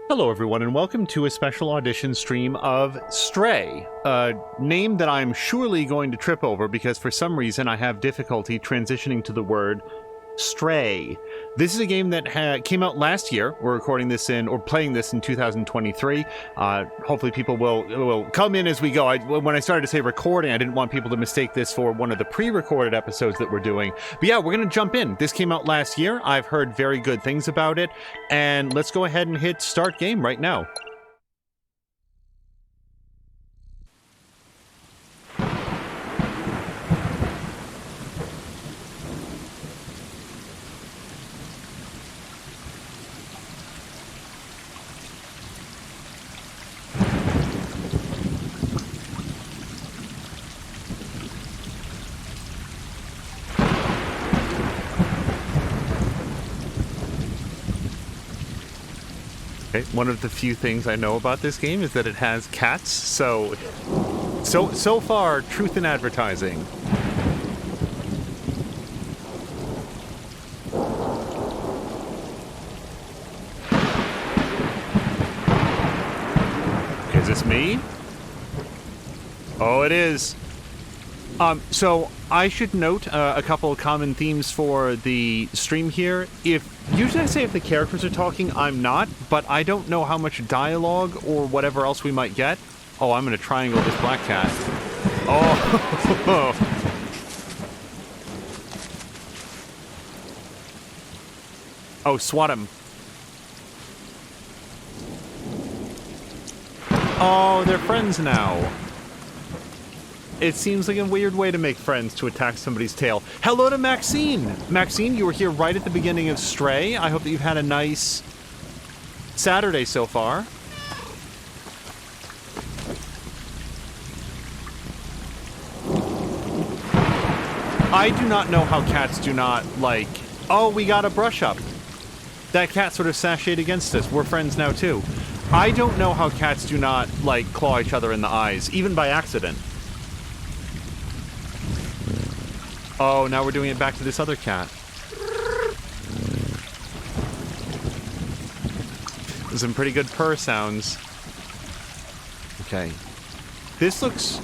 Hello everyone and welcome to a special audition stream of Stray, a name that I'm surely going to trip over because for some reason I have difficulty transitioning to the word Stray. This is a game that came out last year. We're recording this or playing this in 2023. Hopefully people will come in as we go. When I started to say recording, I didn't want people to mistake this for one of the pre-recorded episodes that we're doing. But yeah, we're going to jump in. This came out last year. I've heard very good things about it. And let's go ahead and hit start game right now. One of the few things I know about this game is that it has cats, so far, truth in advertising. Is this me? Oh, it is. So I should note a couple of common themes for the stream here. Usually I say if the characters are talking, I'm not, but I don't know how much dialogue or whatever else we might get. Oh, I'm gonna triangle this black cat. Oh. Oh, swat him. Oh, they're friends now. It seems like a weird way to make friends, to attack somebody's tail. Hello to Maxine! Maxine, you were here right at the beginning of Stray. I hope that you've had a nice Saturday so far. I do not know how cats do not, like... Oh, we got a brush up. That cat sort of sashayed against us. We're friends now, too. I don't know how cats do not, like, claw each other in the eyes, even by accident. Oh, now we're doing it back to this other cat. Some pretty good purr sounds. Okay. This looks...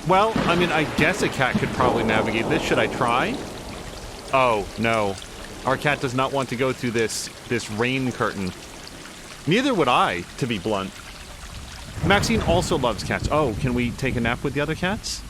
Well, I mean, I guess a cat could probably navigate this. Should I try? Oh, no. Our cat does not want to go through this rain curtain. Neither would I, to be blunt. Maxine also loves cats. Oh, can we take a nap with the other cats?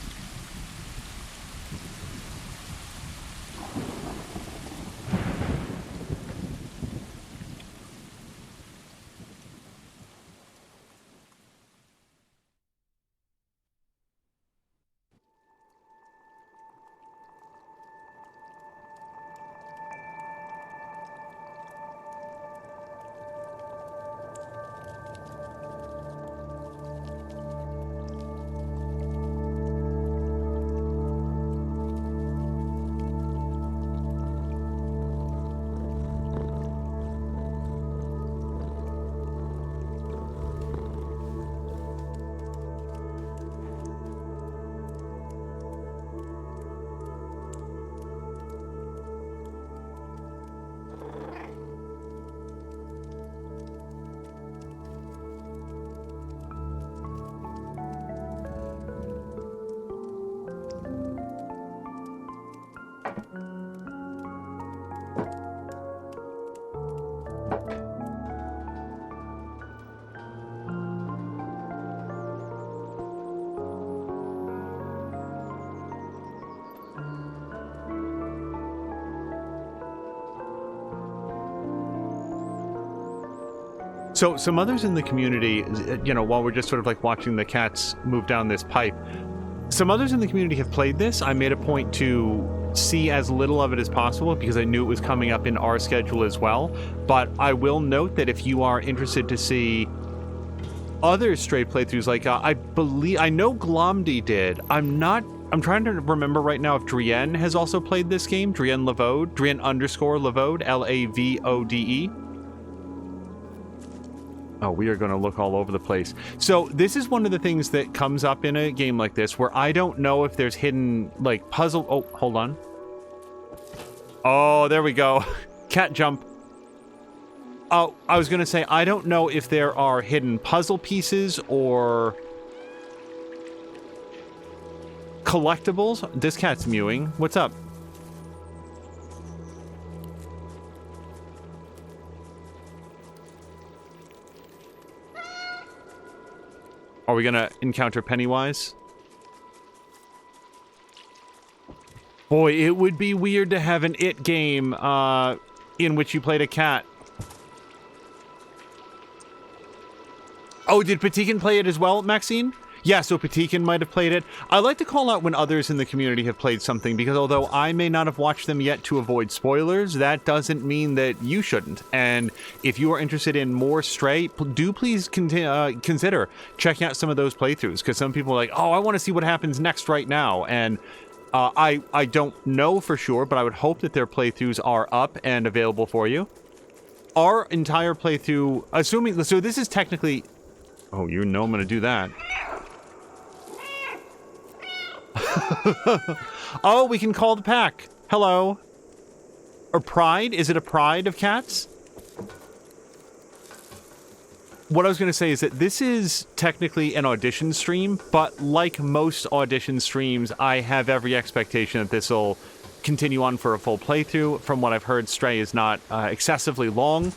So some others in the community, you know, while we're just sort of like watching the cats move down this pipe, some others in the community have played this. I made a point to see as little of it as possible because I knew it was coming up in our schedule as well. But I will note that if you are interested to see other Stray playthroughs, like I know Glomdy did. I'm trying to remember right now if Drienne has also played this game. Drienne Lavode, Drienne_Lavode, Lavode. Oh, we are going to look all over the place. So this is one of the things that comes up in a game like this where I don't know if there's hidden, like, puzzle... Oh, hold on. Oh, there we go. Cat jump. Oh, I was going to say, I don't know if there are hidden puzzle pieces or collectibles. This cat's mewing. What's up? Are we going to encounter Pennywise? Boy, it would be weird to have an It game in which you played a cat. Oh, did Patikin play it as well, Maxine? Yeah, so Patikin might have played it. I like to call out when others in the community have played something, because although I may not have watched them yet to avoid spoilers, that doesn't mean that you shouldn't. And if you are interested in more Stray, do please consider checking out some of those playthroughs, because some people are like, oh, I want to see what happens next right now. And I don't know for sure, but I would hope that their playthroughs are up and available for you. Our entire playthrough, assuming... So this is technically... Oh, you know I'm going to do that. Oh, we can call the pack. Hello. Or pride? Is it a pride of cats? What I was going to say is that this is technically an audition stream, but like most audition streams, I have every expectation that this will continue on for a full playthrough. From what I've heard, Stray is not excessively long.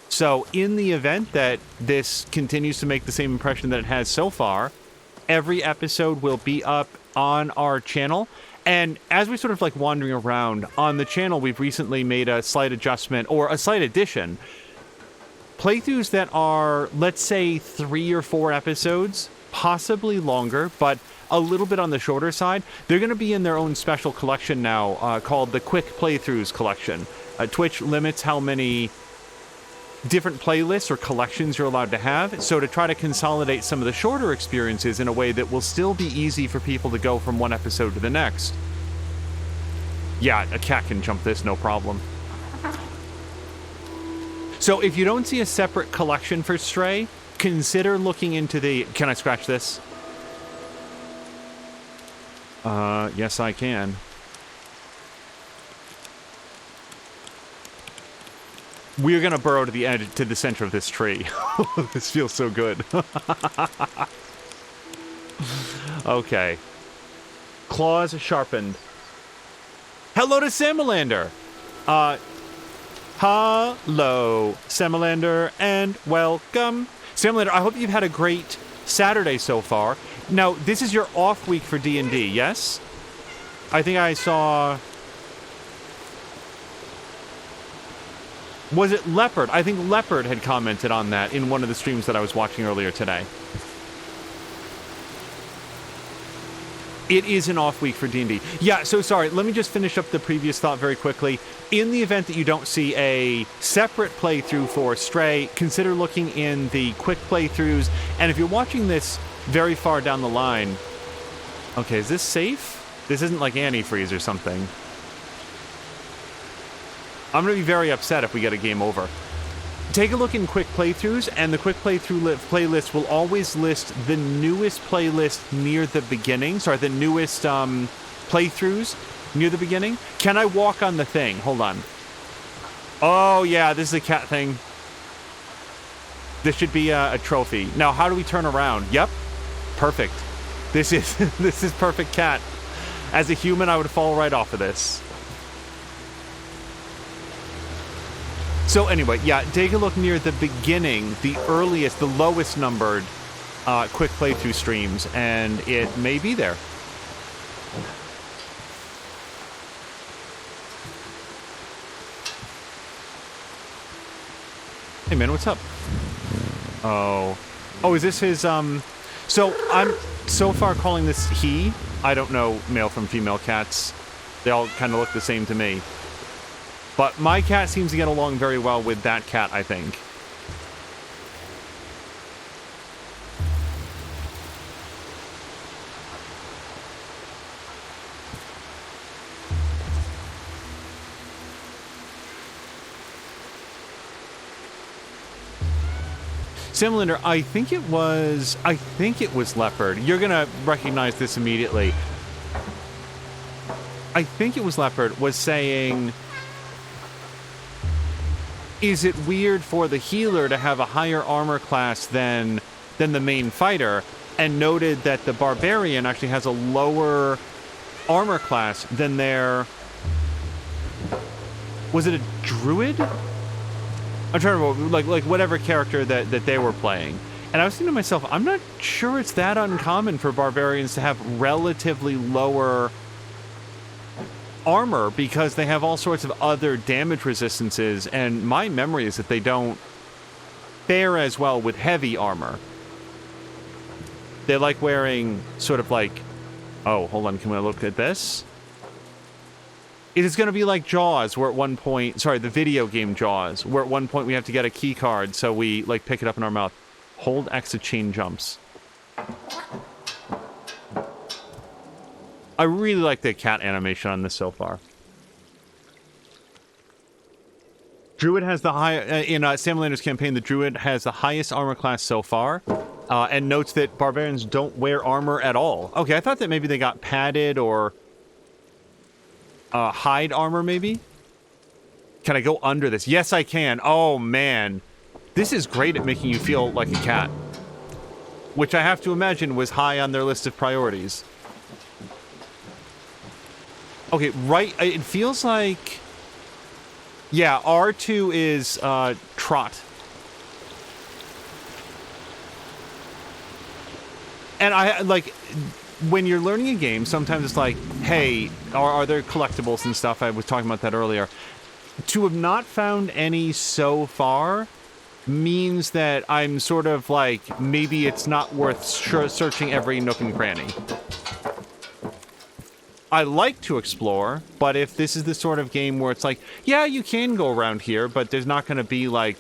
So in the event that this continues to make the same impression that it has so far, every episode will be up on our channel. And as we're sort of like wandering around on the channel, we've recently made a slight adjustment or a slight addition. Playthroughs that are, let's say, 3 or 4 episodes, possibly longer, but a little bit on the shorter side, they're going to be in their own special collection now called the Quick Playthroughs Collection. Twitch limits how many different playlists or collections you're allowed to have, so to try to consolidate some of the shorter experiences in a way that will still be easy for people to go from one episode to the next. Yeah, a cat can jump this, no problem. So if you don't see a separate collection for Stray, consider looking into the... Can I scratch this? Yes I can. We're gonna burrow to the edge, to the center of this tree. This feels so good. Okay. Claws sharpened. Hello to Samalander! Hello, Samalander, and welcome. Samalander, I hope you've had a great Saturday so far. Now, this is your off week for D&D, yes? I think I saw... Was it Leopard? I think Leopard had commented on that in one of the streams that I was watching earlier today. It is an off week for D&D. Yeah, so sorry, let me just finish up the previous thought very quickly. In the event that you don't see a separate playthrough for Stray, consider looking in the quick playthroughs. And if you're watching this very far down the line... Okay, is this safe? This isn't like antifreeze or something. I'm going to be very upset if we get a game over. Take a look in quick playthroughs, and the quick playthrough playlist will always list the newest playlist near the beginning. Sorry, the newest playthroughs near the beginning. Can I walk on the thing? Hold on. Oh, yeah, this is a cat thing. This should be a trophy. Now, how do we turn around? Yep. Perfect. This is this is perfect cat. As a human, I would fall right off of this. So anyway, yeah, take a look near the beginning, the earliest, the lowest numbered quick playthrough streams, and it may be there. Hey man, what's up? Oh, is this his, so I'm so far calling this he. I don't know male from female cats. They all kind of look the same to me. But my cat seems to get along very well with that cat, I think. Simulator, I think it was Leopard. You're gonna recognize this immediately. I think it was Leopard was saying... is it weird for the healer to have a higher armor class than the main fighter, and noted that the barbarian actually has a lower armor class than their... Was it a druid? I'm trying to remember, like whatever character that they were playing. And I was thinking to myself, I'm not sure it's that uncommon for barbarians to have relatively lower armor, because they have all sorts of other damage resistances, and my memory is that they don't fare as well with heavy armor. They like wearing sort of like... Oh, hold on, can we look at this? It is going to be like Jaws, where at one point... Sorry, the video game Jaws, where at one point we have to get a key card, so we, like, pick it up in our mouth. Hold X to chain jumps. I really like the cat animation on this so far. Druid has the high... in Sam Lander's campaign, the Druid has the highest armor class so far, and notes that barbarians don't wear armor at all. Okay, I thought that maybe they got padded or... hide armor, maybe? Can I go under this? Yes, I can. Oh, man. This is great at making you feel like a cat. Which I have to imagine was high on their list of priorities. Okay, right. It feels like... Yeah, R2 is, trot. And I, like... When you're learning a game, sometimes it's like, hey, are there collectibles and stuff? I was talking about that earlier. To have not found any so far means that I'm sort of like, maybe it's not worth searching every nook and cranny. I like to explore, but if this is the sort of game where it's like, yeah, you can go around here, but there's not going to be like,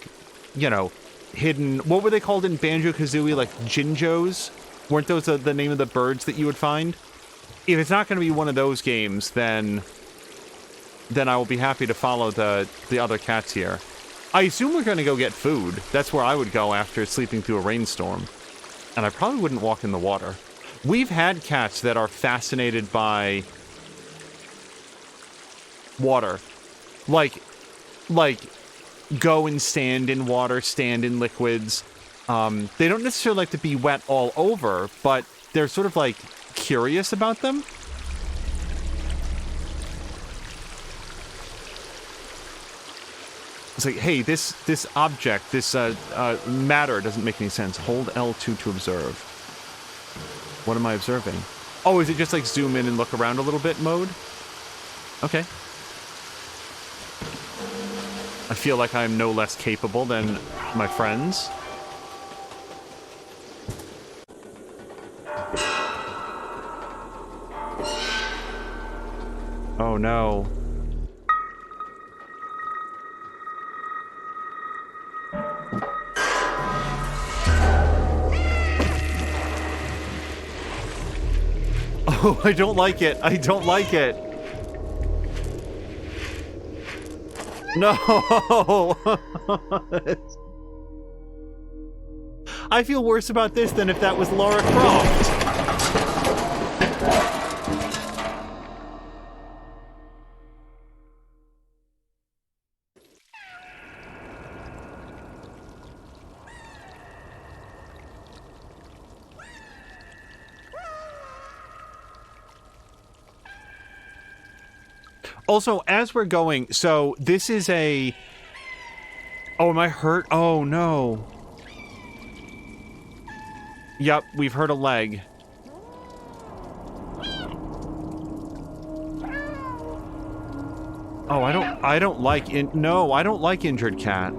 you know, hidden... What were they called in Banjo-Kazooie? Like Jinjos? Weren't those the name of the birds that you would find? If it's not going to be one of those games, then I will be happy to follow the other cats here. I assume we're going to go get food. That's where I would go after sleeping through a rainstorm. And I probably wouldn't walk in the water. We've had cats that are fascinated by water. Like go and stand in water, stand in liquids. They don't necessarily like to be wet all over, but they're sort of, like, curious about them. It's like, hey, this object, this matter doesn't make any sense. Hold L2 to observe. What am I observing? Oh, is it just, like, zoom in and look around a little bit mode? Okay. I feel like I'm no less capable than my friends. Oh no. Oh, I don't like it. I don't like it. No. I feel worse about this than if that was Lara Croft. Also, as we're going, so this is a... Oh, am I hurt? Oh, no. Yep, we've hurt a leg. Oh, I don't like... No, I don't like injured cat.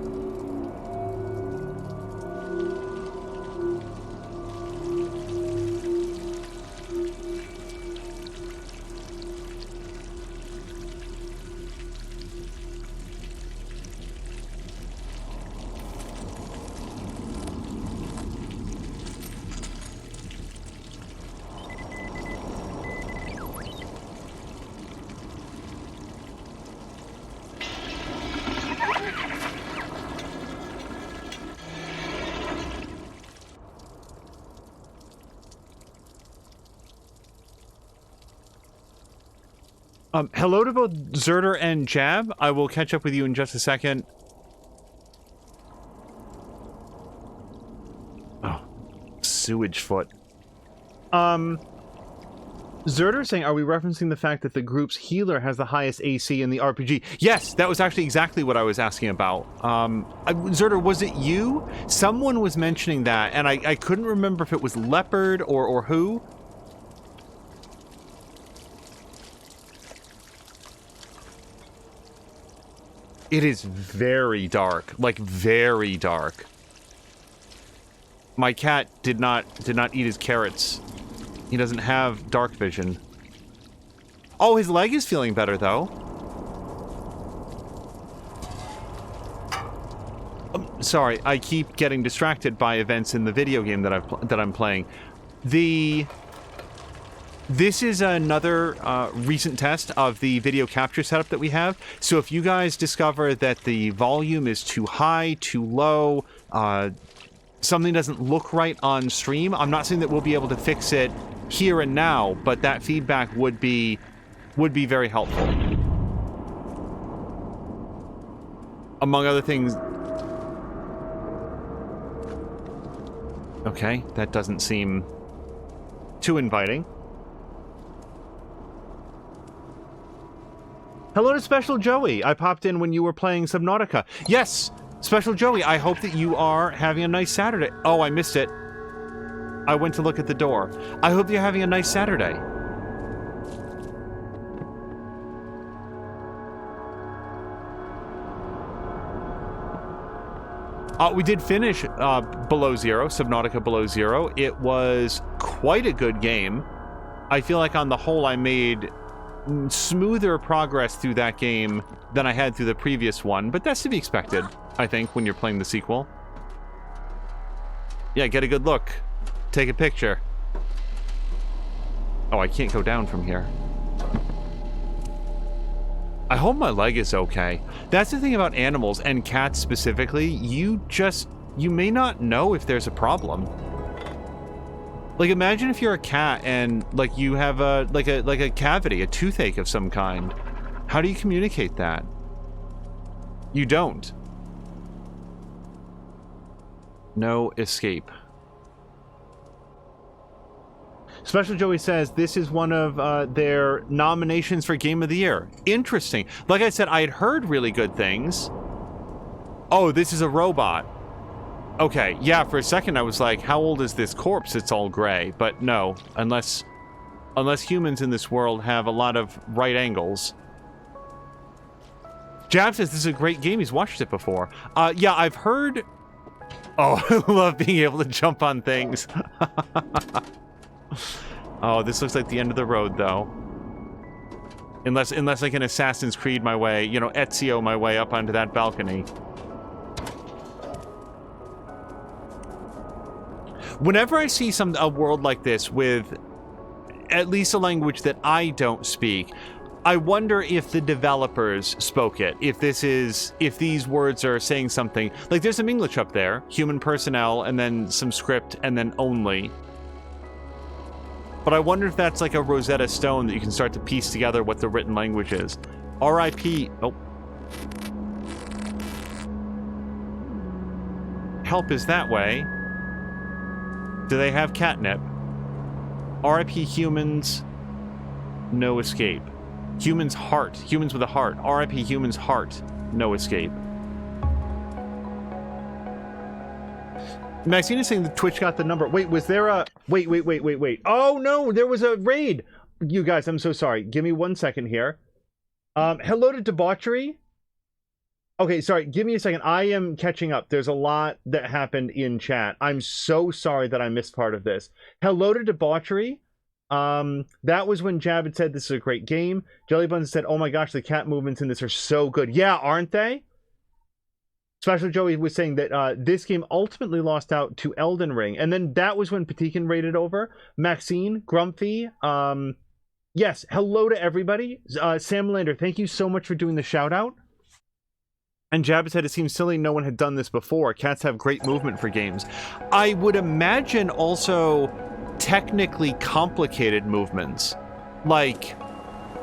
Hello to both Zerder and Jab. I will catch up with you in just a second. sewage foot. Zerder saying, are we referencing the fact that the group's healer has the highest AC in the RPG? Yes, that was actually exactly what I was asking about. Zerder, was it you? Someone was mentioning that, and I couldn't remember if it was Leopard or who. It is very dark, like very dark. My cat did not eat his carrots. He doesn't have dark vision. Oh, his leg is feeling better though. Sorry, I keep getting distracted by events in the video game that I'm playing. This is another recent test of the video capture setup that we have. So if you guys discover that the volume is too high, too low, something doesn't look right on stream, I'm not saying that we'll be able to fix it here and now, but that feedback would be very helpful. Among other things. Okay, that doesn't seem too inviting. Hello to Special Joey. I popped in when you were playing Subnautica. Yes, Special Joey, I hope that you are having a nice Saturday. Oh, I missed it. I went to look at the door. I hope you're having a nice Saturday. We did finish Below Zero, Subnautica Below Zero. It was quite a good game. I feel like on the whole I made smoother progress through that game than I had through the previous one, but that's to be expected, I think, when you're playing the sequel. Yeah, get a good look. Take a picture. Oh, I can't go down from here. I hope my leg is okay. That's the thing about animals, and cats specifically, you may not know if there's a problem. Like, imagine if you're a cat and, like, you have a cavity, a toothache of some kind. How do you communicate that? You don't. No escape. Special Joey says this is one of their nominations for Game of the Year. Interesting. Like I said, I had heard really good things. Oh, this is a robot. Okay, yeah, for a second I was like, how old is this corpse? It's all gray. But no, unless humans in this world have a lot of right angles. Jab says this is a great game. He's watched it before. Yeah, I've heard... Oh, I love being able to jump on things. Oh, this looks like the end of the road, though. Unless I can Assassin's Creed my way, you know, Ezio my way up onto that balcony. Whenever I see a world like this with at least a language that I don't speak, I wonder if the developers spoke it. If these words are saying something. Like, there's some English up there. Human personnel, and then some script, and then only. But I wonder if that's like a Rosetta Stone that you can start to piece together what the written language is. R.I.P. Oh. Help is that way. Do they have catnip? R.I.P. humans. No escape. Humans heart. Humans with a heart. R.I.P. humans heart. No escape. Maxine is saying that Twitch got the number. Wait, was there a... Wait. Oh, no, there was a raid. You guys, I'm so sorry. Give me 1 second here. Hello to Debauchery. Okay, sorry. Give me a second. I am catching up. There's a lot that happened in chat. I'm so sorry that I missed part of this. Hello to Debauchery. That was when Jab had said this is a great game. Jellybuns said, oh my gosh, the cat movements in this are so good. Yeah, aren't they? Special Joey was saying that this game ultimately lost out to Elden Ring. And then that was when Patikin raided over. Maxine, Grumpy. Yes, hello to everybody. Sam Lander, thank you so much for doing the shout out. And Jab said it seems silly no one had done this before. Cats have great movement for games. I would imagine also technically complicated movements. Like,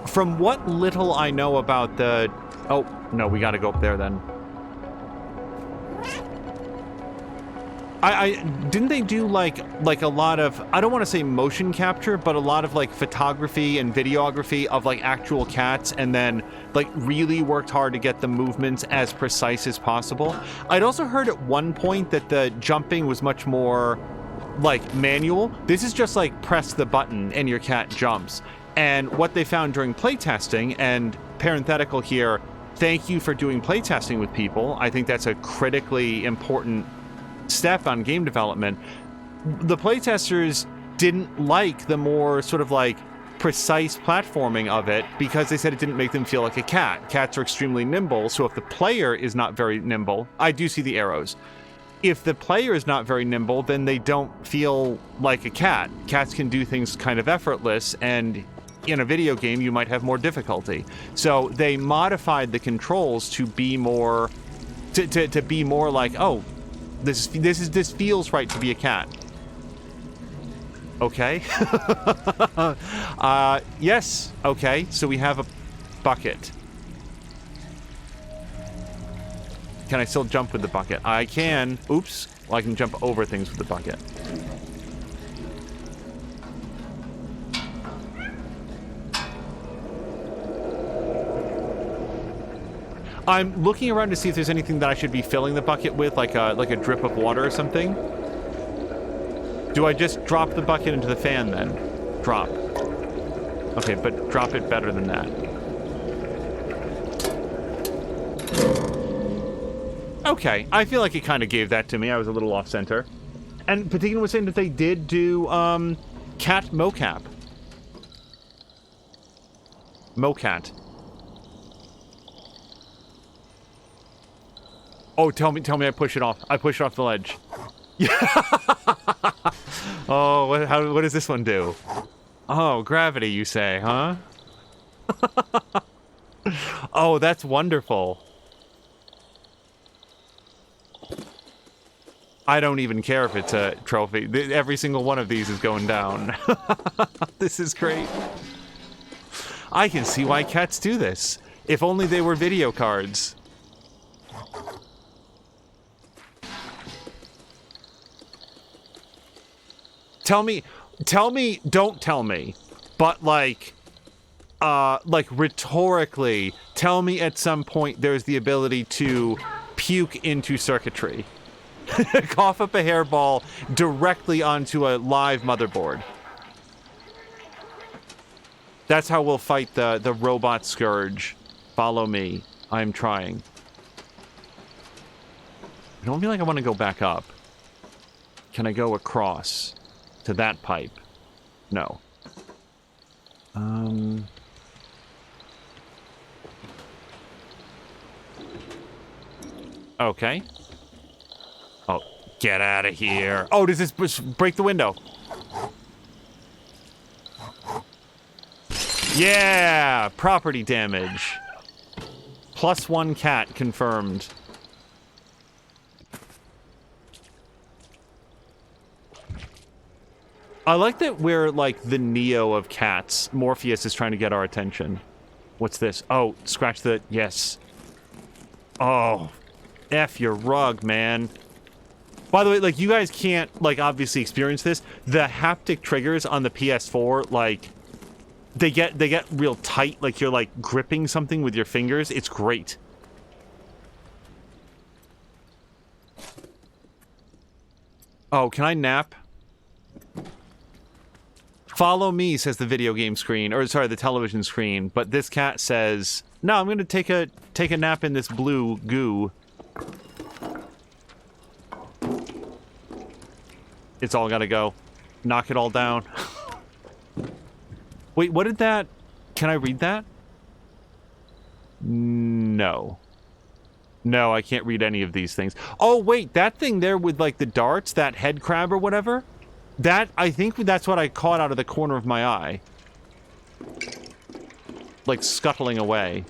from what little I know about the... Oh, no, we gotta go up there then. I didn't they do like a lot of, I don't want to say motion capture, but a lot of like photography and videography of like actual cats, and then like really worked hard to get the movements as precise as possible. I'd also heard at one point that the jumping was much more like manual. This is just like press the button and your cat jumps. And what they found during playtesting, and parenthetical here, thank you for doing playtesting with people. I think that's a critically important step on game development. The playtesters didn't like the more sort of like precise platforming of it because they said it didn't make them feel like a cat. Cats are extremely nimble, so if the player is not very nimble, I do see the arrows. If the player is not very nimble, then they don't feel like a cat. Cats can do things kind of effortless, and in a video game you might have more difficulty. So they modified the controls to be more to be more like, oh, this feels right to be a cat. Okay. Yes. Okay. So we have a bucket. Can I still jump with the bucket? I can. Oops. Well, I can jump over things with the bucket. I'm looking around to see if there's anything that I should be filling the bucket with, like a drip of water or something. Do I just drop the bucket into the fan then? Drop. Okay, but drop it better than that. Okay, I feel like it kind of gave that to me. I was a little off-center. And Patina was saying that they did do, cat mocap. Mocat. Oh, tell me I push it off. I push it off the ledge. Oh, what does this one do? Oh, gravity, you say, huh? Oh, that's wonderful. I don't even care if it's a trophy. Every single one of these is going down. This is great. I can see why cats do this. If only they were video cards. Tell me, don't tell me, but like rhetorically, tell me at some point there's the ability to puke into circuitry. Cough up a hairball directly onto a live motherboard. That's how we'll fight the robot scourge. Follow me. I'm trying. I don't feel like I want to go back up. Can I go across to that pipe? No. Okay. Oh, get out of here. Oh, does this break the window? Yeah! Property damage. +1 cat confirmed. I like that we're like the Neo of cats. Morpheus is trying to get our attention. What's this? Oh, scratch the... Yes. Oh. F your rug, man. By the way, like, you guys can't, like, obviously experience this. The haptic triggers on the PS4, like, they get real tight, like you're, like, gripping something with your fingers. It's great. Oh, can I nap? Follow me, says the video game screen, or sorry, the television screen. But this cat says, no, I'm gonna take a nap in this blue goo. It's all gotta go. Knock it all down. Wait, what did that... Can I read that? No. No, I can't read any of these things. Oh, wait, that thing there with, like, the darts, that head crab or whatever? That, I think that's what I caught out of the corner of my eye. Like, scuttling away.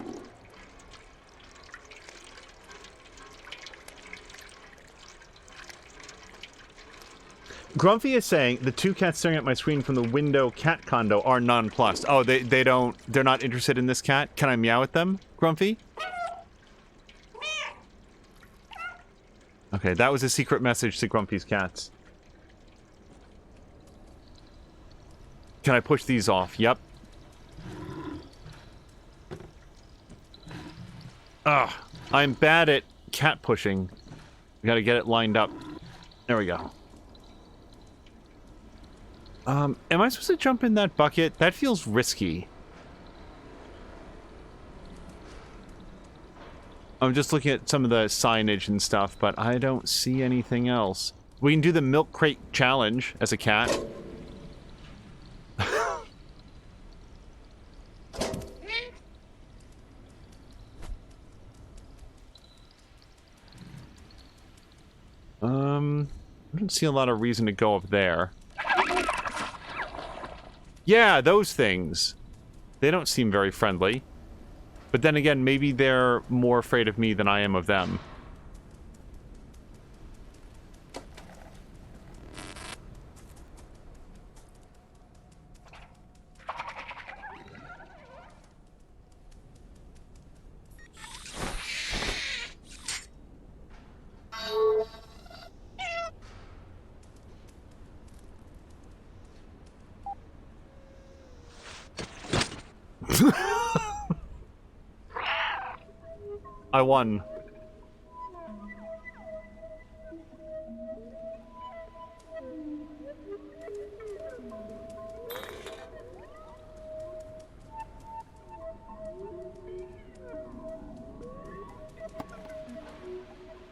Grumpy is saying, the two cats staring at my screen from the window cat condo are nonplussed. Oh, they're not interested in this cat? Can I meow at them, Grumpy? Okay, that was a secret message to Grumpy's cats. Can I push these off? Yep. Ugh. I'm bad at cat pushing. We gotta get it lined up. There we go. Am I supposed to jump in that bucket? That feels risky. I'm just looking at some of the signage and stuff, but I don't see anything else. We can do the milk crate challenge as a cat. I don't see a lot of reason to go up there. Yeah, those things. They don't seem very friendly. But then again, maybe they're more afraid of me than I am of them. I won.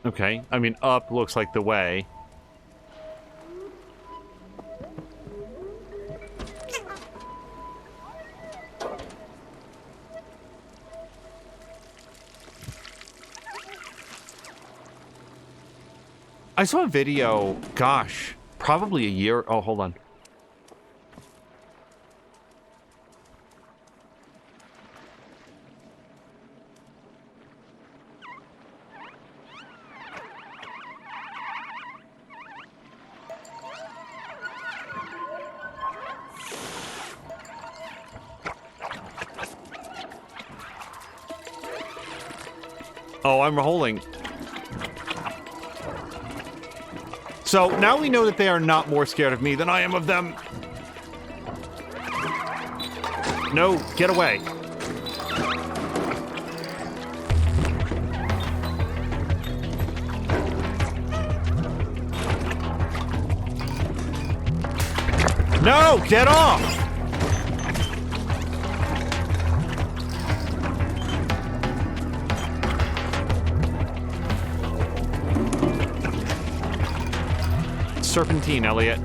Okay, I mean, up looks like the way. I saw a video, gosh, probably a year... Oh, hold on. Oh, I'm holding... So, now we know that they are not more scared of me than I am of them. No, get away. No, get off! Serpentine, Elliot.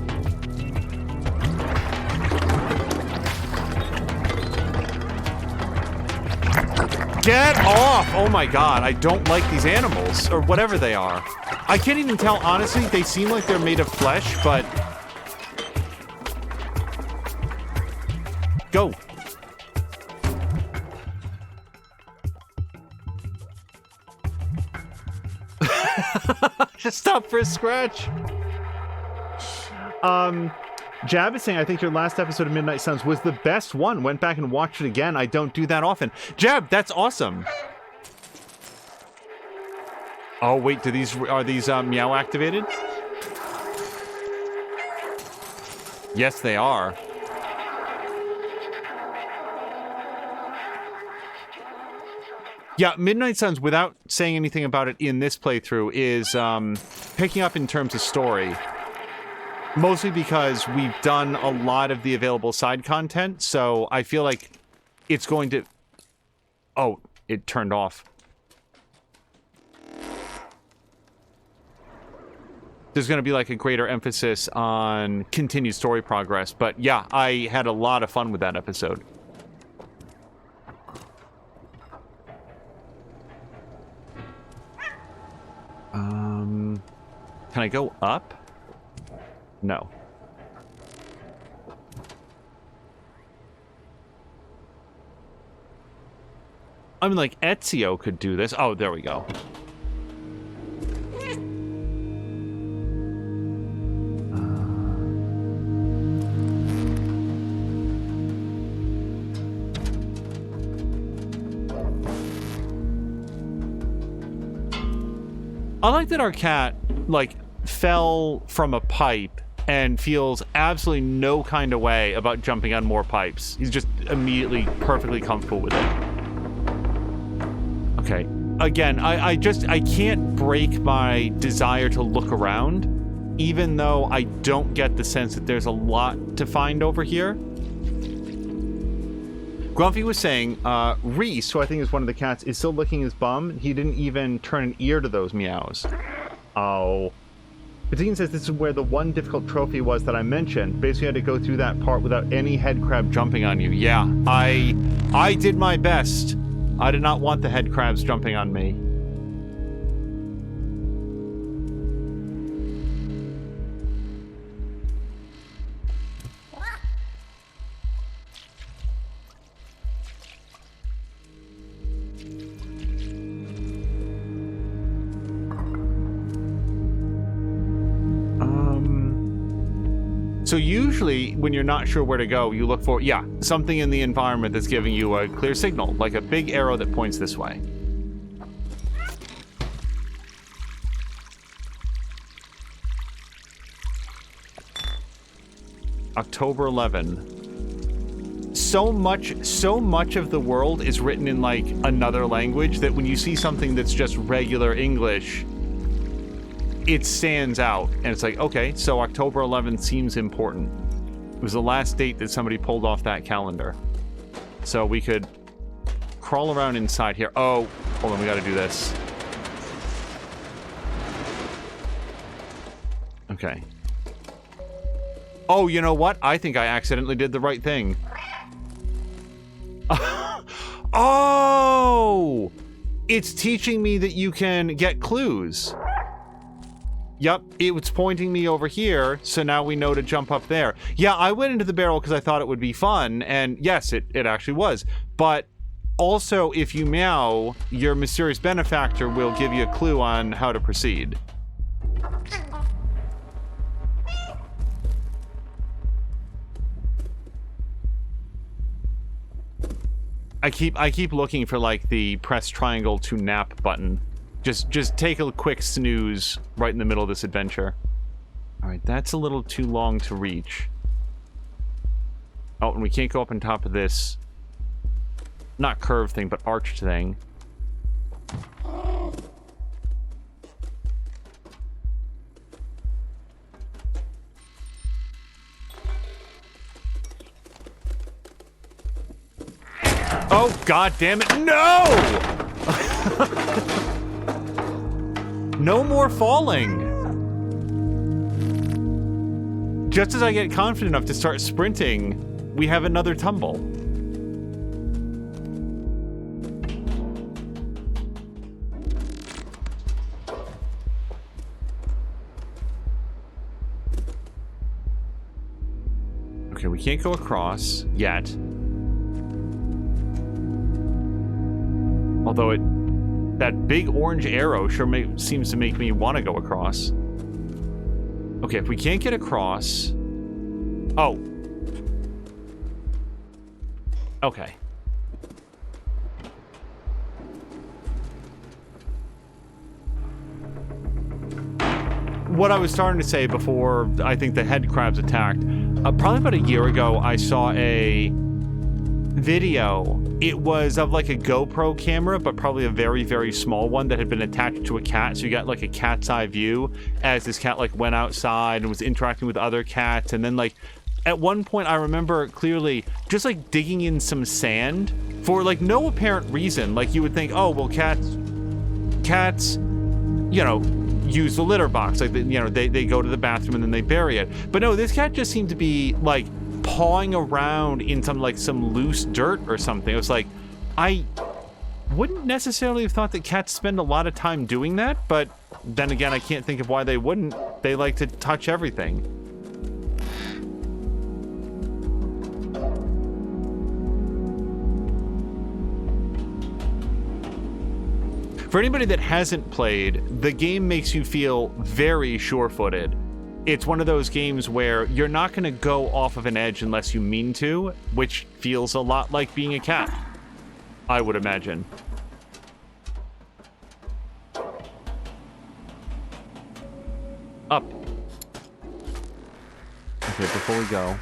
Get off! Oh my god, I don't like these animals, or whatever they are. I can't even tell, honestly, they seem like they're made of flesh, but... Go! Just stop for a scratch. Jab is saying, I think your last episode of Midnight Suns was the best one. Went back and watched it again. I don't do that often. Jab, that's awesome. Oh, wait, are these meow activated? Yes, they are. Yeah, Midnight Suns, without saying anything about it in this playthrough, is picking up in terms of story. Mostly because we've done a lot of the available side content, so I feel like it's going to... Oh, it turned off. There's going to be like a greater emphasis on continued story progress, but yeah, I had a lot of fun with that episode. Can I go up? No. I mean, like, Ezio could do this. Oh, there we go. I like that our cat like, fell from a pipe and feels absolutely no kind of way about jumping on more pipes. He's just immediately perfectly comfortable with it. Okay. Again, I can't break my desire to look around, even though I don't get the sense that there's a lot to find over here. Grumpy was saying, Reese, who I think is one of the cats, is still licking his bum. He didn't even turn an ear to those meows. Oh. Patine says this is where the one difficult trophy was that I mentioned. Basically, you had to go through that part without any head crab jumping on you. Yeah, I did my best. I did not want the head crabs jumping on me. So usually, when you're not sure where to go, you look for, yeah, something in the environment that's giving you a clear signal, like a big arrow that points this way. October 11. So much of the world is written in, like, another language that when you see something that's just regular English, it stands out, and it's like, okay, so October 11th seems important. It was the last date that somebody pulled off that calendar. So we could crawl around inside here. Oh, hold on, we gotta do this. Okay. Oh, you know what? I think I accidentally did the right thing. Oh! It's teaching me that you can get clues. Yep, it was pointing me over here, so now we know to jump up there. Yeah, I went into the barrel because I thought it would be fun, and yes, it actually was. But also, if you meow, your mysterious benefactor will give you a clue on how to proceed. I keep looking for, like, the press triangle to nap button. Just take a quick snooze right in the middle of this adventure. Alright, that's a little too long to reach. Oh, and we can't go up on top of this, not curved thing, but arched thing. Oh, god damn it, no! No more falling! Just as I get confident enough to start sprinting, we have another tumble. Okay, we can't go across yet. Although that big orange arrow sure seems to make me want to go across. Okay, if we can't get across... Oh. Okay. What I was starting to say before I think the head crabs attacked, probably about a year ago, I saw a video. It was of like a GoPro camera, but probably a very, very small one that had been attached to a cat. So you got like a cat's eye view as this cat like went outside and was interacting with other cats. And then like at one point I remember clearly just like digging in some sand for like no apparent reason. Like you would think, oh, well, cats, you know, use the litter box. Like, you know, they go to the bathroom and then they bury it. But no, this cat just seemed to be like pawing around in some loose dirt or something. It was like, I wouldn't necessarily have thought that cats spend a lot of time doing that, but then again, I can't think of why they wouldn't. They like to touch everything. For anybody that hasn't played, the game makes you feel very sure-footed. It's one of those games where you're not going to go off of an edge unless you mean to, which feels a lot like being a cat, I would imagine. Up. Okay, before we go.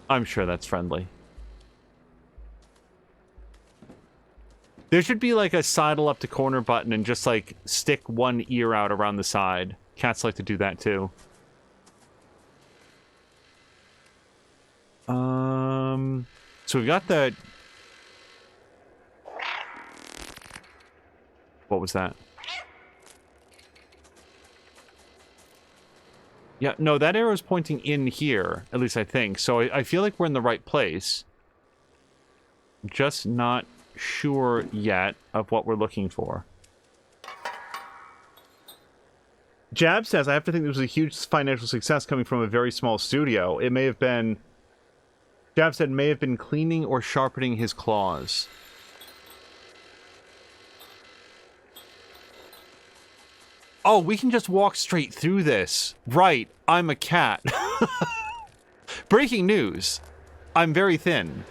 I'm sure that's friendly. There should be like a sidle up to corner button and just like stick one ear out around the side. Cats like to do that too. So we've got the... What was that? Yeah, no, that arrow's pointing in here, at least I think. So I feel like we're in the right place. Just not sure yet of what we're looking for. Jab says, I have to think this was a huge financial success coming from a very small studio. It may have been... Jab said, may have been cleaning or sharpening his claws. Oh, we can just walk straight through this. Right, I'm a cat. Breaking news. I'm very thin.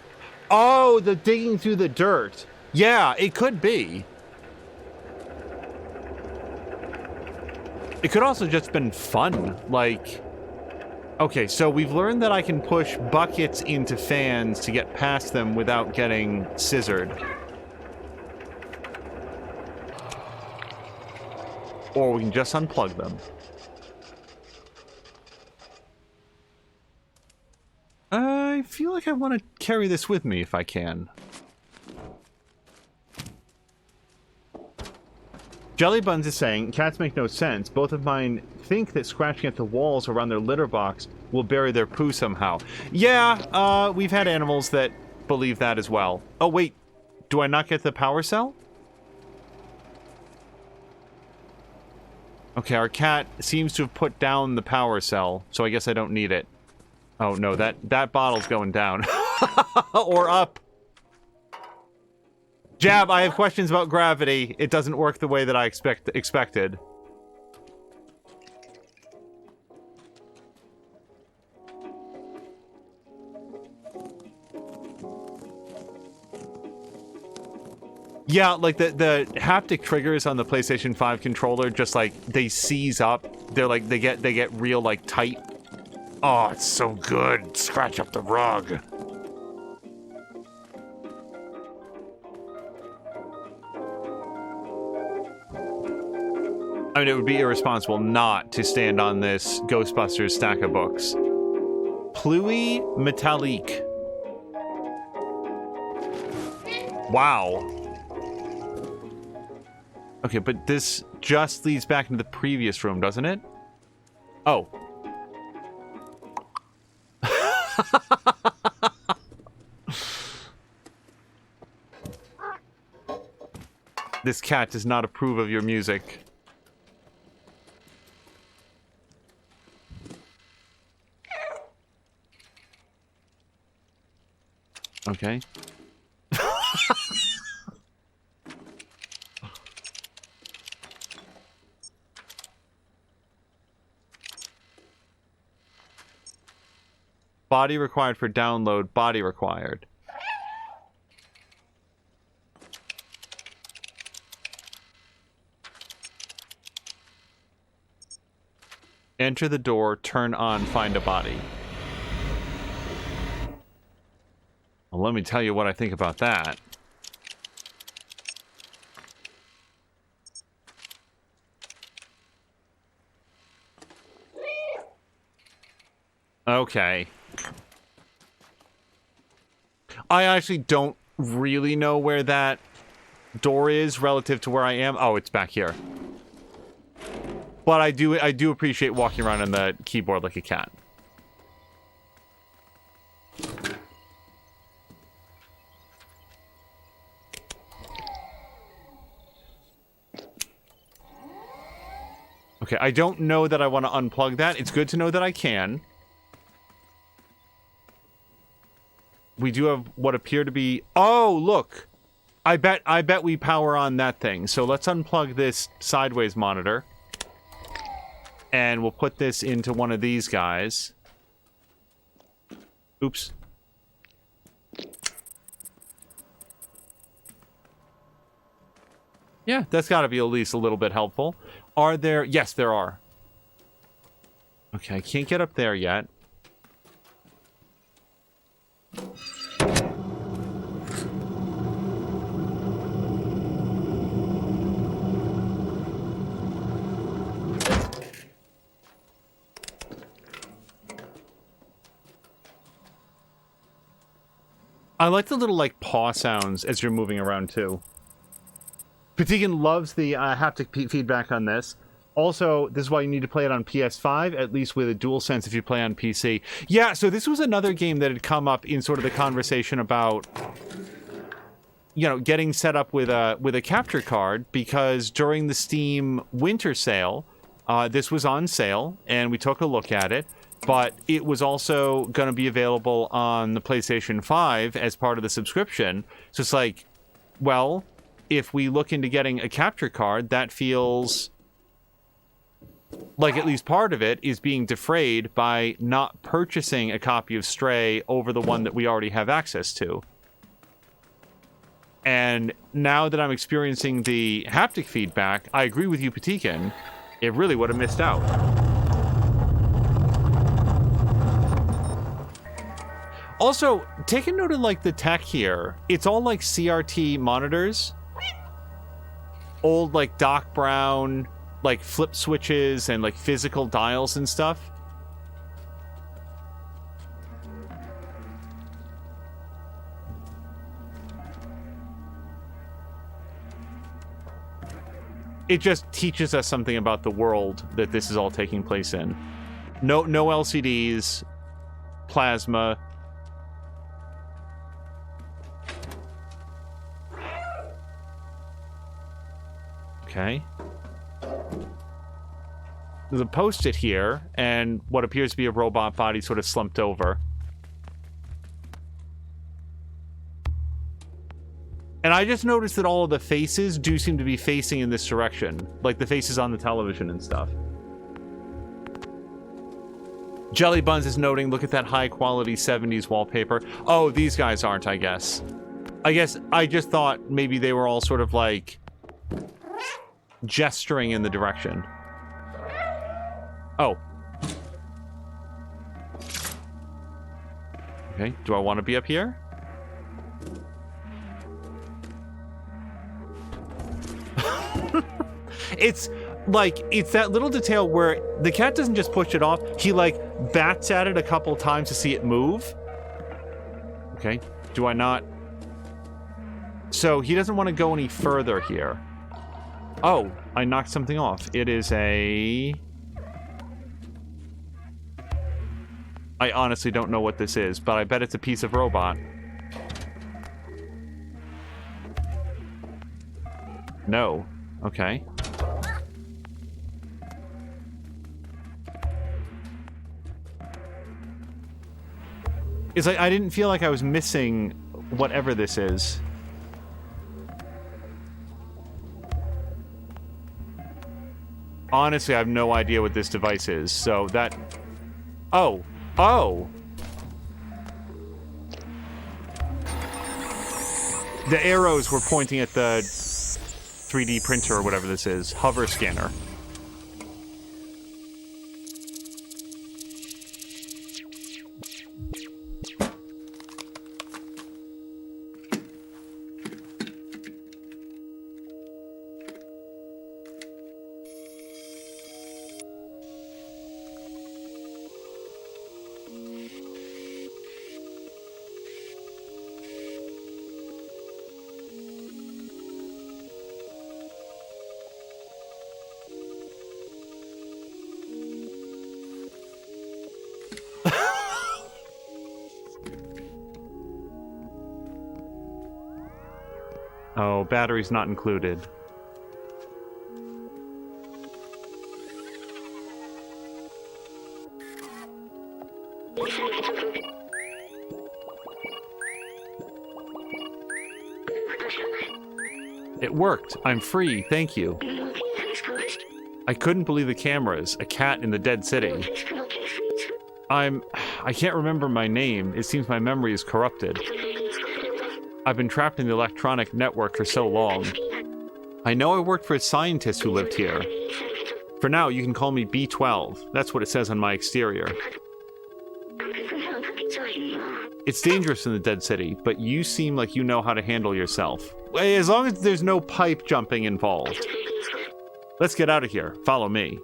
Oh, the digging through the dirt. Yeah, it could be. It could also just been fun. Like, okay, so we've learned that I can push buckets into fans to get past them without getting scissored. Or we can just unplug them. I feel like I want to carry this with me if I can. Jelly Buns is saying, cats make no sense. Both of mine think that scratching at the walls around their litter box will bury their poo somehow. Yeah, we've had animals that believe that as well. Oh, wait. Do I not get the power cell? Okay, our cat seems to have put down the power cell, so I guess I don't need it. Oh, no, that bottle's going down. Or up. Jab, I have questions about gravity. It doesn't work the way that I expected. Yeah, like the haptic triggers on the PlayStation 5 controller just like they seize up. They're like they get real like tight. Oh, it's so good. Scratch up the rug. I mean, it would be irresponsible not to stand on this Ghostbusters stack of books. Pluie Metallique. Wow. Okay, but this just leads back into the previous room, doesn't it? Oh. This cat does not approve of your music. Okay. Body required for download, body required. Enter the door, turn on, find a body. Well, let me tell you what I think about that. Okay. I actually don't really know where that door is relative to where I am. Oh, it's back here. But I do appreciate walking around on the keyboard like a cat. Okay, I don't know that I want to unplug that. It's good to know that I can. We do have what appear to be... Oh, look! I bet we power on that thing. So let's unplug this sideways monitor. And we'll put this into one of these guys. Oops. Yeah, that's got to be at least a little bit helpful. Are there... Yes, there are. Okay, I can't get up there yet. I like the little, like, paw sounds as you're moving around, too. Patigan loves the haptic feedback on this. Also, this is why you need to play it on PS5, at least with a DualSense if you play on PC. Yeah, so this was another game that had come up in sort of the conversation about, you know, getting set up with a capture card, because during the Steam winter sale, this was on sale, and we took a look at it. But it was also going to be available on the PlayStation 5 as part of the subscription. So it's like, well, if we look into getting a capture card, that feels like at least part of it is being defrayed by not purchasing a copy of Stray over the one that we already have access to. And now that I'm experiencing the haptic feedback, I agree with you, Patikin. It really would have missed out. Also, take a note of, like, the tech here. It's all, like, CRT monitors. Old, like, Doc Brown, like, flip switches and, like, physical dials and stuff. It just teaches us something about the world that this is all taking place in. No LCDs, plasma. Okay. There's a post-it here, and what appears to be a robot body sort of slumped over. And I just noticed that all of the faces do seem to be facing in this direction. Like the faces on the television and stuff. Jelly Buns is noting, look at that high-quality 70s wallpaper. Oh, these guys aren't, I guess. I just thought maybe they were all sort of like gesturing in the direction. Oh. Okay, do I want to be up here? It's like, it's that little detail where the cat doesn't just push it off, he like bats at it a couple times to see it move. Okay, do I not? So he doesn't want to go any further here. Oh, I knocked something off. It is a... I honestly don't know what this is, but I bet it's a piece of robot. No. Okay. It's like I didn't feel like I was missing whatever this is. Honestly, I have no idea what this device is, so that... Oh. Oh! The arrows were pointing at the 3D printer or whatever this is. Hover scanner. Oh, battery's not included. It worked. I'm free. Thank you. I couldn't believe the cameras. A cat in the dead city. I can't remember my name. It seems my memory is corrupted. I've been trapped in the electronic network for so long. I know I worked for a scientist who lived here. For now, you can call me B12. That's what it says on my exterior. It's dangerous in the Dead City, but you seem like you know how to handle yourself. As long as there's no pipe jumping involved. Let's get out of here. Follow me.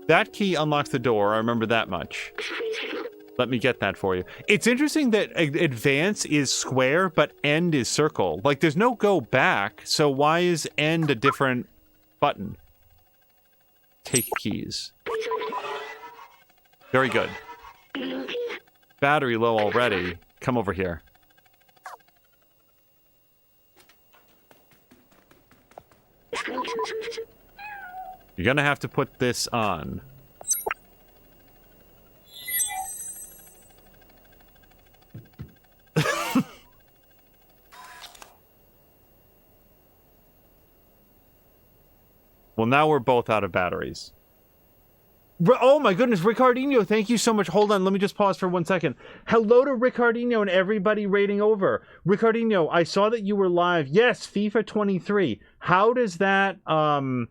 That key unlocks the door, I remember that much. Let me get that for you. It's interesting that advance is square, but end is circle. Like, there's no go back, so why is end a different button? Take keys. Very good. Battery low already. Come over here. You're gonna have to put this on. Well, now we're both out of batteries. Oh my goodness, Ricardinho, thank you so much. Hold on, let me just pause for 1 second. Hello to Ricardinho and everybody rating over. Ricardinho, I saw that you were live. Yes, FIFA 23. How does that run?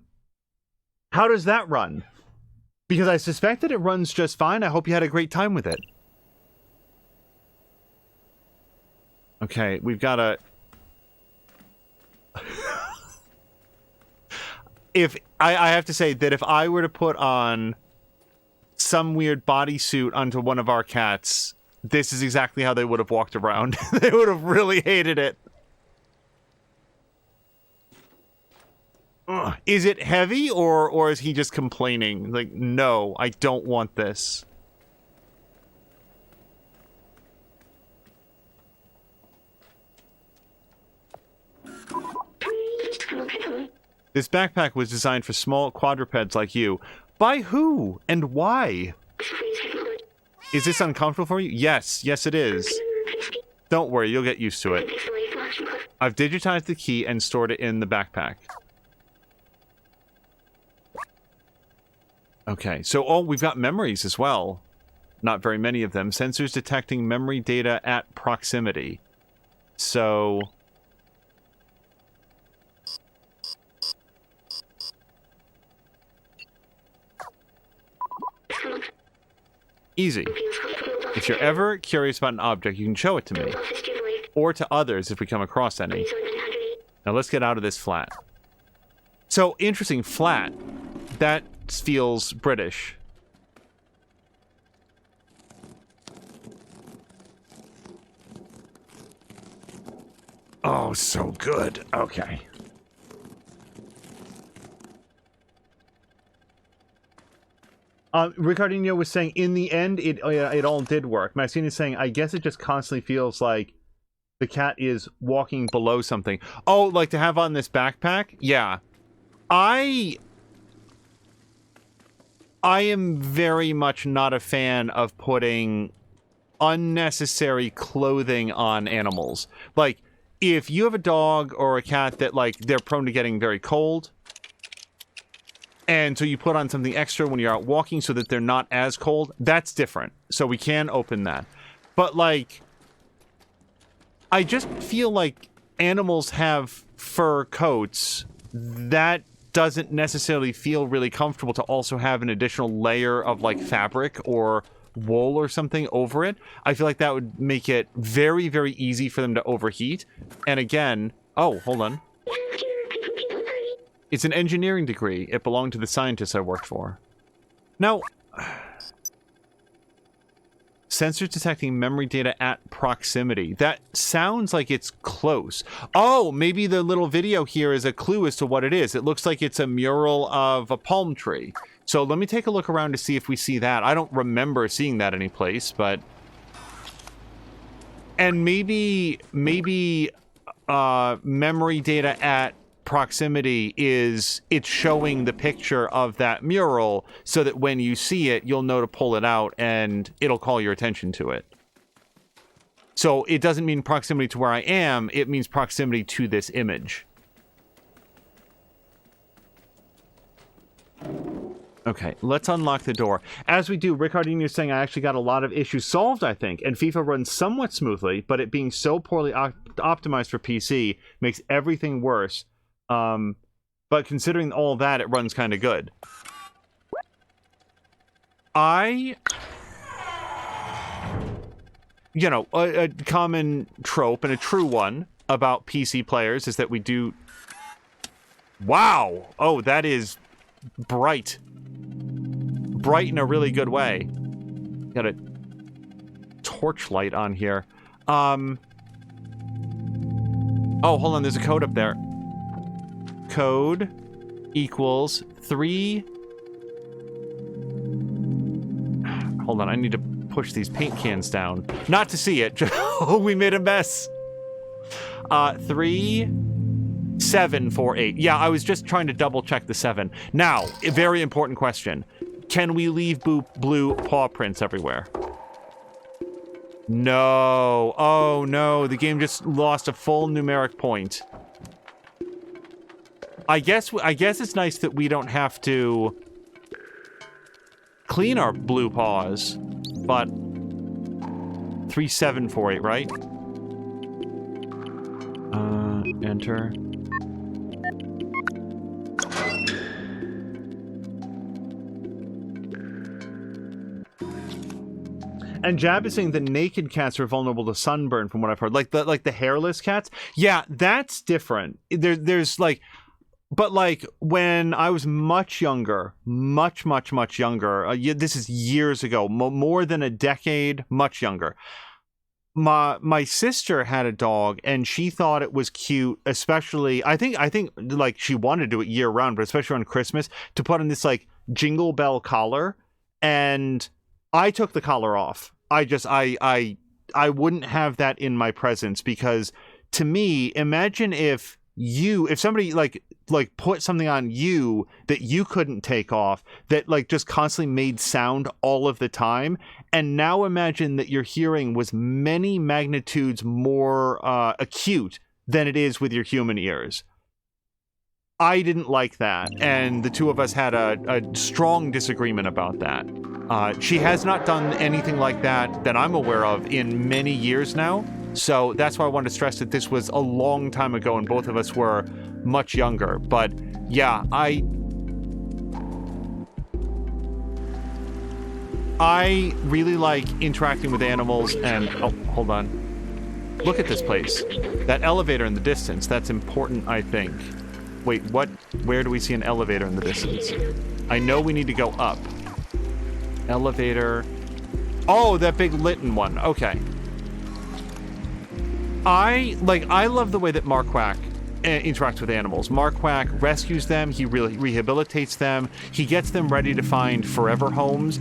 Because I suspect that it runs just fine. I hope you had a great time with it. Okay, we've got a... I have to say that if I were to put on some weird bodysuit onto one of our cats, this is exactly how they would have walked around. They would have really hated it. Ugh. Is it heavy, or is he just complaining? Like, no, I don't want this. This backpack was designed for small quadrupeds like you. By who? And why? Is this uncomfortable for you? Yes. Yes, it is. Don't worry, you'll get used to it. I've digitized the key and stored it in the backpack. Okay, so, oh, we've got memories as well. Not very many of them. Sensors detecting memory data at proximity. So... easy. If you're ever curious about an object, you can show it to me. Or to others if we come across any. Now let's get out of this flat. So, interesting, flat. That feels British. Oh, so good. Okay. Ricardinho was saying, in the end, it all did work. Maxine is saying, I guess it just constantly feels like the cat is walking below something. Oh, like to have on this backpack? Yeah. I am very much not a fan of putting unnecessary clothing on animals. Like, if you have a dog or a cat that, like, they're prone to getting very cold, and so you put on something extra when you're out walking so that they're not as cold, that's different. So we can open that. But, like, I just feel like animals have fur coats. That doesn't necessarily feel really comfortable to also have an additional layer of, like, fabric or wool or something over it. I feel like that would make it very, very easy for them to overheat. And again... oh, hold on. It's an engineering degree. It belonged to the scientists I worked for. Now, sensors detecting memory data at proximity. That sounds like it's close. Oh, maybe the little video here is a clue as to what it is. It looks like it's a mural of a palm tree. So let me take a look around to see if we see that. I don't remember seeing that anyplace, but... and maybe memory data at proximity is it's showing the picture of that mural so that when you see it, you'll know to pull it out and it'll call your attention to it. So it doesn't mean proximity to where I am, it means proximity to this image. Okay, let's unlock the door. As we do, Ricardini is saying I actually got a lot of issues solved, I think, and FIFA runs somewhat smoothly, but it being so poorly optimized for PC makes everything worse. But considering all that, it runs kind of good. You know, a common trope and a true one about PC players is that we do... Wow! Oh, that is bright. Bright in a really good way. Got a torchlight on here. Oh, hold on, there's a code up there. Code equals 3... Hold on, I need to push these paint cans down. Not to see it. Oh, we made a mess. 3748. Yeah, I was just trying to double check the 7. Now, a very important question. Can we leave blue paw prints everywhere? No. Oh, no. The game just lost a full numeric point. I guess it's nice that we don't have to clean our blue paws, but 3748, right? Enter. And Jab is saying the naked cats are vulnerable to sunburn, from what I've heard. Like the hairless cats. Yeah, that's different. There's like, but like when I was much younger, much younger. This is years ago, more than a decade, much younger. My sister had a dog, and she thought it was cute, especially I think like she wanted to do it year round, but especially on Christmas, to put on this like jingle bell collar, and I took the collar off. I wouldn't have that in my presence, because to me, imagine if somebody like put something on you that you couldn't take off, that like just constantly made sound all of the time. And now imagine that your hearing was many magnitudes more acute than it is with your human ears. I didn't like that, and the two of us had a strong disagreement about that. She has not done anything like that I'm aware of in many years now, so that's why I wanted to stress that this was a long time ago and both of us were much younger. But yeah, I really like interacting with animals, and oh, hold on. Look at this place. That elevator in the distance, that's important, I think. Wait, what? Where do we see an elevator in the distance? I know we need to go up. Elevator. Oh, that big Lytton one. Okay. I love the way that Marquardt interacts with animals. Marquardt rescues them. He really rehabilitates them. He gets them ready to find forever homes.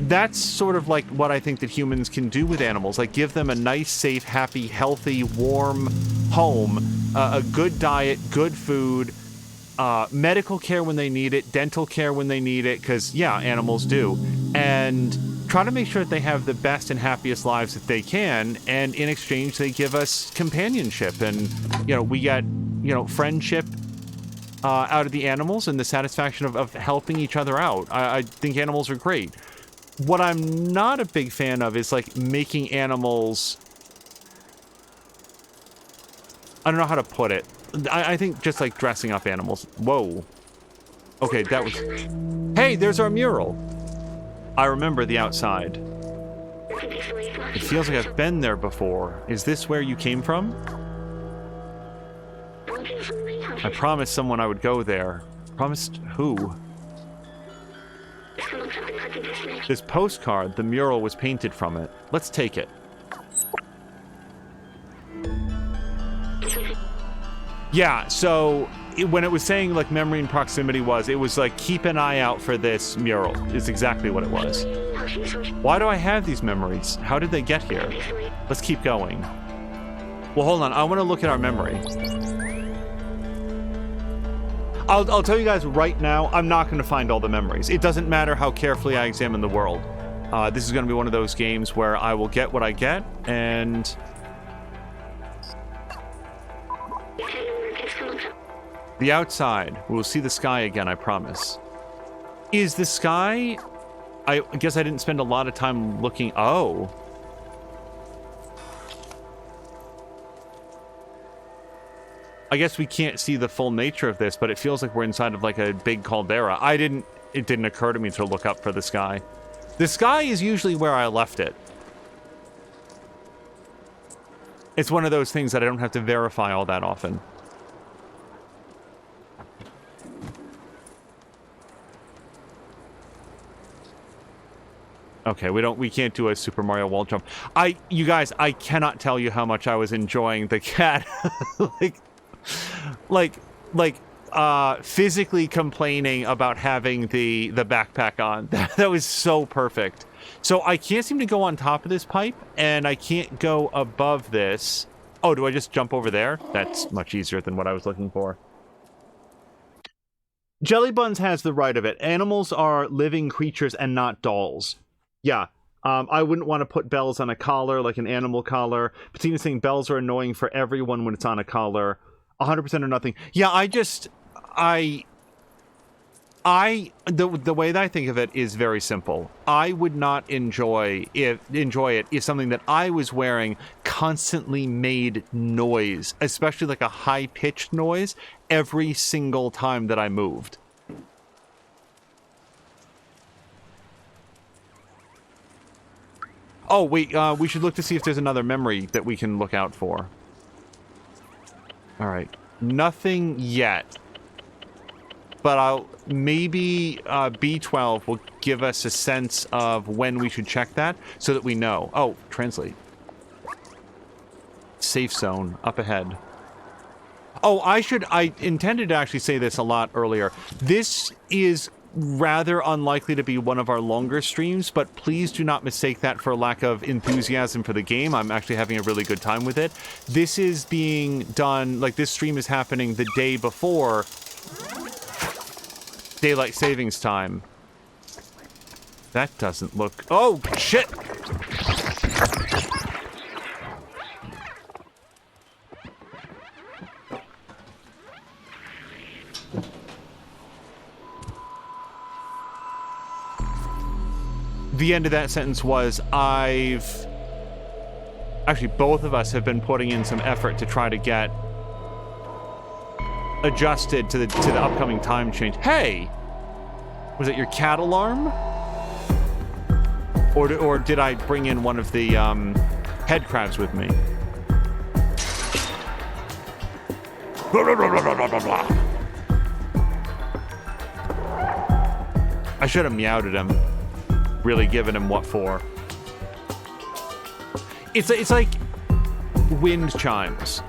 That's sort of like what I think that humans can do with animals. Like give them a nice, safe, happy, healthy, warm home, a good diet, good food, medical care when they need it, dental care when they need it, because, yeah, animals do. And try to make sure that they have the best and happiest lives that they can, and in exchange they give us companionship, and, you know, we get, you know, friendship out of the animals and the satisfaction of helping each other out. I think animals are great. What I'm not a big fan of is, like, making animals... I don't know how to put it. I think just, like, dressing up animals. Whoa. Okay, that was... Hey, there's our mural! I remember the outside. It feels like I've been there before. Is this where you came from? I promised someone I would go there. Promised who? This postcard, the mural was painted from it. Let's take it. Yeah, so when it was saying like memory and proximity it was like keep an eye out for this mural is exactly what it was. Why do I have these memories? How did they get here? Let's keep going. Well, hold on. I want to look at our memory. I'll tell you guys right now, I'm not going to find all the memories. It doesn't matter how carefully I examine the world. This is going to be one of those games where I will get what I get, and... The outside. We'll see the sky again, I promise. Is the sky... I guess I didn't spend a lot of time looking... Oh. I guess we can't see the full nature of this, but it feels like we're inside of like a big caldera. It didn't occur to me to look up for the sky. The sky is usually where I left it. It's one of those things that I don't have to verify all that often. Okay, we can't do a Super Mario wall jump. You guys, I cannot tell you how much I was enjoying the cat. Physically complaining about having the backpack on. That was so perfect. So I can't seem to go on top of this pipe, and I can't go above this. Oh, do I just jump over there? That's much easier than what I was looking for. Jelly Buns has the right of it. Animals are living creatures and not dolls. Yeah. I wouldn't want to put bells on a collar, like an animal collar. Bettina's saying bells are annoying for everyone when it's on a collar. 100% or nothing. Yeah, the way that I think of it is very simple. I would not enjoy it if something that I was wearing constantly made noise, especially like a high-pitched noise, every single time that I moved. Oh, wait, we should look to see if there's another memory that we can look out for. Alright. Nothing yet. But maybe B12 will give us a sense of when we should check that, so that we know. Oh, translate. Safe zone, up ahead. Oh, I intended to actually say this a lot earlier. This is rather unlikely to be one of our longer streams, but please do not mistake that for lack of enthusiasm for the game. I'm actually having a really good time with it. This is being done, like this stream is happening the day before daylight savings time. That doesn't look... Oh, shit! The end of that sentence was, actually, both of us have been putting in some effort to try to get adjusted to the upcoming time change. Hey! Was it your cat alarm? Or did I bring in one of the head crabs with me? I should have meowed at him. Really giving him what for. It's like wind chimes.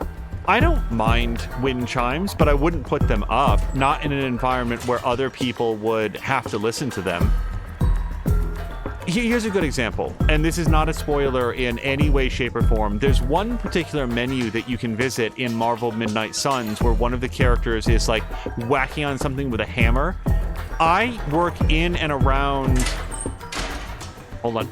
I don't mind wind chimes, but I wouldn't put them up, not in an environment where other people would have to listen to them. Here's a good example, and this is not a spoiler in any way, shape, or form. There's one particular menu that you can visit in Marvel Midnight Suns where one of the characters is like whacking on something with a hammer. I work in and around... Hold on.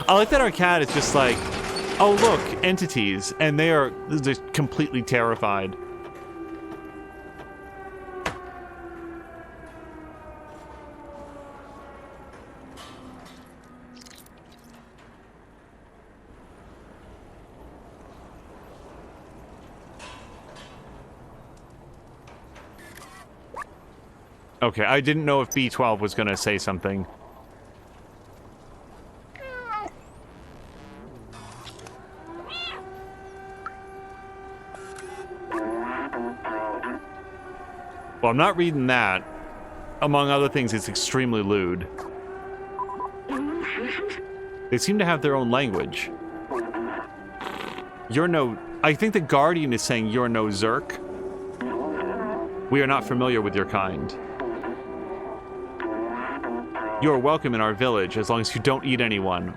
I like that our cat is just like, oh look, entities, and they are just completely terrified. Okay, I didn't know if B12 was gonna say something. Well, I'm not reading that. Among other things, it's extremely lewd. They seem to have their own language. You're no... I think the Guardian is saying you're no Zerk. We are not familiar with your kind. You are welcome in our village, as long as you don't eat anyone.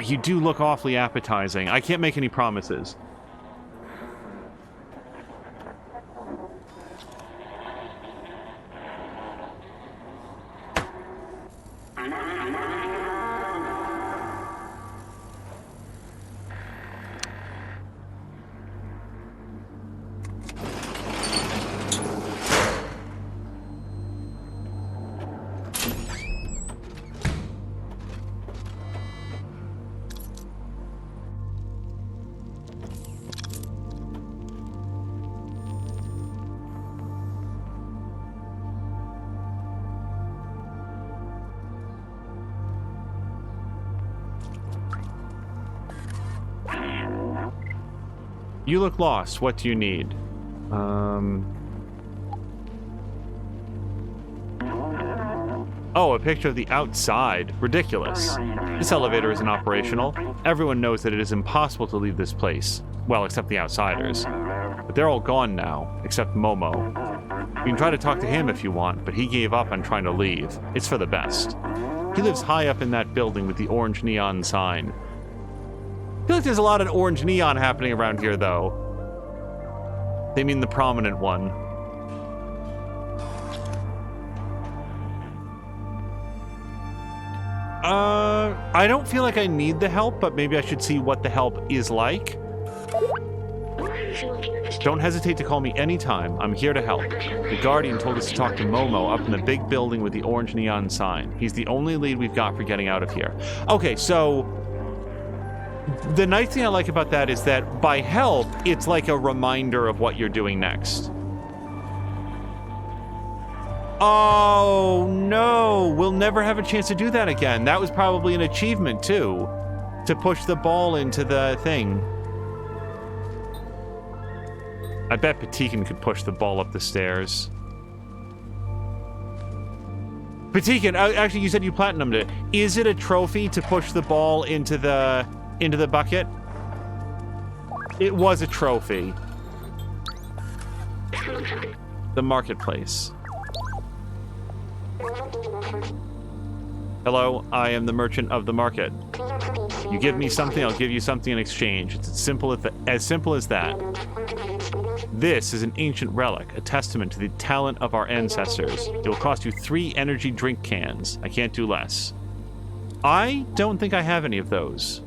You do look awfully appetizing. I can't make any promises. You look lost. What do you need? Oh, a picture of the outside. Ridiculous. This elevator isn't operational. Everyone knows that it is impossible to leave this place. Well, except the outsiders. But they're all gone now, except Momo. You can try to talk to him if you want, but he gave up on trying to leave. It's for the best. He lives high up in that building with the orange neon sign. I feel like there's a lot of orange neon happening around here, though. They mean the prominent one. I don't feel like I need the help, but maybe I should see what the help is like. Don't hesitate to call me anytime. I'm here to help. The Guardian told us to talk to Momo up in the big building with the orange neon sign. He's the only lead we've got for getting out of here. Okay, so the nice thing I like about that is that by help, it's like a reminder of what you're doing next. Oh, no. We'll never have a chance to do that again. That was probably an achievement, too. To push the ball into the thing. I bet Patikin could push the ball up the stairs. Patikin, actually, you said you platinumed it. Is it a trophy to push the ball into the bucket? It was a trophy. The marketplace. Hello, I am the merchant of the market. You give me something, I'll give you something in exchange. It's as simple as that. This is an ancient relic, a testament to the talent of our ancestors. It will cost you 3 energy drink cans. I can't do less. I don't think I have any of those.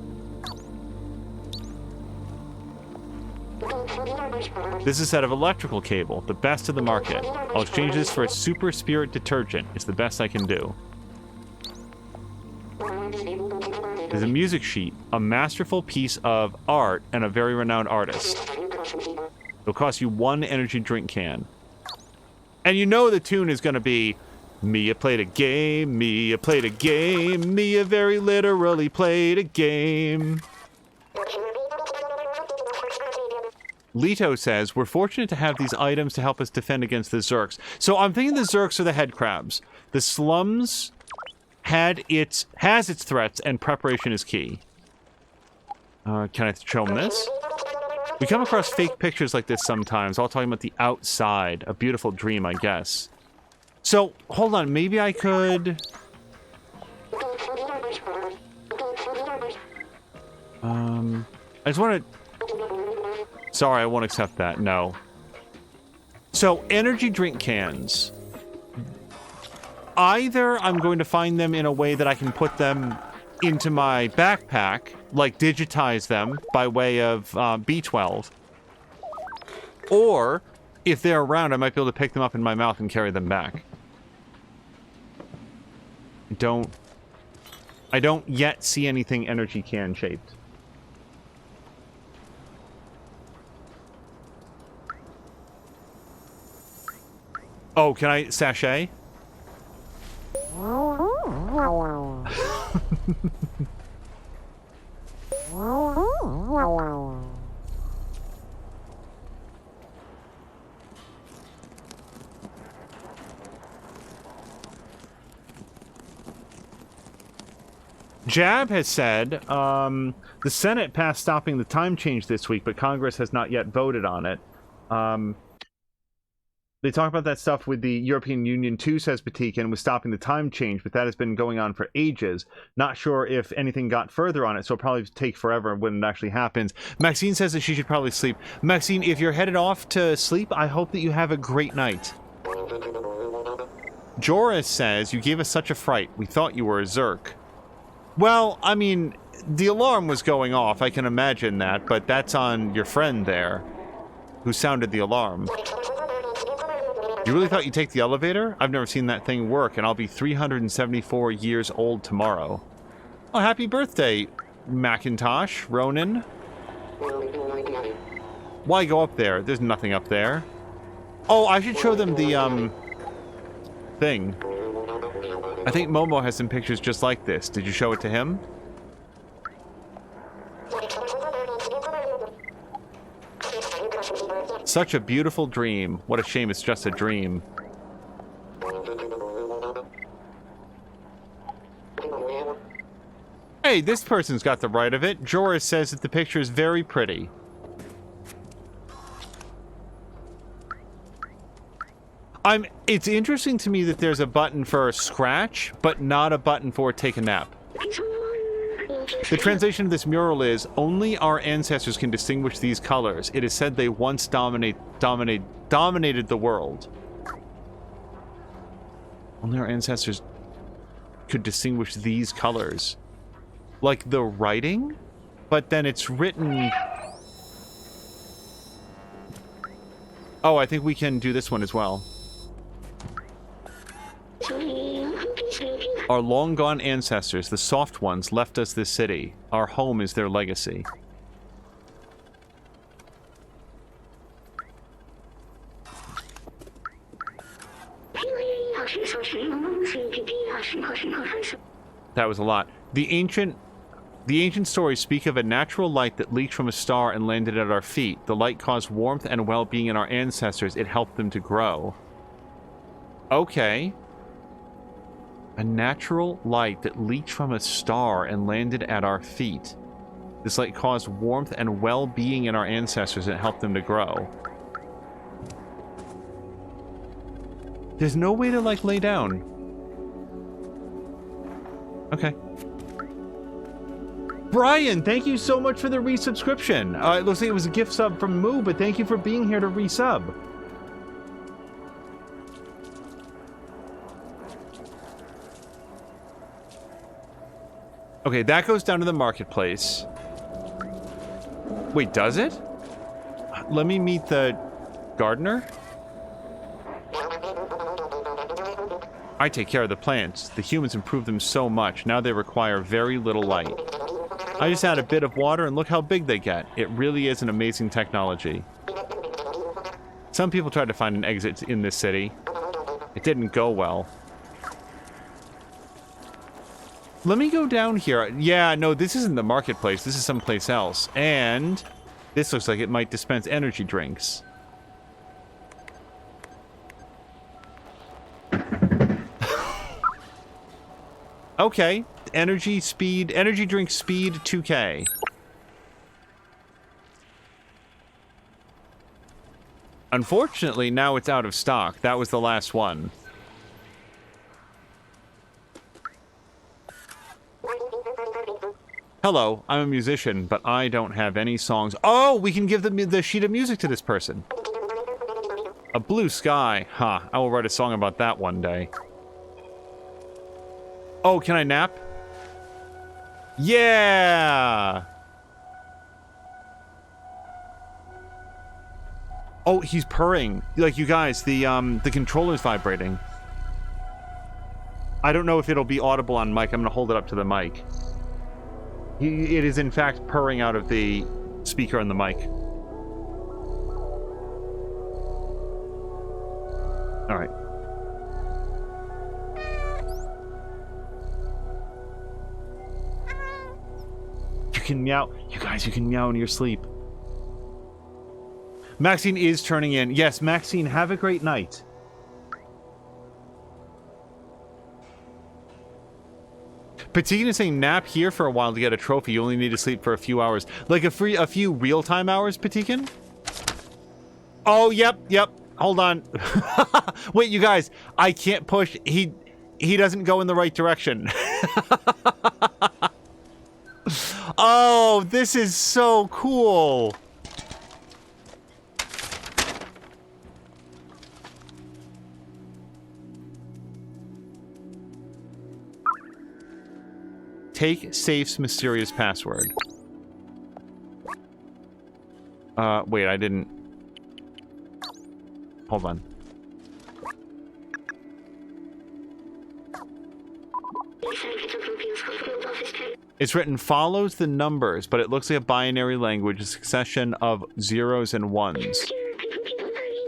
This is a set of electrical cable, the best of the market. I'll exchange this for a super spirit detergent. It's the best I can do. There's a music sheet, a masterful piece of art, and a very renowned artist. It'll cost you 1 energy drink can. And you know the tune is going to be, Mia played a game, Mia played a game, Mia very literally played a game. Leto says, we're fortunate to have these items to help us defend against the Zerks. So I'm thinking the Zerks are the head crabs. The slums has its threats, and preparation is key. Can I show them this? We come across fake pictures like this sometimes, all talking about the outside. A beautiful dream, I guess. So, hold on, maybe I could... I just want to... Sorry, I won't accept that. No. So, energy drink cans. Either I'm going to find them in a way that I can put them into my backpack, like digitize them by way of B12. Or, if they're around, I might be able to pick them up in my mouth and carry them back. I don't yet see anything energy can shaped. Oh, can I sachet? Jab has said, the Senate passed stopping the time change this week, but Congress has not yet voted on it. They talk about that stuff with the European Union too, says Patikin, with stopping the time change, but that has been going on for ages. Not sure if anything got further on it, so it'll probably take forever when it actually happens. Maxine says that she should probably sleep. Maxine, if you're headed off to sleep, I hope that you have a great night. Joris says, you gave us such a fright. We thought you were a Zerk. Well, I mean, the alarm was going off, I can imagine that, but that's on your friend there, who sounded the alarm. You really thought you'd take the elevator? I've never seen that thing work, and I'll be 374 years old tomorrow. Oh, happy birthday, Macintosh, Ronan. Why go up there? There's nothing up there. Oh, I should show them the, thing. I think Momo has some pictures just like this. Did you show it to him? Such a beautiful dream. What a shame it's just a dream. Hey, this person's got the right of it. Joris says that the picture is very pretty. It's interesting to me that there's a button for scratch, but not a button for take a nap. The translation of this mural is, only our ancestors can distinguish these colors. It is said they once dominated the world. Only our ancestors could distinguish these colors. Like the writing? But then it's written... Oh, I think we can do this one as well. Our long-gone ancestors, the soft ones, left us this city. Our home is their legacy. That was a lot. The ancient stories speak of a natural light that leaked from a star and landed at our feet. The light caused warmth and well-being in our ancestors. It helped them to grow. Okay. A natural light that leaked from a star and landed at our feet. This light caused warmth and well-being in our ancestors. It helped them to grow. There's no way to, like, lay down. Okay. Brian, thank you so much for the resubscription. It looks like it was a gift sub from Moo, but thank you for being here to resub. Okay, that goes down to the marketplace. Wait, does it? Let me meet the gardener. I take care of the plants. The humans improved them so much. Now they require very little light. I just add a bit of water and look how big they get. It really is an amazing technology. Some people tried to find an exit in this city. It didn't go well. Let me go down here. Yeah, no, this isn't the marketplace. This is someplace else. And this looks like it might dispense energy drinks. Okay. Energy drink speed 2K. Unfortunately, now it's out of stock. That was the last one. Hello, I'm a musician, but I don't have any songs. Oh, we can give the sheet of music to this person. A blue sky. Huh, I will write a song about that one day. Oh, can I nap? Yeah! Oh, he's purring. Like, you guys, the controller's vibrating. I don't know if it'll be audible on mic. I'm gonna hold it up to the mic. It is, in fact, purring out of the speaker on the mic. Alright. You can meow. You guys, you can meow in your sleep. Maxine is turning in. Yes, Maxine, have a great night. Patigan is saying nap here for a while to get a trophy. You only need to sleep for a few hours. Like a few real-time hours, Patigan? Oh, yep. Hold on. Wait, you guys. I can't push. He doesn't go in the right direction. Oh, this is so cool. Take safe's mysterious password. Wait, I didn't... Hold on. It's written follows the numbers, but it looks like a binary language, a succession of zeros and ones.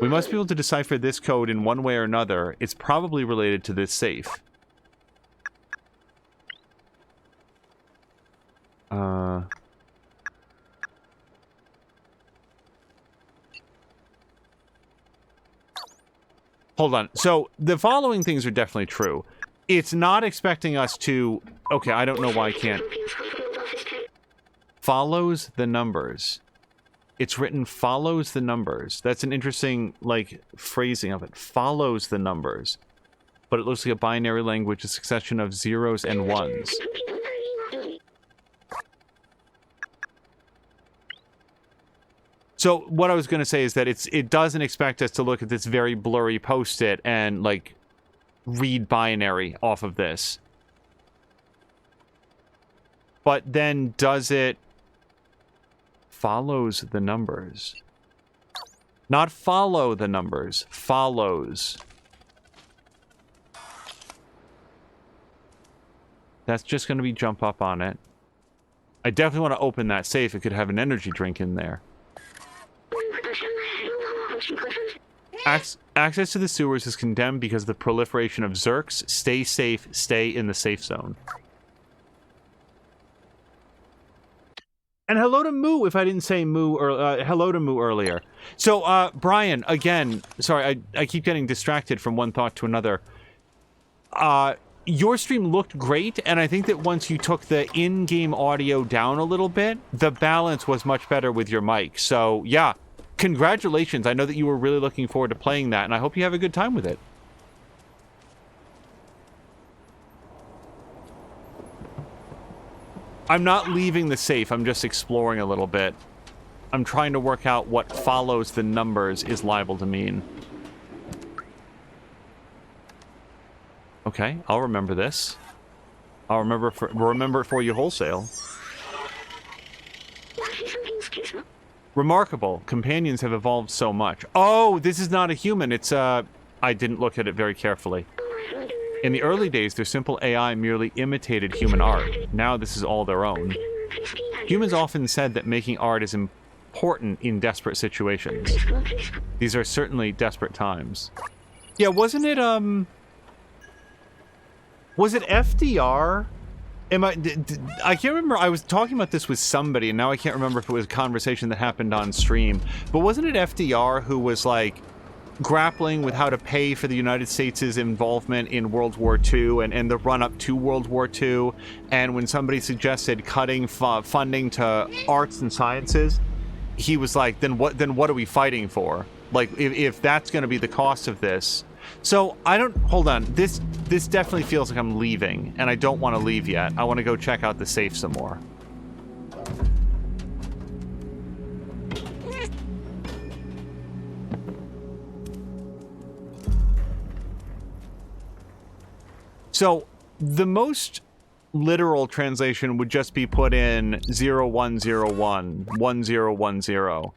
We must be able to decipher this code in one way or another. It's probably related to this safe. Hold on. So the following things are definitely true. It's not expecting us to... Okay, I don't know why I can't. Follows the numbers. It's written follows the numbers. That's an interesting, like, phrasing of it. Follows the numbers. But it looks like a binary language, a succession of zeros and ones. So what I was going to say is that it doesn't expect us to look at this very blurry post-it and, like, read binary off of this. But then does it follows the numbers? Not follow the numbers, follows. That's just going to be jump up on it. I definitely want to open that safe. It could have an energy drink in there. Access to the sewers is condemned because of the proliferation of Zerks. Stay safe. Stay in the safe zone. And hello to Moo, if I didn't say Moo, or hello to Moo earlier. So, Brian, again, sorry, I keep getting distracted from one thought to another. Your stream looked great, and I think that once you took the in-game audio down a little bit, the balance was much better with your mic. So, yeah, congratulations. I know that you were really looking forward to playing that, and I hope you have a good time with it. I'm not leaving the safe, I'm just exploring a little bit. I'm trying to work out what follows the numbers is liable to mean. Okay, I'll remember this. I'll remember it for you wholesale. Remarkable. Companions have evolved so much. Oh, this is not a human. It's, I didn't look at it very carefully. In the early days, their simple AI merely imitated human art. Now this is all their own. Humans often said that making art is important in desperate situations. These are certainly desperate times. Yeah, wasn't it, was it FDR? I can't remember. I was talking about this with somebody, and now I can't remember if it was a conversation that happened on stream. But wasn't it FDR who was, like, grappling with how to pay for the United States' involvement in World War II and the run-up to World War II, and when somebody suggested cutting funding to arts and sciences, he was like, then what are we fighting for? Like, if that's going to be the cost of this. So, hold on, this definitely feels like I'm leaving, and I don't want to leave yet. I want to go check out the safe some more. So, the most literal translation would just be put in 0101, 1010.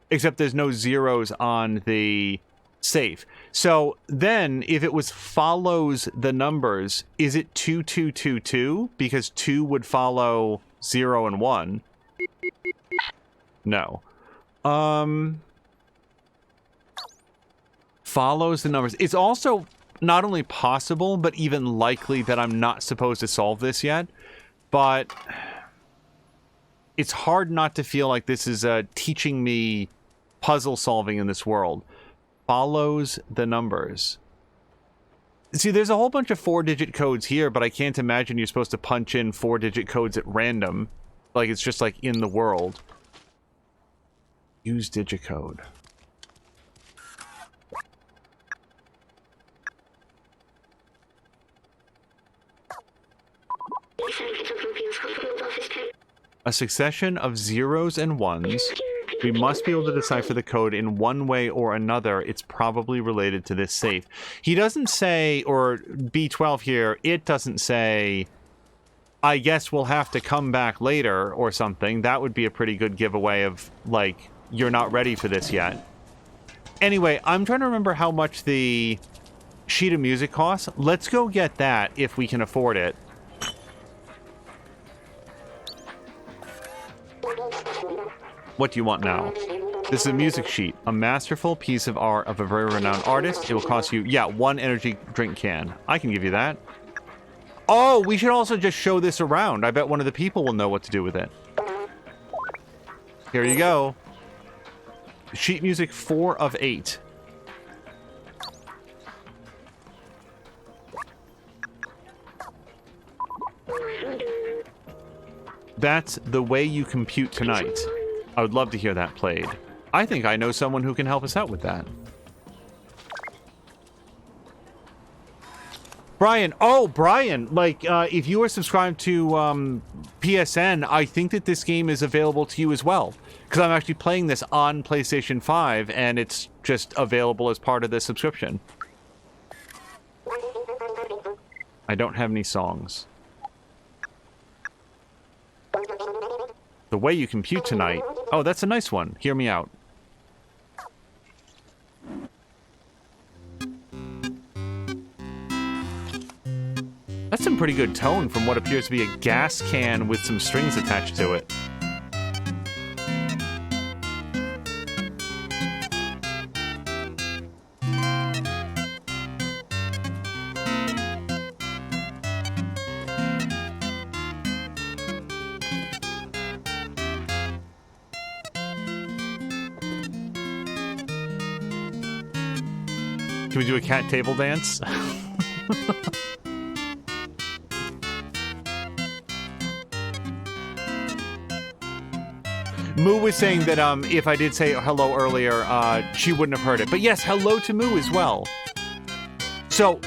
Except there's no zeros on the safe. So, then, if it was follows the numbers, is it 2222? Because 2 would follow 0 and 1. No. Follows the numbers. It's also not only possible, but even likely that I'm not supposed to solve this yet. But it's hard not to feel like this is teaching me puzzle solving in this world. Follows the numbers. See, there's a whole bunch of 4-digit codes here, but I can't imagine you're supposed to punch in 4-digit codes at random. Like, it's just like in the world. Use digicode. A succession of zeros and ones. We must be able to decipher the code in one way or another. It's probably related to this safe. He doesn't say, or B12 here, it doesn't say, I guess we'll have to come back later or something. That would be a pretty good giveaway of, like, you're not ready for this yet. Anyway, I'm trying to remember how much the sheet of music costs. Let's go get that if we can afford it. What do you want now? This is a music sheet. A masterful piece of art of a very renowned artist. It will cost you, yeah, 1 energy drink can. I can give you that. Oh, we should also just show this around. I bet one of the people will know what to do with it. Here you go. Sheet music 4 of 8. That's The Way You Compute Tonight. I would love to hear that played. I think I know someone who can help us out with that. Brian, oh, Brian, like, if you are subscribed to PSN, I think that this game is available to you as well. Because I'm actually playing this on PlayStation 5, and it's just available as part of the subscription. I don't have any songs. The Way You Compute Tonight. Oh, that's a nice one. Hear me out. That's some pretty good tone from what appears to be a gas can with some strings attached to it. Can we do a cat table dance? Moo was saying that if I did say hello earlier, she wouldn't have heard it. But yes, hello to Moo as well. So,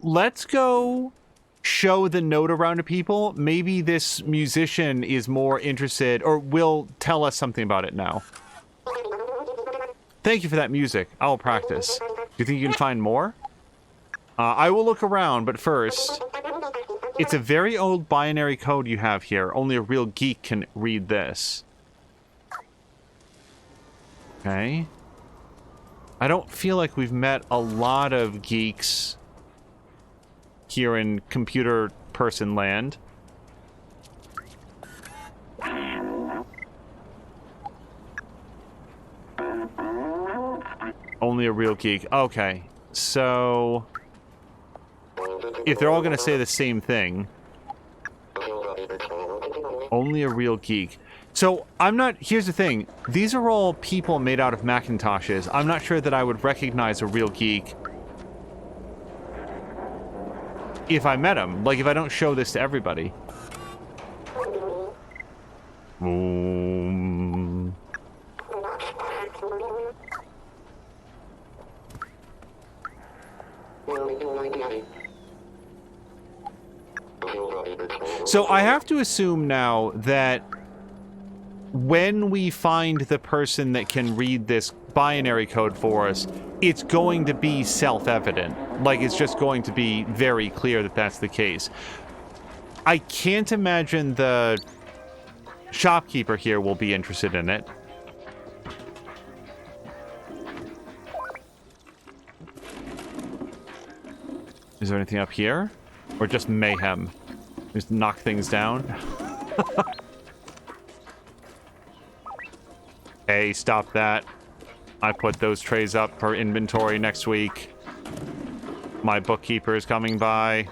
let's go show the note around to people. Maybe this musician is more interested, or will tell us something about it now. Thank you for that music. I'll practice. Do you think you can find more? I will look around, but first... It's a very old binary code you have here. Only a real geek can read this. Okay. I don't feel like we've met a lot of geeks here in computer person land. Only a real geek. Okay. So... if they're all going to say the same thing... only a real geek. So, I'm not... here's the thing. These are all people made out of Macintoshes. I'm not sure that I would recognize a real geek if I met him. Like, if I don't show this to everybody. So I have to assume now that when we find the person that can read this binary code for us, it's going to be self-evident. Like, it's just going to be very clear that that's the case. I can't imagine the shopkeeper here will be interested in it. Is there anything up here? Or just mayhem? Just knock things down? Hey, stop that. I put those trays up for inventory next week. My bookkeeper is coming by.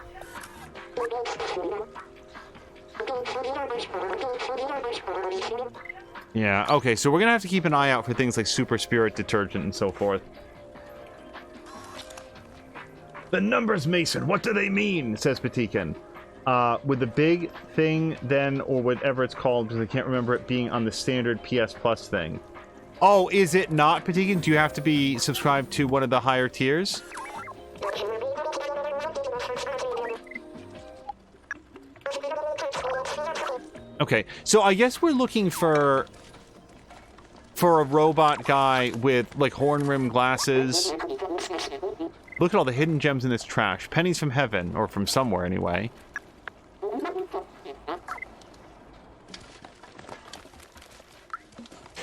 Yeah, okay, so we're gonna have to keep an eye out for things like Super Spirit detergent and so forth. The numbers, Mason, what do they mean? Says Patikin. With the big thing then, or whatever it's called, because I can't remember it being on the standard PS Plus thing. Oh, is it not, Patikin? Do you have to be subscribed to one of the higher tiers? Okay, so I guess we're looking for a robot guy with, like, horn-rimmed glasses. Look at all the hidden gems in this trash. Pennies from heaven, or from somewhere anyway.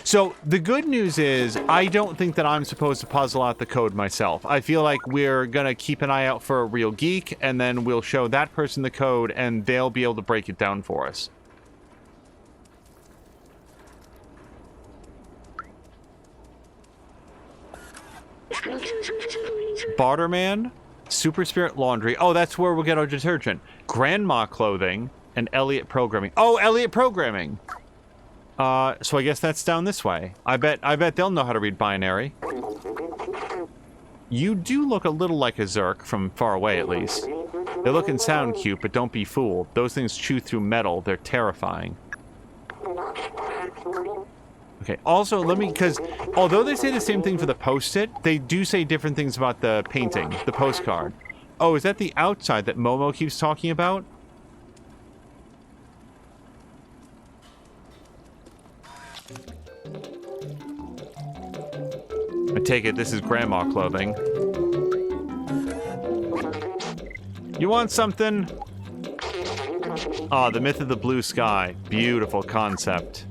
So, the good news is, I don't think that I'm supposed to puzzle out the code myself. I feel like we're gonna keep an eye out for a real geek, and then we'll show that person the code, and they'll be able to break it down for us. Barterman, Super Spirit Laundry. Oh, that's where we'll get our detergent. Grandma Clothing and Elliot Programming. Oh, Elliot Programming. So I guess that's down this way. I bet they'll know how to read binary. You do look a little like a Zerk from far away, at least. They look and sound cute, but don't be fooled. Those things chew through metal. They're terrifying. Okay, also, let me... Because although they say the same thing for the Post-it, they do say different things about the painting, the postcard. Oh, is that the outside that Momo keeps talking about? I take it this is grandma clothing. You want something? Ah, the myth of the blue sky. Beautiful concept.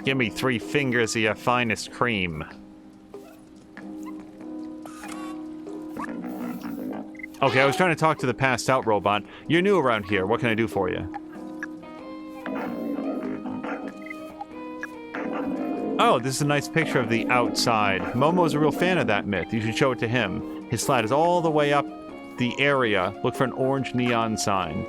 Give me 3 fingers of your finest cream. Okay, I was trying to talk to the passed out robot. You're new around here. What can I do for you? Oh, this is a nice picture of the outside. Momo's a real fan of that myth. You should show it to him. His flat is all the way up the area. Look for an orange neon sign.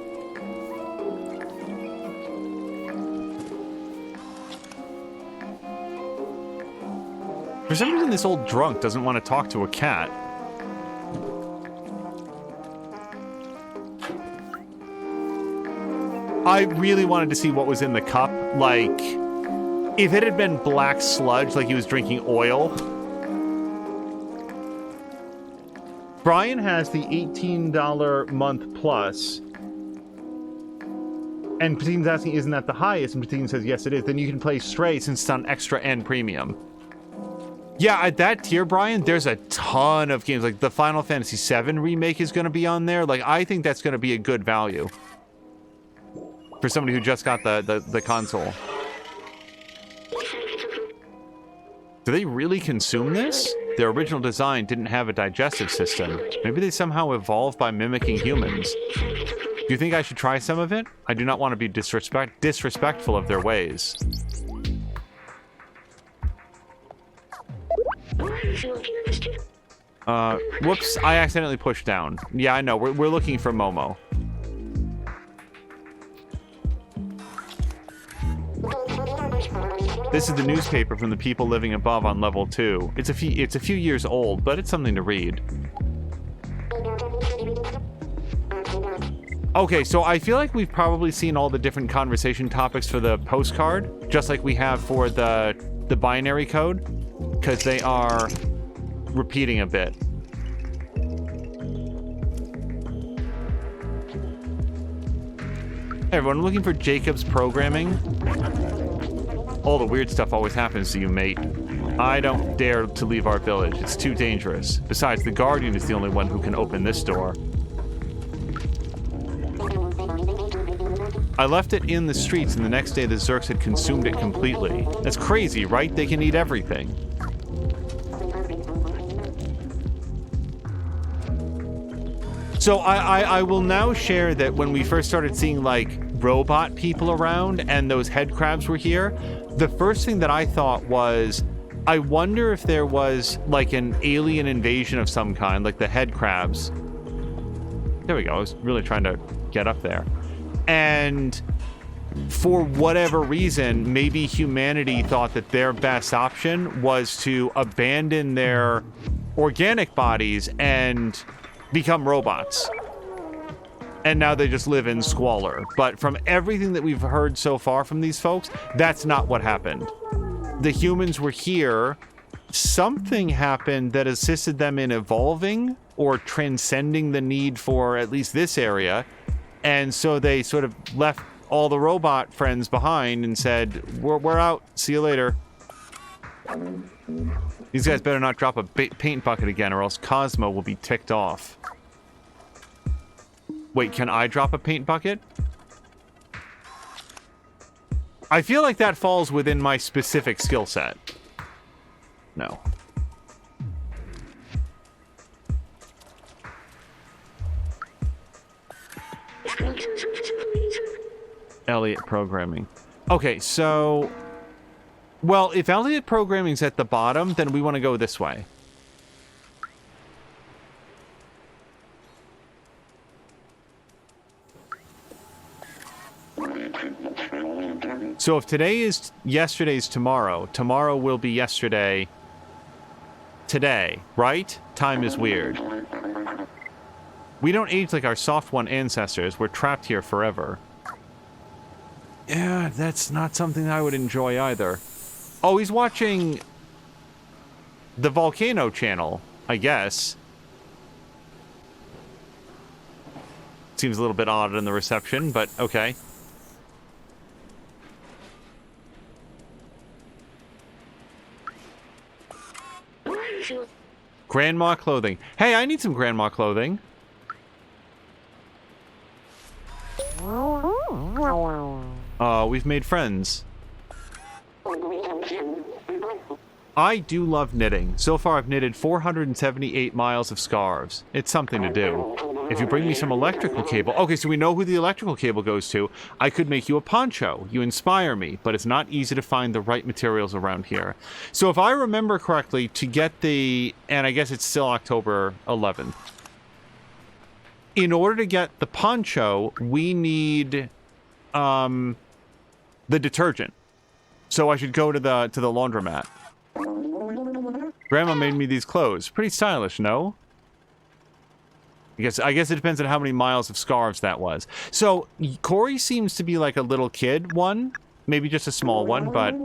For some reason, this old drunk doesn't want to talk to a cat. I really wanted to see what was in the cup. Like, if it had been black sludge, like he was drinking oil. Brian has the $18 month plus. And Patine's asking, isn't that the highest? And Patine says, yes, it is. Then you can play Stray since it's on extra and premium. Yeah, at that tier, Brian, there's a ton of games. Like, the Final Fantasy VII remake is going to be on there. Like, I think that's going to be a good value for somebody who just got the console. Do they really consume this? Their original design didn't have a digestive system. Maybe they somehow evolved by mimicking humans. Do you think I should try some of it? I do not want to be disrespectful of their ways. Whoops, I accidentally pushed down. Yeah, I know, we're looking for Momo. This is the newspaper from the people living above on level 2. It's a few years old, but it's something to read. Okay, so I feel like we've probably seen all the different conversation topics for the postcard, just like we have for the binary code, because they are repeating a bit. Hey everyone, looking for Jacob's programming? All the weird stuff always happens to you, mate. I don't dare to leave our village. It's too dangerous. Besides, the Guardian is the only one who can open this door. I left it in the streets, and the next day the Zerks had consumed it completely. That's crazy, right? They can eat everything. So I will now share that when we first started seeing, like, robot people around and those head crabs were here, the first thing that I thought was, I wonder if there was, like, an alien invasion of some kind, like the head crabs. There we go. I was really trying to get up there. And for whatever reason, maybe humanity thought that their best option was to abandon their organic bodies and become robots. And now they just live in squalor. But from everything that we've heard so far from these folks, that's not what happened. The humans were here. Something happened that assisted them in evolving or transcending the need for at least this area. And so they sort of left all the robot friends behind and said, we're out. See you later. These guys better not drop a paint bucket again, or else Cosmo will be ticked off. Wait, can I drop a paint bucket? I feel like that falls within my specific skill set. No. Elliott programming. Okay, so... Well, if Elliott programming's at the bottom, then we want to go this way. So if today is yesterday's tomorrow, tomorrow will be yesterday today, right? Time is weird. We don't age like our soft one ancestors. We're trapped here forever. Yeah, that's not something I would enjoy either. Oh, he's watching the Volcano channel, I guess. Seems a little bit odd in the reception, but okay. Grandma clothing. Hey, I need some grandma clothing. We've made friends. I do love knitting. So far, I've knitted 478 miles of scarves. It's something to do. If you bring me some electrical cable... Okay, so we know who the electrical cable goes to. I could make you a poncho. You inspire me, but it's not easy to find the right materials around here. So if I remember correctly, to get the... And I guess it's still October 11th. In order to get the poncho, we need the detergent. So I should go to the laundromat. Grandma made me these clothes. Pretty stylish, no? I guess it depends on how many miles of scarves that was. So Corey seems to be like a little kid one, maybe just a small one, but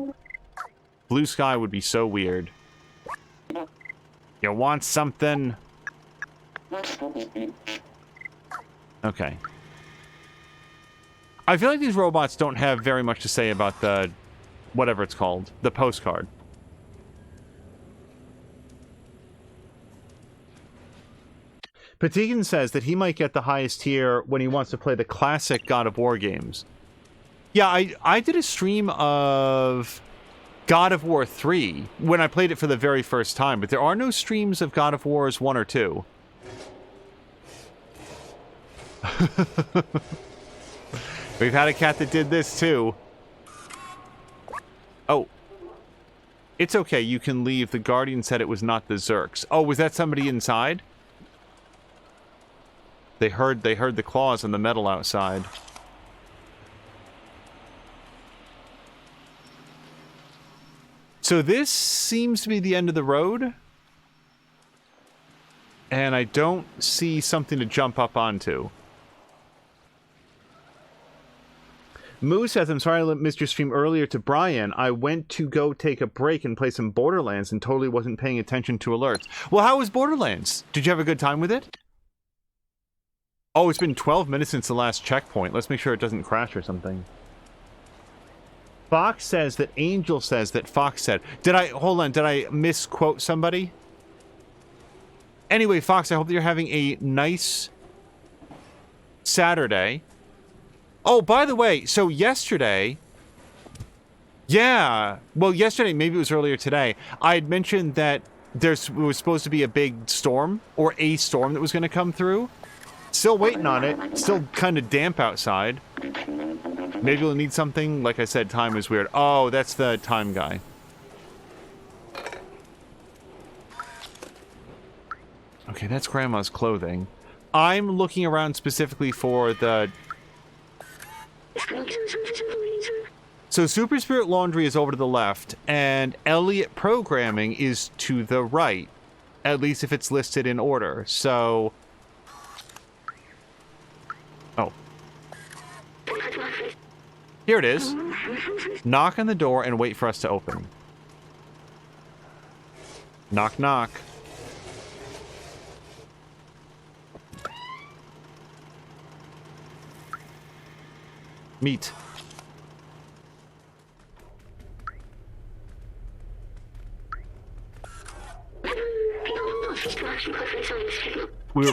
blue sky would be so weird. You want something? Okay. I feel like these robots don't have very much to say about the, whatever it's called, the postcard. Patigan says that he might get the highest tier when he wants to play the classic God of War games. Yeah, I did a stream of God of War 3 when I played it for the very first time, but there are no streams of God of Wars 1 or 2. We've had a cat that did this too. Oh. It's okay, you can leave. The Guardian said it was not the Zerks. Oh, was that somebody inside? They heard the claws on the metal outside. So this seems to be the end of the road. And I don't see something to jump up onto. Moo says, I'm sorry I missed your stream earlier to Brian. I went to go take a break and play some Borderlands and totally wasn't paying attention to alerts. Well, how was Borderlands? Did you have a good time with it? Oh, it's been 12 minutes since the last checkpoint. Let's make sure it doesn't crash or something. Fox says that Angel says that Fox said. Hold on, did I misquote somebody? Anyway, Fox, I hope that you're having a nice Saturday. Oh, by the way, so yesterday... Yeah, well, yesterday, maybe it was earlier today, I had mentioned that there was supposed to be a big storm, or a storm that was going to come through. Still waiting on it. Still kind of damp outside. Maybe we'll need something. Like I said, time is weird. Oh, that's the time guy. Okay, that's Grandma's clothing. I'm looking around specifically for the... So Super Spirit Laundry is over to the left, and Elliot Programming is to the right. At least if it's listed in order. So... Oh. Here it is. Knock on the door and wait for us to open. Knock, knock. Meet. We were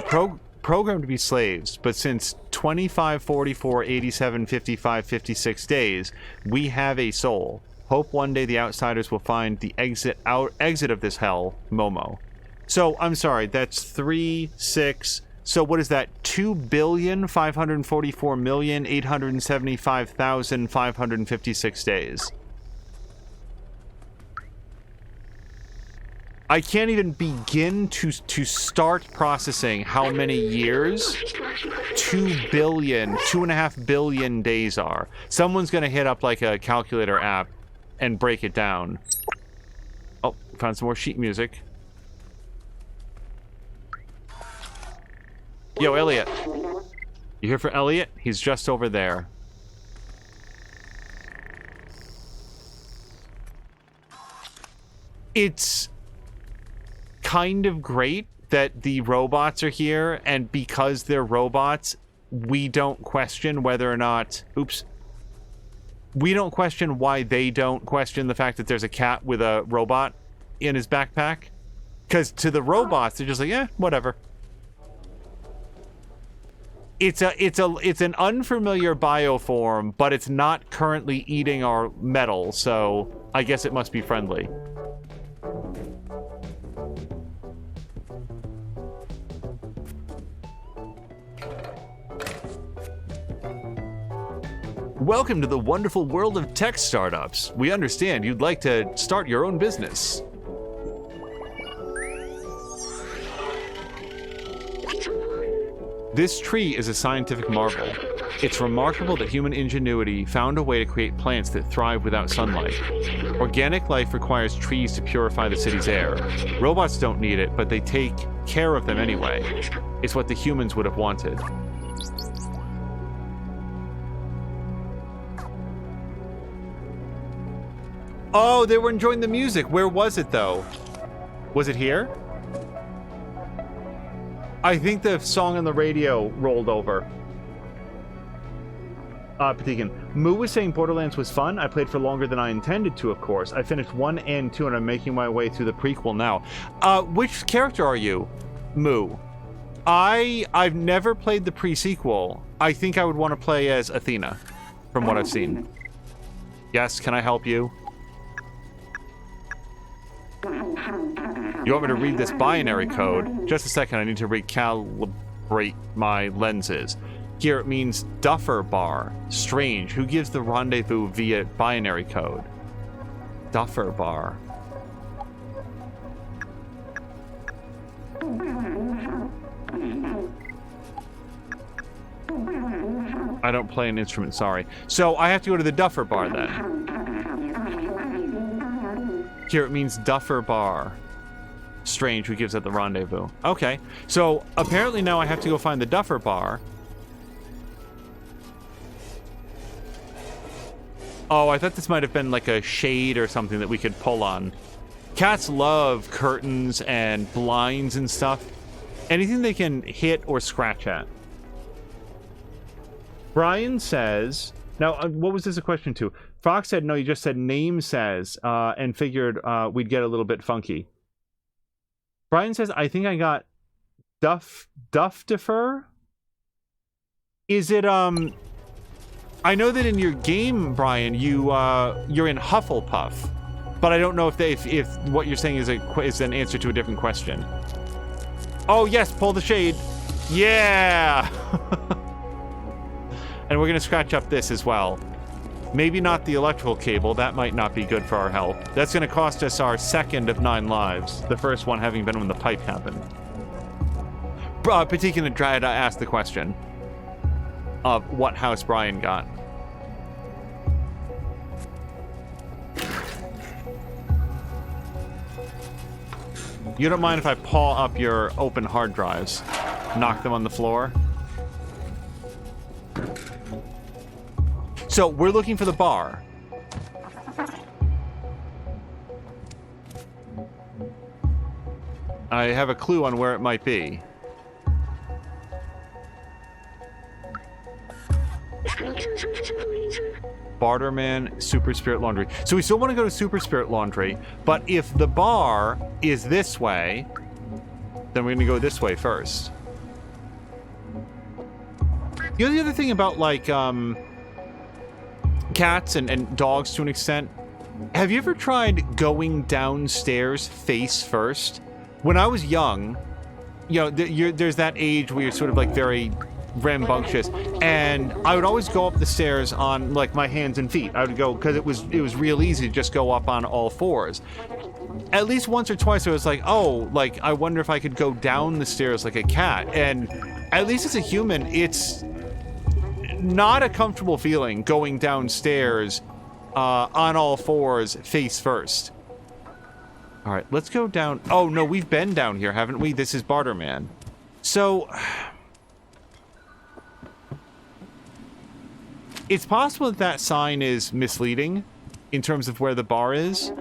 programmed to be slaves, but since 25, 44, 87, 55, 56 days, we have a soul. Hope one day the outsiders will find the exit of this hell, Momo. So, I'm sorry, that's 3, 6... So what is that? 2,544,875,556 days. I can't even begin to start processing how many years 2.5 billion days are. Someone's gonna hit up like a calculator app and break it down. Oh, found some more sheet music. Yo, Elliot. You here for Elliot? He's just over there. It's kind of great that the robots are here, and because they're robots, we don't question whether or not... Oops. We don't question why they don't question the fact that there's a cat with a robot in his backpack. Because to the robots, they're just like, whatever. It's an unfamiliar bioform, but it's not currently eating our metal, so I guess it must be friendly. Welcome to the wonderful world of tech startups. We understand you'd like to start your own business. This tree is a scientific marvel. It's remarkable that human ingenuity found a way to create plants that thrive without sunlight. Organic life requires trees to purify the city's air. Robots don't need it, but they take care of them anyway. It's what the humans would have wanted. Oh, they were enjoying the music. Where was it, though? Was it here? I think the song on the radio rolled over. Patikin. Moo was saying Borderlands was fun. I played for longer than I intended to, of course. I finished 1 and 2, and I'm making my way through the prequel now. Which character are you, Moo? I've never played the pre-sequel. I think I would want to play as Athena, from what I've seen. Yes, can I help you? You want me to read this binary code? Just a second, I need to recalibrate my lenses. Here it means Duffer Bar. Strange. Who gives the rendezvous via binary code? Duffer Bar. I don't play an instrument, sorry. So I have to go to the Duffer Bar then. Here it means Duffer Bar. Strange, who gives it the rendezvous. Okay, so apparently now I have to go find the Duffer Bar. Oh, I thought this might have been like a shade or something that we could pull on. Cats love curtains and blinds and stuff. Anything they can hit or scratch at. Brian says... Now, what was this a question to? Fox said, no, you just said name says, and figured we'd get a little bit funky. Brian says, I think I got Duff Defer? Is it, I know that in your game, Brian, you're in Hufflepuff, but I don't know if what you're saying is an answer to a different question. Oh, yes, pull the shade. Yeah! And we're going to scratch up this as well. Maybe not the electrical cable. That might not be good for our health. That's going to cost us our second of 9 lives. The first one having been when the pipe happened. Particular Dryad asked the question of what house Brian got. You don't mind if I paw up your open hard drives? Knock them on the floor? So, we're looking for the bar. I have a clue on where it might be. Barterman, Super Spirit Laundry. So we still want to go to Super Spirit Laundry, but if the bar is this way, then we're going to go this way first. You know the other thing about, like, cats and dogs to an extent? Have you ever tried going downstairs face first? When I was young, you know, there's that age where you're sort of like very rambunctious, and I would always go up the stairs on like my hands and feet. I would go, because it was real easy to just go up on all fours. at least once or twice I was like, oh, like, I wonder if I could go down the stairs like a cat. And at least as a human, it's not a comfortable feeling going downstairs on all fours, face first. All right, let's go down. Oh, no, we've been down here, haven't we? This is Barterman. So, it's possible that that sign is misleading in terms of where the bar is.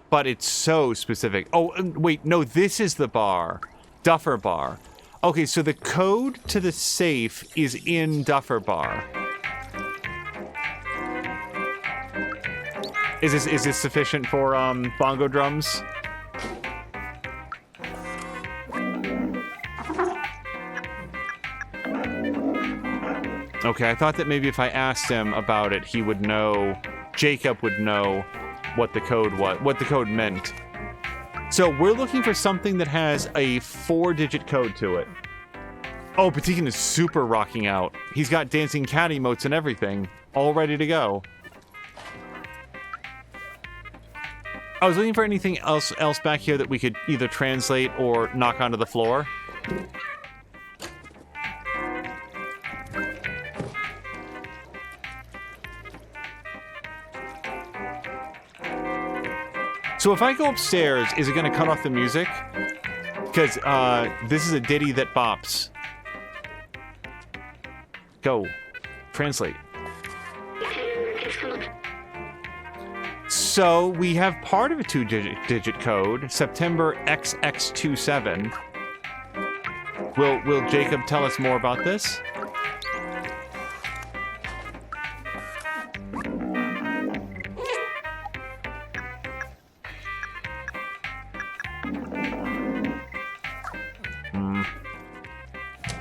But it's so specific. Oh, wait, no, this is the bar. Duffer Bar. Okay, so the code to the safe is in Duffer Bar. Is this sufficient for bongo drums? Okay, I thought that maybe if I asked him about it, he would know. Jacob would know what the code was, what the code meant. So we're looking for something that has a 4-digit code to it. Oh, Patikin is super rocking out. He's got dancing cat emotes and everything, all ready to go. I was looking for anything else back here that we could either translate or knock onto the floor. So if I go upstairs, is it going to cut off the music? Because this is a ditty that bops. Go. Translate. So we have part of a 2-digit code, September XX27. Will Jacob tell us more about this?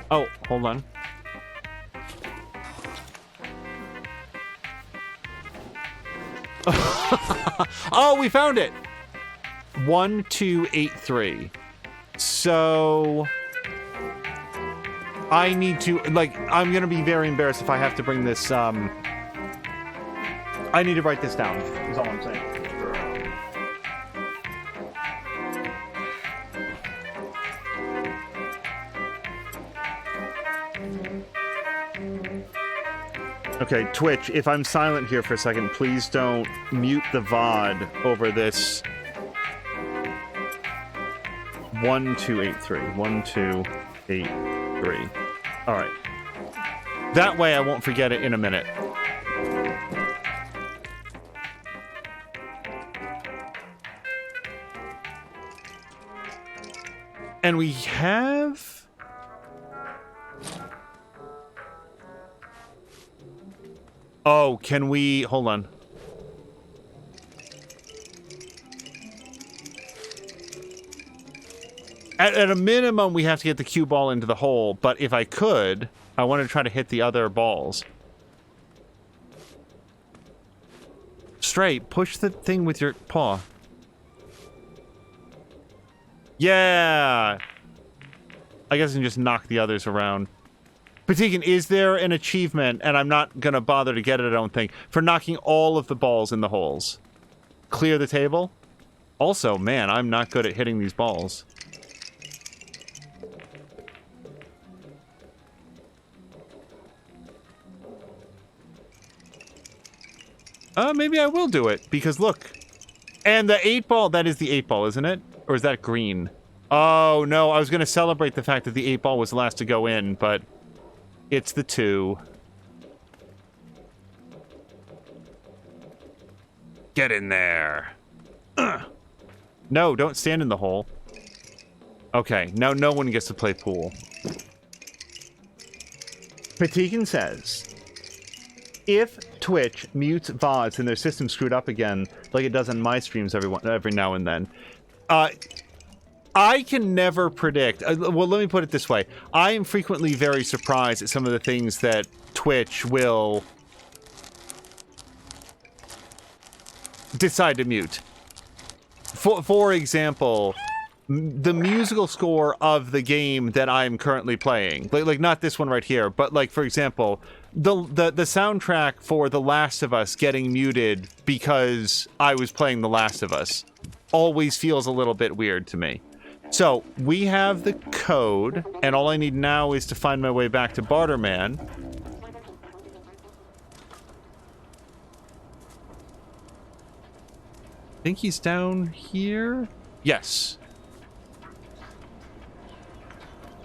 Oh, hold on. Oh, we found it! 1283. So I need to, like, I'm gonna be very embarrassed if I have to bring this, I need to write this down, is all I'm saying. Okay, Twitch, if I'm silent here for a second, please don't mute the VOD over this 1283. 1283. Alright. That way I won't forget it in a minute. And we have... Oh, can we... Hold on. At a minimum, we have to get the cue ball into the hole, but if I could, I want to try to hit the other balls. Straight, push the thing with your paw. Yeah! I guess I can just knock the others around. Patikin, is there an achievement, and I'm not gonna bother to get it, I don't think, for knocking all of the balls in the holes? Clear the table? Also, man, I'm not good at hitting these balls. Maybe I will do it, because look. And the 8-ball, that is the 8-ball, isn't it? Or is that green? Oh, no, I was gonna celebrate the fact that the 8-ball was the last to go in, but... It's the 2. Get in there. No, don't stand in the hole. Okay, now no one gets to play pool. Patikin says, if Twitch mutes VODs and their system screwed up again, like it does on my streams every now and then, I can never predict. Well, let me put it this way. I am frequently very surprised at some of the things that Twitch will decide to mute. For example, the musical score of the game that I'm currently playing. Like not this one right here, but like, for example, the soundtrack for The Last of Us getting muted because I was playing The Last of Us always feels a little bit weird to me. So, we have the code, and all I need now is to find my way back to Barterman. I think he's down here? Yes.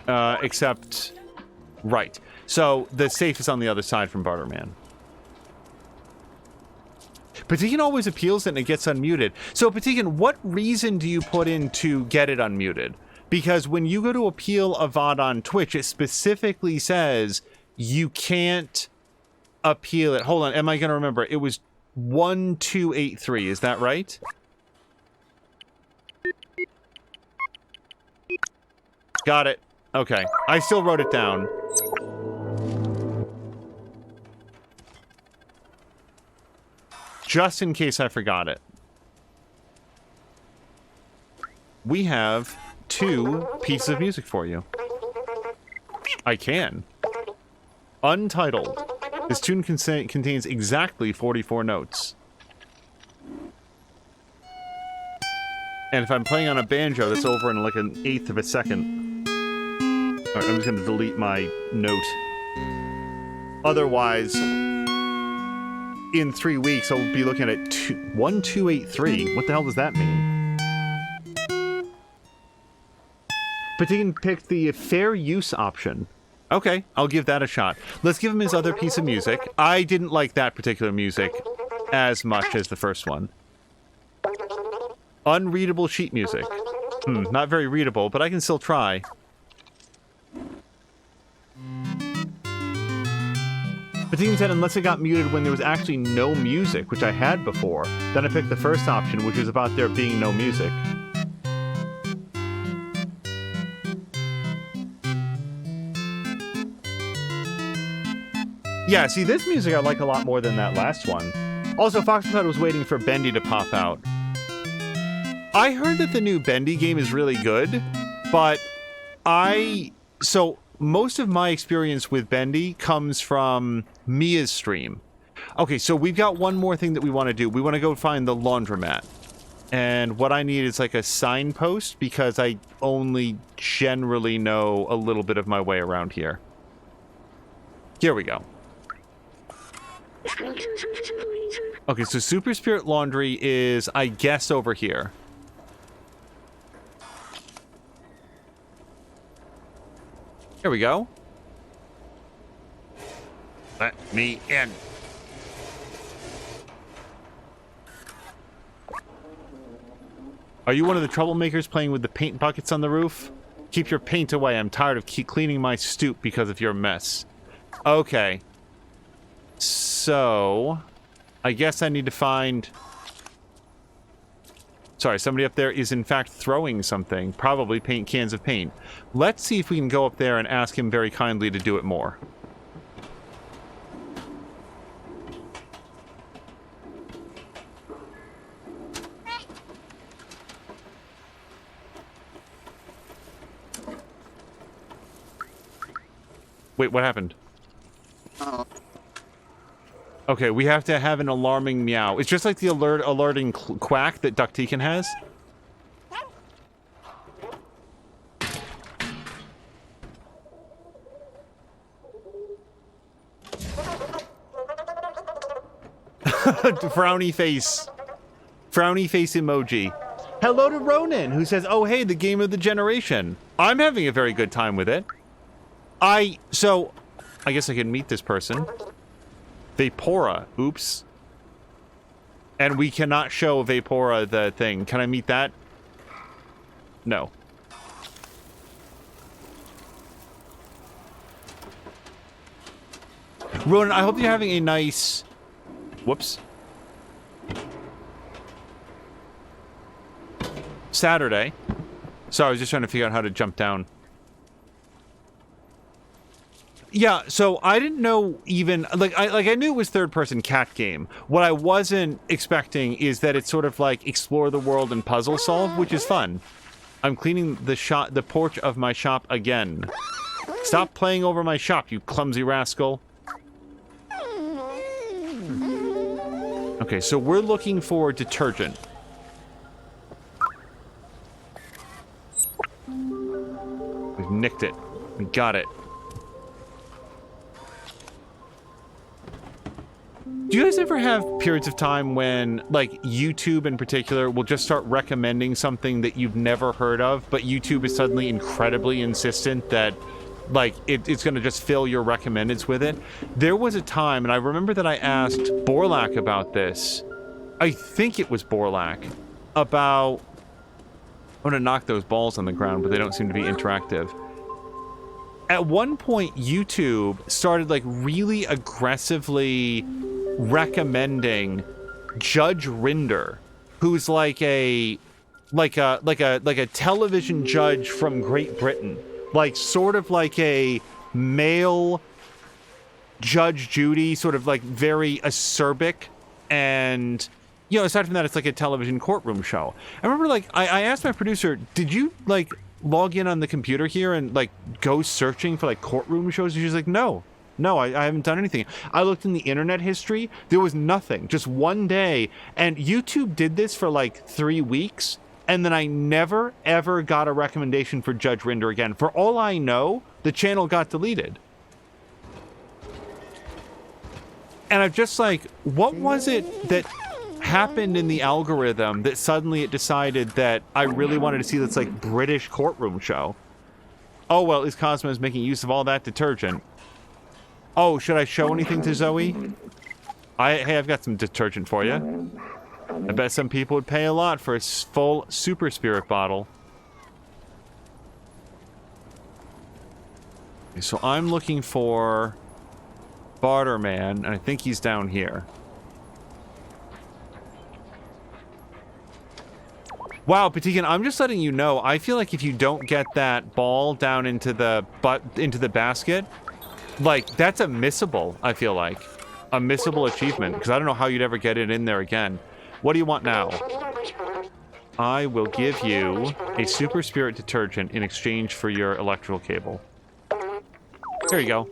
Except... Right. So, the safe is on the other side from Barterman. Patikin always appeals it and it gets unmuted. So, Patikin, what reason do you put in to get it unmuted? Because when you go to appeal a VOD on Twitch, it specifically says you can't appeal it. Hold on, am I going to remember? It was 1283, is that right? Got it. Okay. I still wrote it down. Just in case I forgot it. We have 2 pieces of music for you. I can. Untitled. This tune contains exactly 44 notes. And if I'm playing on a banjo, that's over in like an eighth of a second. Alright, I'm just going to delete my note. Otherwise, in 3 weeks, I'll be looking at 1283. What the hell does that mean? Patikin picked the fair use option. Okay, I'll give that a shot. Let's give him his other piece of music. I didn't like that particular music as much as the first one. Unreadable sheet music. Not very readable, but I can still try. Patikin said unless it got muted when there was actually no music, which I had before, then I picked the first option, which was about there being no music. Yeah, see, this music I like a lot more than that last one. Also, Foxtrot was waiting for Bendy to pop out. I heard that the new Bendy game is really good, but so most of my experience with Bendy comes from Mia's stream. Okay, so we've got one more thing that we want to do. We want to go find the laundromat. And what I need is like a signpost, because I only generally know a little bit of my way around here. Here we go. Okay, so Super Spirit Laundry is, I guess, over here. Here we go. Let me in. Are you one of the troublemakers playing with the paint buckets on the roof? Keep your paint away. I'm tired of cleaning my stoop because of your mess. Okay. So, I guess I need to find... Sorry, somebody up there is in fact throwing something. Probably cans of paint. Let's see if we can go up there and ask him very kindly to do it more. Wait, what happened? Okay, we have to have an alarming meow. It's just like the alerting quack that Ductican has. Frowny face. Frowny face emoji. Hello to Ronan, who says, oh hey, the game of the generation. I'm having a very good time with it. So, I guess I can meet this person. Vapora. Oops. And we cannot show Vapora the thing. Can I meet that? No. Ronan, I hope you're having a nice... Whoops. Saturday. Sorry, I was just trying to figure out how to jump down. Yeah, so I didn't know even... I knew it was third-person cat game. What I wasn't expecting is that it's sort of like explore the world and puzzle solve, which is fun. I'm cleaning the porch of my shop again. Stop playing over my shop, you clumsy rascal. Okay, so we're looking for detergent. We've nicked it. We got it. Do you guys ever have periods of time when, like, YouTube in particular will just start recommending something that you've never heard of, but YouTube is suddenly incredibly insistent that, like, it's going to just fill your recommendeds with it? There was a time, and I remember that I asked Borlak about this. I think it was Borlak. About... I'm going to knock those balls on the ground, but they don't seem to be interactive. At one point, YouTube started, like, really aggressively recommending Judge Rinder, who's like a television judge from Great Britain, like sort of like a male Judge Judy, sort of like very acerbic, and you know, aside from that, it's like a television courtroom show. I remember, like, I asked my producer, did you like log in on the computer here and like go searching for like courtroom shows? And she's like, no, I haven't done anything. I looked in the internet history. There was nothing. Just one day. And YouTube did this for like 3 weeks. And then I never, ever got a recommendation for Judge Rinder again. For all I know, the channel got deleted. And I'm just like, what was it that happened in the algorithm that suddenly it decided that I really wanted to see this like British courtroom show? Oh, well, is Cosmos making use of all that detergent? Oh, should I show anything to Zoe? Hey, I've got some detergent for you. I bet some people would pay a lot for a full Super Spirit bottle. Okay, so I'm looking for Barterman, and I think he's down here. Wow, Patikan, I'm just letting you know, I feel like if you don't get that ball down into the basket, like, that's a missable, I feel like. A missable achievement, because I don't know how you'd ever get it in there again. What do you want now? I will give you a Super Spirit detergent in exchange for your electrical cable. There you go.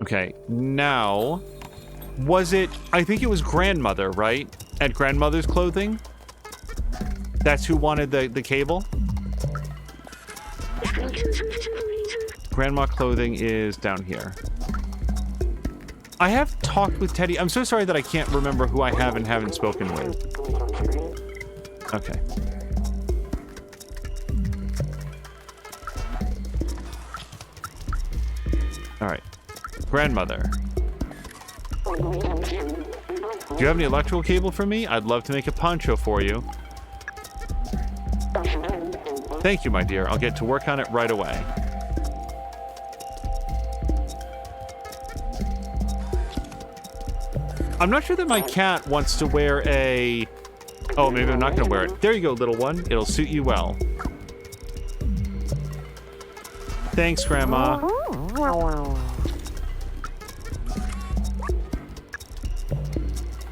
Okay, now... Was it... I think it was Grandmother, right? At Grandmother's Clothing? That's who wanted the cable? Grandma Clothing is down here. I have talked with Teddy. I'm so sorry that I can't remember who I have and haven't spoken with. Okay. Alright. Grandmother. Do you have any electrical cable for me? I'd love to make a poncho for you. Thank you, my dear. I'll get to work on it right away. I'm not sure that my cat wants to wear a... Oh, maybe I'm not going to wear it. There you go, little one. It'll suit you well. Thanks, Grandma.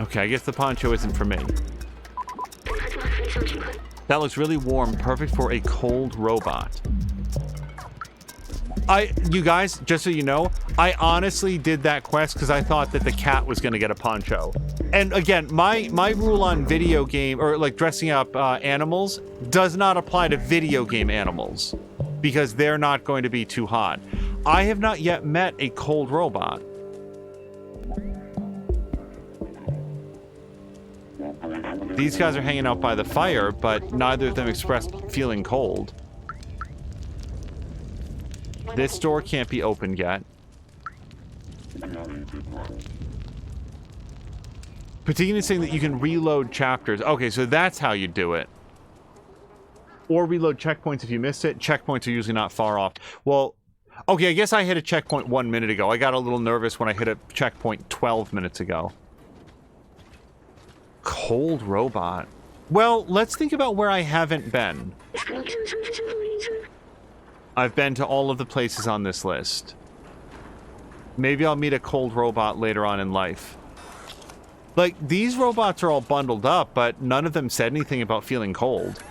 Okay, I guess the poncho isn't for me. That looks really warm, perfect for a cold robot. You guys, just so you know, I honestly did that quest because I thought that the cat was going to get a poncho. And again, my rule on video game, or like dressing up animals, does not apply to video game animals because they're not going to be too hot. I have not yet met a cold robot. These guys are hanging out by the fire, but neither of them expressed feeling cold. This door can't be opened yet. Patikan is saying that you can reload chapters. Okay, so that's how you do it. Or reload checkpoints if you missed it. Checkpoints are usually not far off. Well, okay, I guess I hit a checkpoint 1 minute ago. I got a little nervous when I hit a checkpoint 12 minutes ago. Cold robot. Well, let's think about where I haven't been. I've been to all of the places on this list. Maybe I'll meet a cold robot later on in life. Like, these robots are all bundled up, but none of them said anything about feeling cold.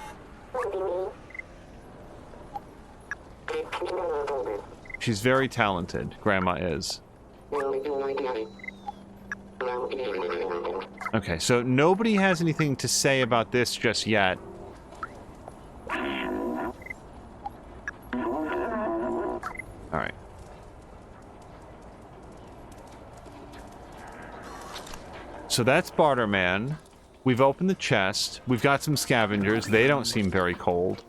She's very talented, Grandma is. Okay, so nobody has anything to say about this just yet. Alright. So that's Barterman. We've opened the chest. We've got some scavengers. They don't seem very cold.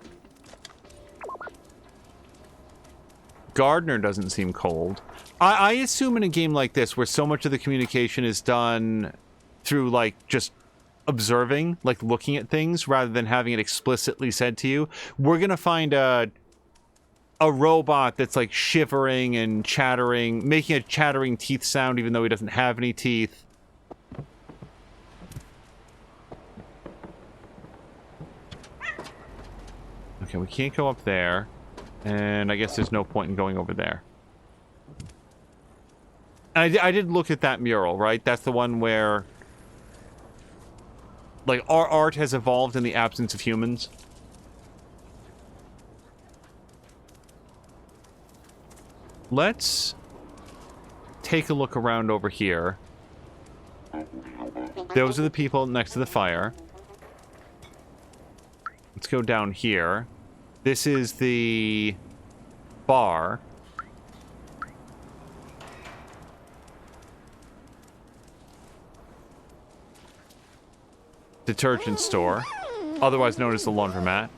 Gardener doesn't seem cold. I assume in a game like this, where so much of the communication is done through, like, just observing, like, looking at things, rather than having it explicitly said to you, we're gonna find a robot that's, like, shivering and chattering, making a chattering teeth sound even though he doesn't have any teeth. Okay, we can't go up there. And I guess there's no point in going over there. And I did look at that mural, right? That's the one where, like, our art has evolved in the absence of humans. Let's take a look around over here. Those are the people next to the fire. Let's go down here. This is the bar. Detergent store, otherwise known as the laundromat.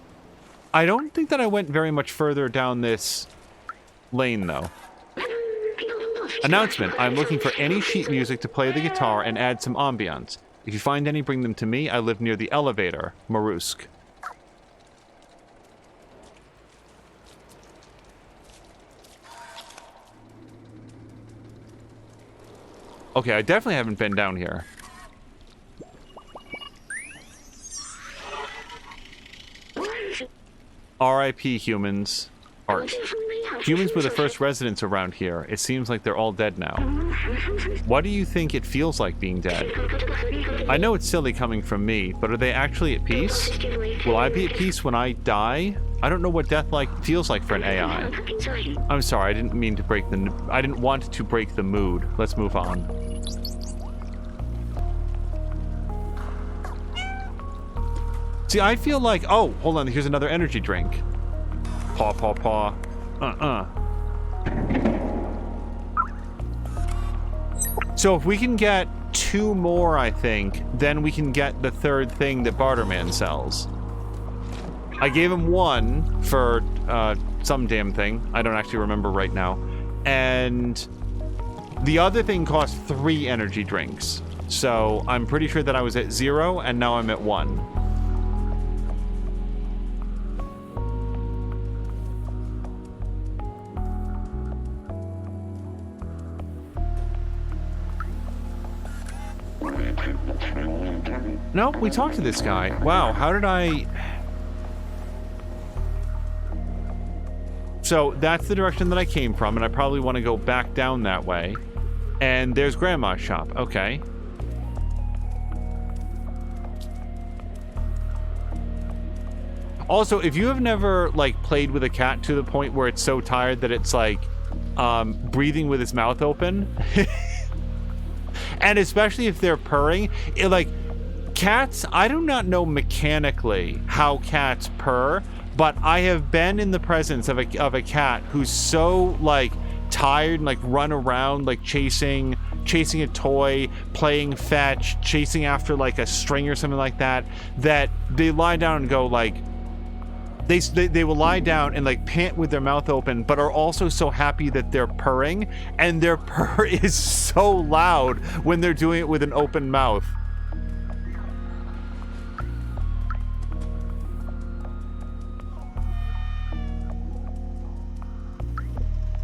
I don't think that I went very much further down this lane, though. Announcement. I'm looking for any sheet music to play the guitar and add some ambiance. If you find any, bring them to me. I live near the elevator. Marusk. Okay, I definitely haven't been down here. R.I.P. humans. Art. Humans were the first residents around here. It seems like they're all dead now. What do you think it feels like being dead? I know it's silly coming from me, but are they actually at peace? Will I be at peace when I die? I don't know what death feels like for an AI. I'm sorry, I didn't mean to break the... I didn't want to break the mood. Let's move on. See, I feel like... Oh, hold on. Here's another energy drink. Paw, paw, paw. So if we can get 2 more, I think, then we can get the 3rd thing that Barterman sells. I gave him 1 for some damn thing. I don't actually remember right now. And the other thing cost 3 energy drinks. So I'm pretty sure that I was at 0, and now I'm at 1. No, we talked to this guy. Wow, how did I... So, that's the direction that I came from, and I probably want to go back down that way. And there's Grandma's shop. Okay. Also, if you have never, like, played with a cat to the point where it's so tired that it's, like, breathing with its mouth open... And especially if they're purring, like, cats, I do not know mechanically how cats purr, but I have been in the presence of a cat who's so, like, tired and, like, run around, like, chasing a toy, playing fetch, chasing after, like, a string or something like that, that they lie down and go, like, they will lie down and, like, pant with their mouth open, but are also so happy that they're purring, and their purr is so loud when they're doing it with an open mouth.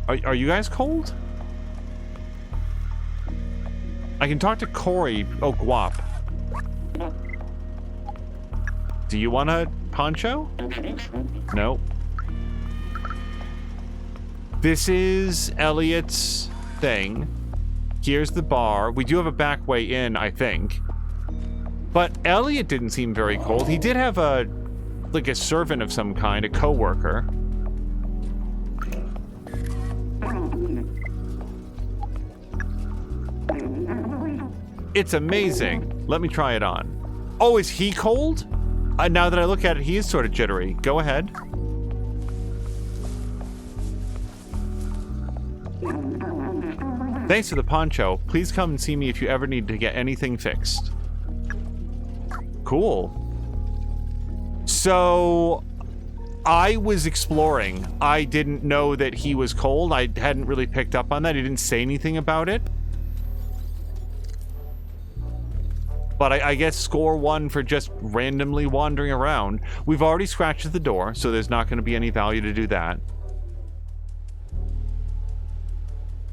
Are you guys cold? I can talk to Corey. Oh, Guap. Do you want a poncho? No. This is Elliot's thing. Here's the bar. We do have a back way in, I think. But Elliot didn't seem very cold. He did have a servant of some kind, a co-worker. It's amazing. Let me try it on. Oh, is he cold? Now that I look at it, he is sort of jittery. Go ahead. Thanks for the poncho. Please come and see me if you ever need to get anything fixed. Cool. So, I was exploring. I didn't know that he was cold. I hadn't really picked up on that. He didn't say anything about it. But I guess score 1 for just randomly wandering around. We've already scratched at the door, so there's not going to be any value to do that.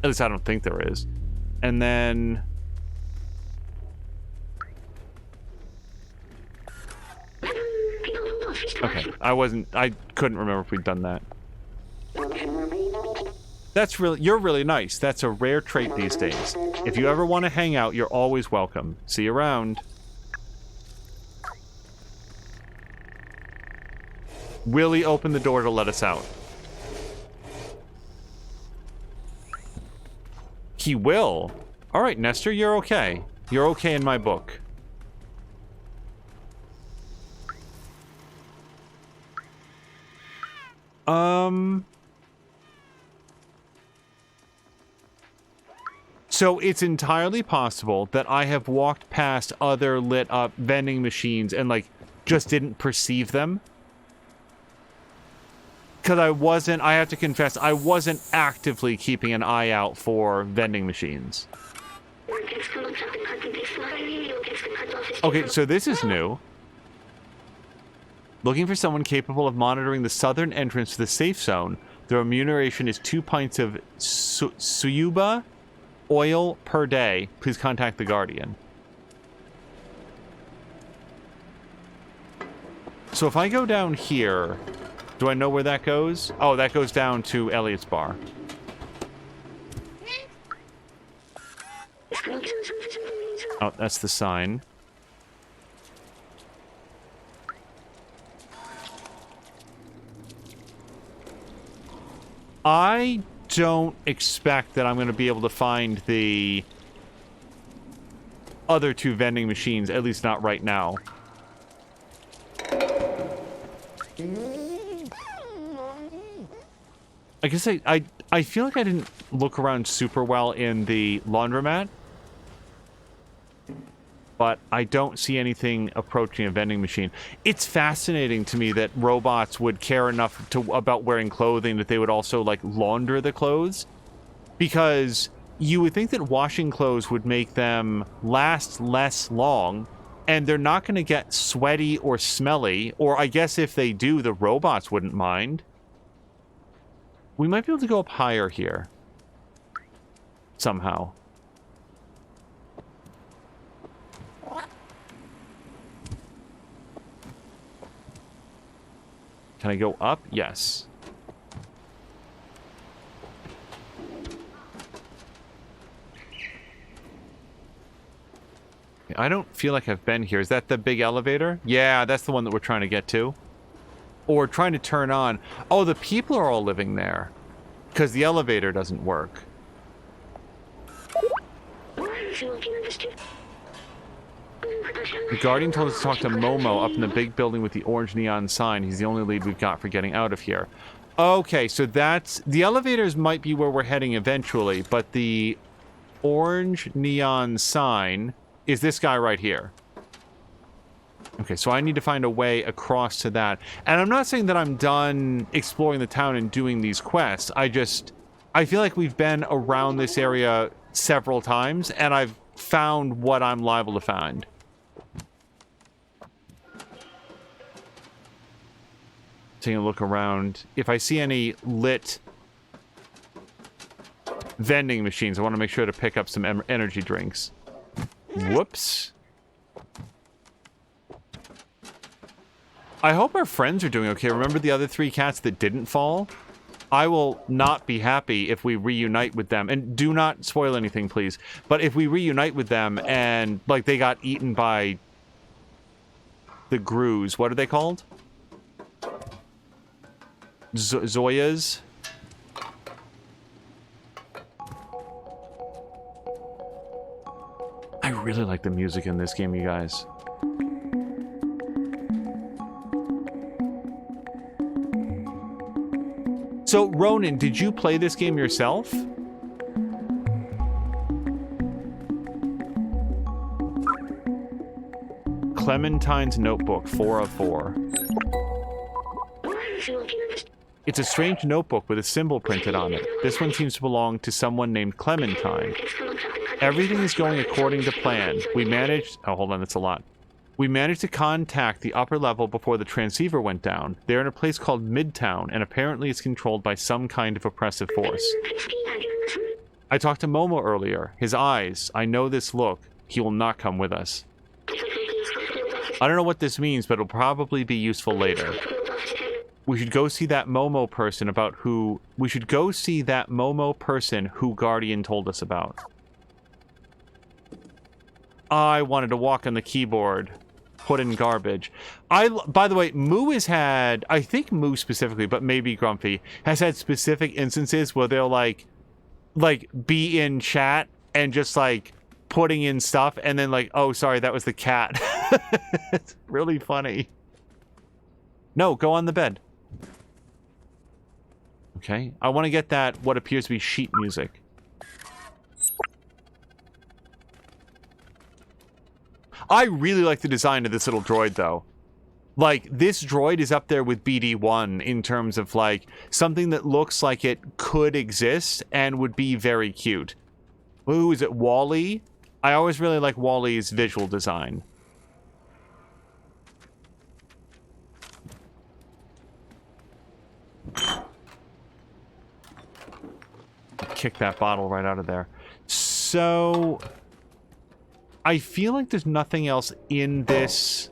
At least I don't think there is. And then... Okay, I couldn't remember if we'd done that. You're really nice. That's a rare trait these days. If you ever want to hang out, you're always welcome. See you around. Will he open the door to let us out? He will. All right, Nestor, you're okay. You're okay in my book. So it's entirely possible that I have walked past other lit up vending machines and just didn't perceive them. Because I have to confess, I wasn't actively keeping an eye out for vending machines. Okay, so this is new. Looking for someone capable of monitoring the southern entrance to the safe zone. The remuneration is 2 pints of Suyuba oil per day. Please contact the Guardian. So if I go down here, do I know where that goes? Oh, that goes down to Elliot's bar. Oh, that's the sign. I don't expect that I'm going to be able to find the other 2 vending machines, at least not right now. I guess I feel like I didn't look around super well in the laundromat, but I don't see anything approaching a vending machine. It's fascinating to me that robots would care enough about wearing clothing that they would also launder the clothes, because you would think that washing clothes would make them last less long, and they're not going to get sweaty or smelly, or I guess if they do, the robots wouldn't mind. We might be able to go up higher here. Somehow. Can I go up? Yes. I don't feel like I've been here. Is that the big elevator? Yeah, that's the one that we're trying to get to. Or trying to turn on. Oh, the people are all living there. Because the elevator doesn't work. The Guardian told us to talk to Momo up in the big building with the orange neon sign. He's the only lead we've got for getting out of here. Okay, so that's... The elevators might be where we're heading eventually, but the orange neon sign is this guy right here. Okay, so I need to find a way across to that. And I'm not saying that I'm done exploring the town and doing these quests. I feel like we've been around this area several times, and I've found what I'm liable to find. Taking a look around. If I see any lit vending machines, I want to make sure to pick up some energy drinks. Whoops. I hope our friends are doing okay. Remember the other 3 cats that didn't fall? I will not be happy if we reunite with them. And do not spoil anything, please. But if we reunite with them and, they got eaten by the Grus. What are they called? Zoyas? I really like the music in this game, you guys. So, Ronan, did you play this game yourself? Clementine's Notebook, 4 of 4. It's a strange notebook with a symbol printed on it. This one seems to belong to someone named Clementine. Everything is going according to plan. We managed... Oh, hold on, that's a lot. We managed to contact the upper level before the transceiver went down. They're in a place called Midtown, and apparently it's controlled by some kind of oppressive force. I talked to Momo earlier. His eyes. I know this look. He will not come with us. I don't know what this means, but it'll probably be useful later. We should go see that Momo person about who... We should go see that Momo person who Guardian told us about. I wanted to walk on the keyboard. Put in garbage. By the way, Moo has had... I think Moo specifically, but maybe Grumpy, has had specific instances where they'll, like be in chat and just, like, putting in stuff, and then, like, oh, sorry, that was the cat. It's really funny. No, go on the bed. Okay. I want to get that, what appears to be sheet music. I really like the design of this little droid, though. Like, this droid is up there with BD-1 in terms of, like, something that looks like it could exist and would be very cute. Ooh, is it Wall-E? I always really like Wall-E's visual design. Kick that bottle right out of there. So... I feel like there's nothing else in this...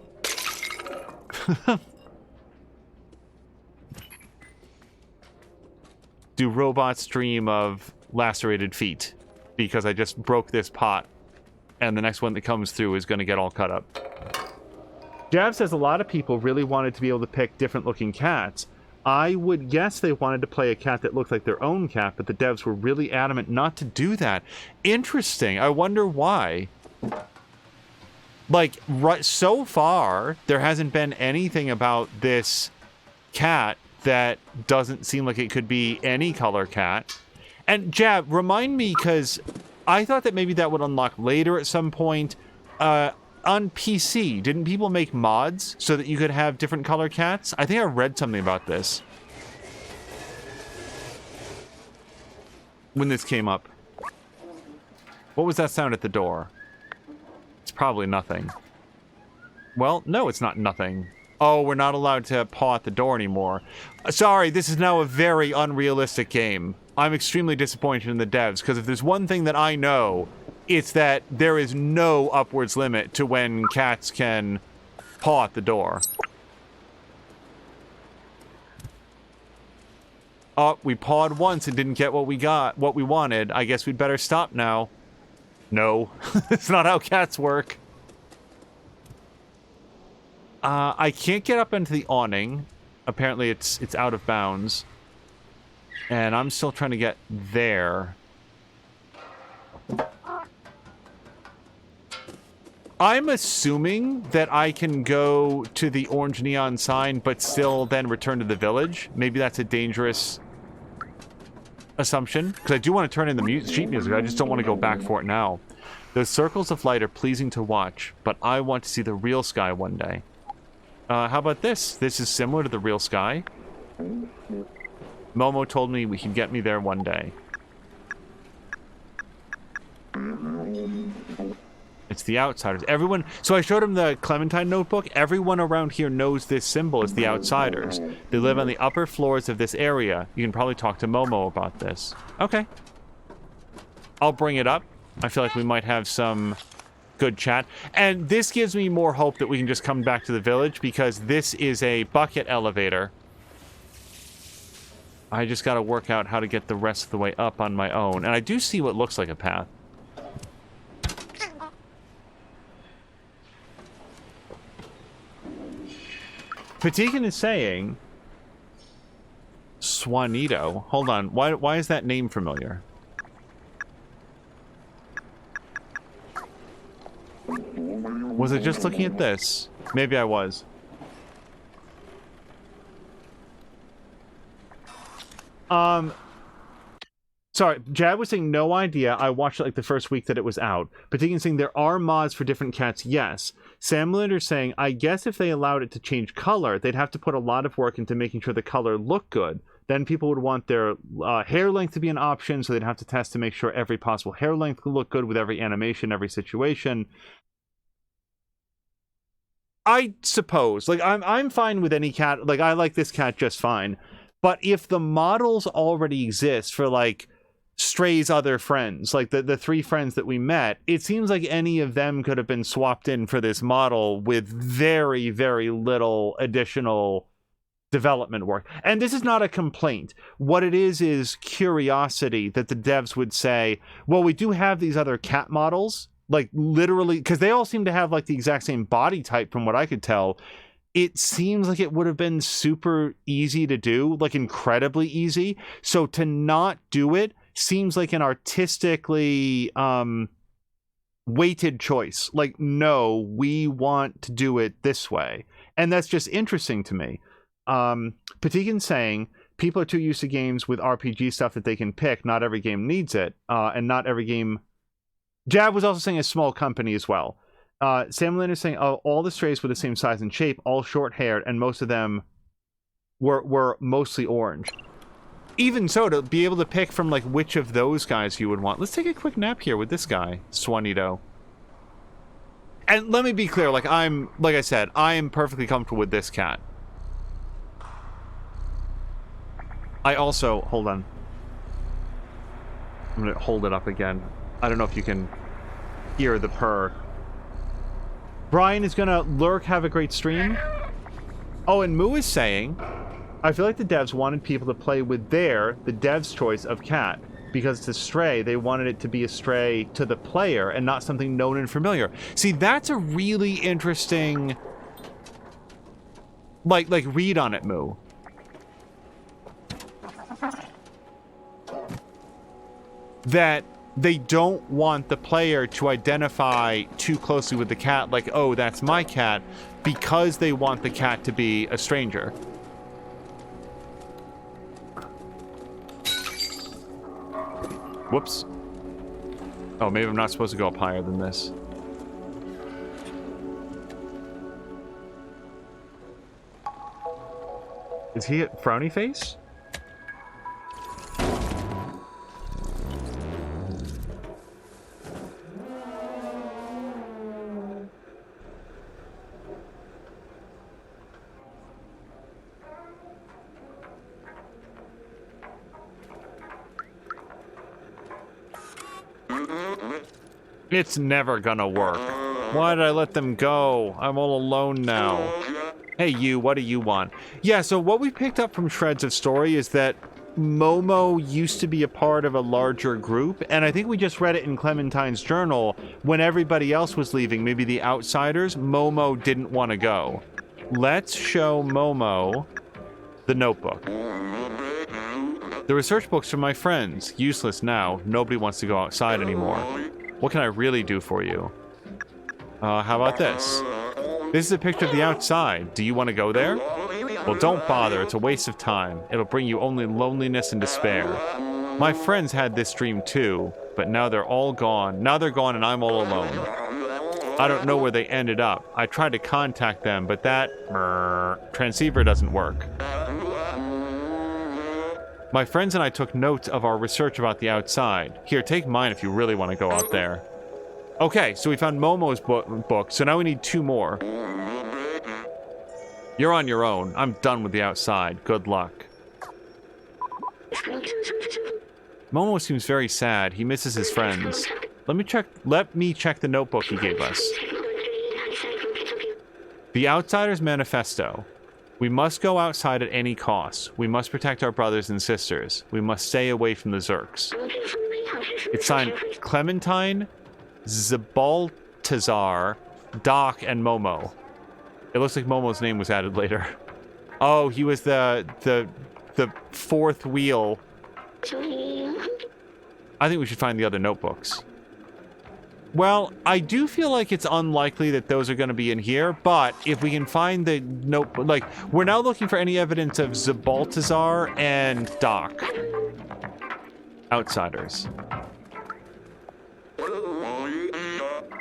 Do robots dream of lacerated feet? Because I just broke this pot, and the next one that comes through is going to get all cut up. Jav says a lot of people really wanted to be able to pick different looking cats. I would guess they wanted to play a cat that looked like their own cat, but the devs were really adamant not to do that. Interesting. I wonder why. Like, right, so far, there hasn't been anything about this cat that doesn't seem like it could be any color cat. And, Jab, remind me, because I thought that maybe that would unlock later at some point. On PC, didn't people make mods so that you could have different color cats? I think I read something about this when this came up. What was that sound at the door? It's probably nothing. Well, no, it's not nothing. Oh, we're not allowed to paw at the door anymore. Sorry, this is now a very unrealistic game. I'm extremely disappointed in the devs, because if there's one thing that I know, it's that there is no upwards limit to when cats can paw at the door. Oh, we pawed once and didn't get what we wanted. I guess we'd better stop now. No, it's not how cats work. I can't get up into the awning. Apparently it's out of bounds. And I'm still trying to get there. I'm assuming that I can go to the orange neon sign, but still then return to the village. Maybe that's a dangerous assumption, because I do want to turn in the sheet music. I just don't want to go back for it now. Those circles of light are pleasing to watch, but I want to see the real sky one day. How about this? This is similar to the real sky. Momo told me he can get me there one day. It's the Outsiders. Everyone... So I showed him the Clementine notebook. Everyone around here knows this symbol as the Outsiders. They live on the upper floors of this area. You can probably talk to Momo about this. Okay. I'll bring it up. I feel like we might have some good chat. And this gives me more hope that we can just come back to the village, because this is a bucket elevator. I just gotta work out how to get the rest of the way up on my own. And I do see what looks like a path. Patikan is saying... Swanito. Hold on. Why is that name familiar? Was I just looking at this? Maybe I was. Sorry, Jad was saying no idea. I watched it like the first week that it was out. Patikan saying there are mods for different cats. Yes. Sam Linder saying, I guess if they allowed it to change color, they'd have to put a lot of work into making sure the color looked good. Then people would want their hair length to be an option, so they'd have to test to make sure every possible hair length could look good with every animation, every situation. I suppose. Like, I'm fine with any cat. Like, I like this cat just fine. But if the models already exist for, like, Stray's other friends, like the three friends that we met, it seems like any of them could have been swapped in for this model with very, very little additional development work. And this is not a complaint. What it is curiosity that the devs would say, well, we do have these other cat models, like literally, because they all seem to have like the exact same body type from what I could tell. It seems like it would have been super easy to do, like incredibly easy. So to not do it seems like an artistically weighted choice. Like, no, we want to do it this way. And that's just interesting to me. Patikan saying, people are too used to games with RPG stuff that they can pick. Not every game needs it. And not every game... Jab was also saying a small company as well. Sam Lynn is saying, oh, all the strays were the same size and shape, all short-haired, and most of them were mostly orange. Even so, to be able to pick from, like, which of those guys you would want. Let's take a quick nap here with this guy, Swanito. And let me be clear, like I said, I am perfectly comfortable with this cat. I also, hold on. I'm gonna hold it up again. I don't know if you can hear the purr. Brian is gonna lurk, have a great stream. Oh, and Moo is saying, I feel like the devs wanted people to play with the devs' choice of cat. Because it's a stray, they wanted it to be a stray to the player and not something known and familiar. See, that's a really interesting, like read on it, Moo. That they don't want the player to identify too closely with the cat, like, oh, that's my cat, because they want the cat to be a stranger. Whoops. Oh, maybe I'm not supposed to go up higher than this. Is he at frowny face? It's never gonna work. Why did I let them go? I'm all alone now. Hey, you, what do you want? Yeah, so what we picked up from Shreds of Story is that Momo used to be a part of a larger group, and I think we just read it in Clementine's journal. When everybody else was leaving, maybe the outsiders, Momo didn't want to go. Let's show Momo the notebook. The research books from my friends. Useless now. Nobody wants to go outside anymore. What can I really do for you? How about this? This is a picture of the outside. Do you want to go there? Well, don't bother. It's a waste of time. It'll bring you only loneliness and despair. My friends had this dream too, but now they're all gone. Now they're gone and I'm all alone. I don't know where they ended up. I tried to contact them, but that transceiver doesn't work. My friends and I took notes of our research about the outside. Here, take mine if you really want to go out there. Okay, so we found Momo's book, so now we need 2 more. You're on your own. I'm done with the outside. Good luck. Momo seems very sad. He misses his friends. Let me check the notebook he gave us. The Outsider's Manifesto. We must go outside at any cost. We must protect our brothers and sisters. We must stay away from the Zerks. It's signed Clementine, Zabaltazar, Doc, and Momo. It looks like Momo's name was added later. Oh, he was the fourth wheel. I think we should find the other notebooks. Well, I do feel like it's unlikely that those are going to be in here, but if we can find the notebook, like, we're now looking for any evidence of Zabaltazar and Doc. Outsiders.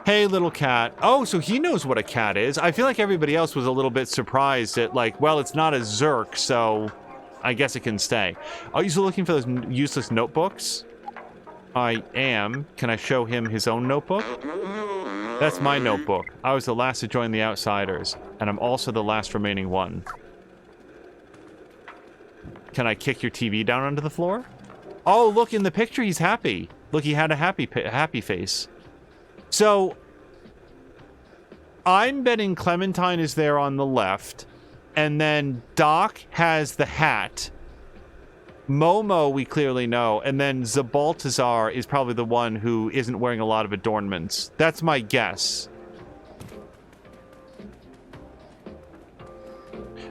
Hey, little cat. Oh, so he knows what a cat is. I feel like everybody else was a little bit surprised at, like, well, it's not a Zerk, so I guess it can stay. Are you still looking for those useless notebooks? I am. Can I show him his own notebook? That's my notebook. I was the last to join the Outsiders, and I'm also the last remaining one. Can I kick your TV down onto the floor? Oh, look, in the picture he's happy. Look, he had a happy face. So, I'm betting Clementine is there on the left, and then Doc has the hat. Momo, we clearly know, and then Zabaltazar is probably the one who isn't wearing a lot of adornments. That's my guess.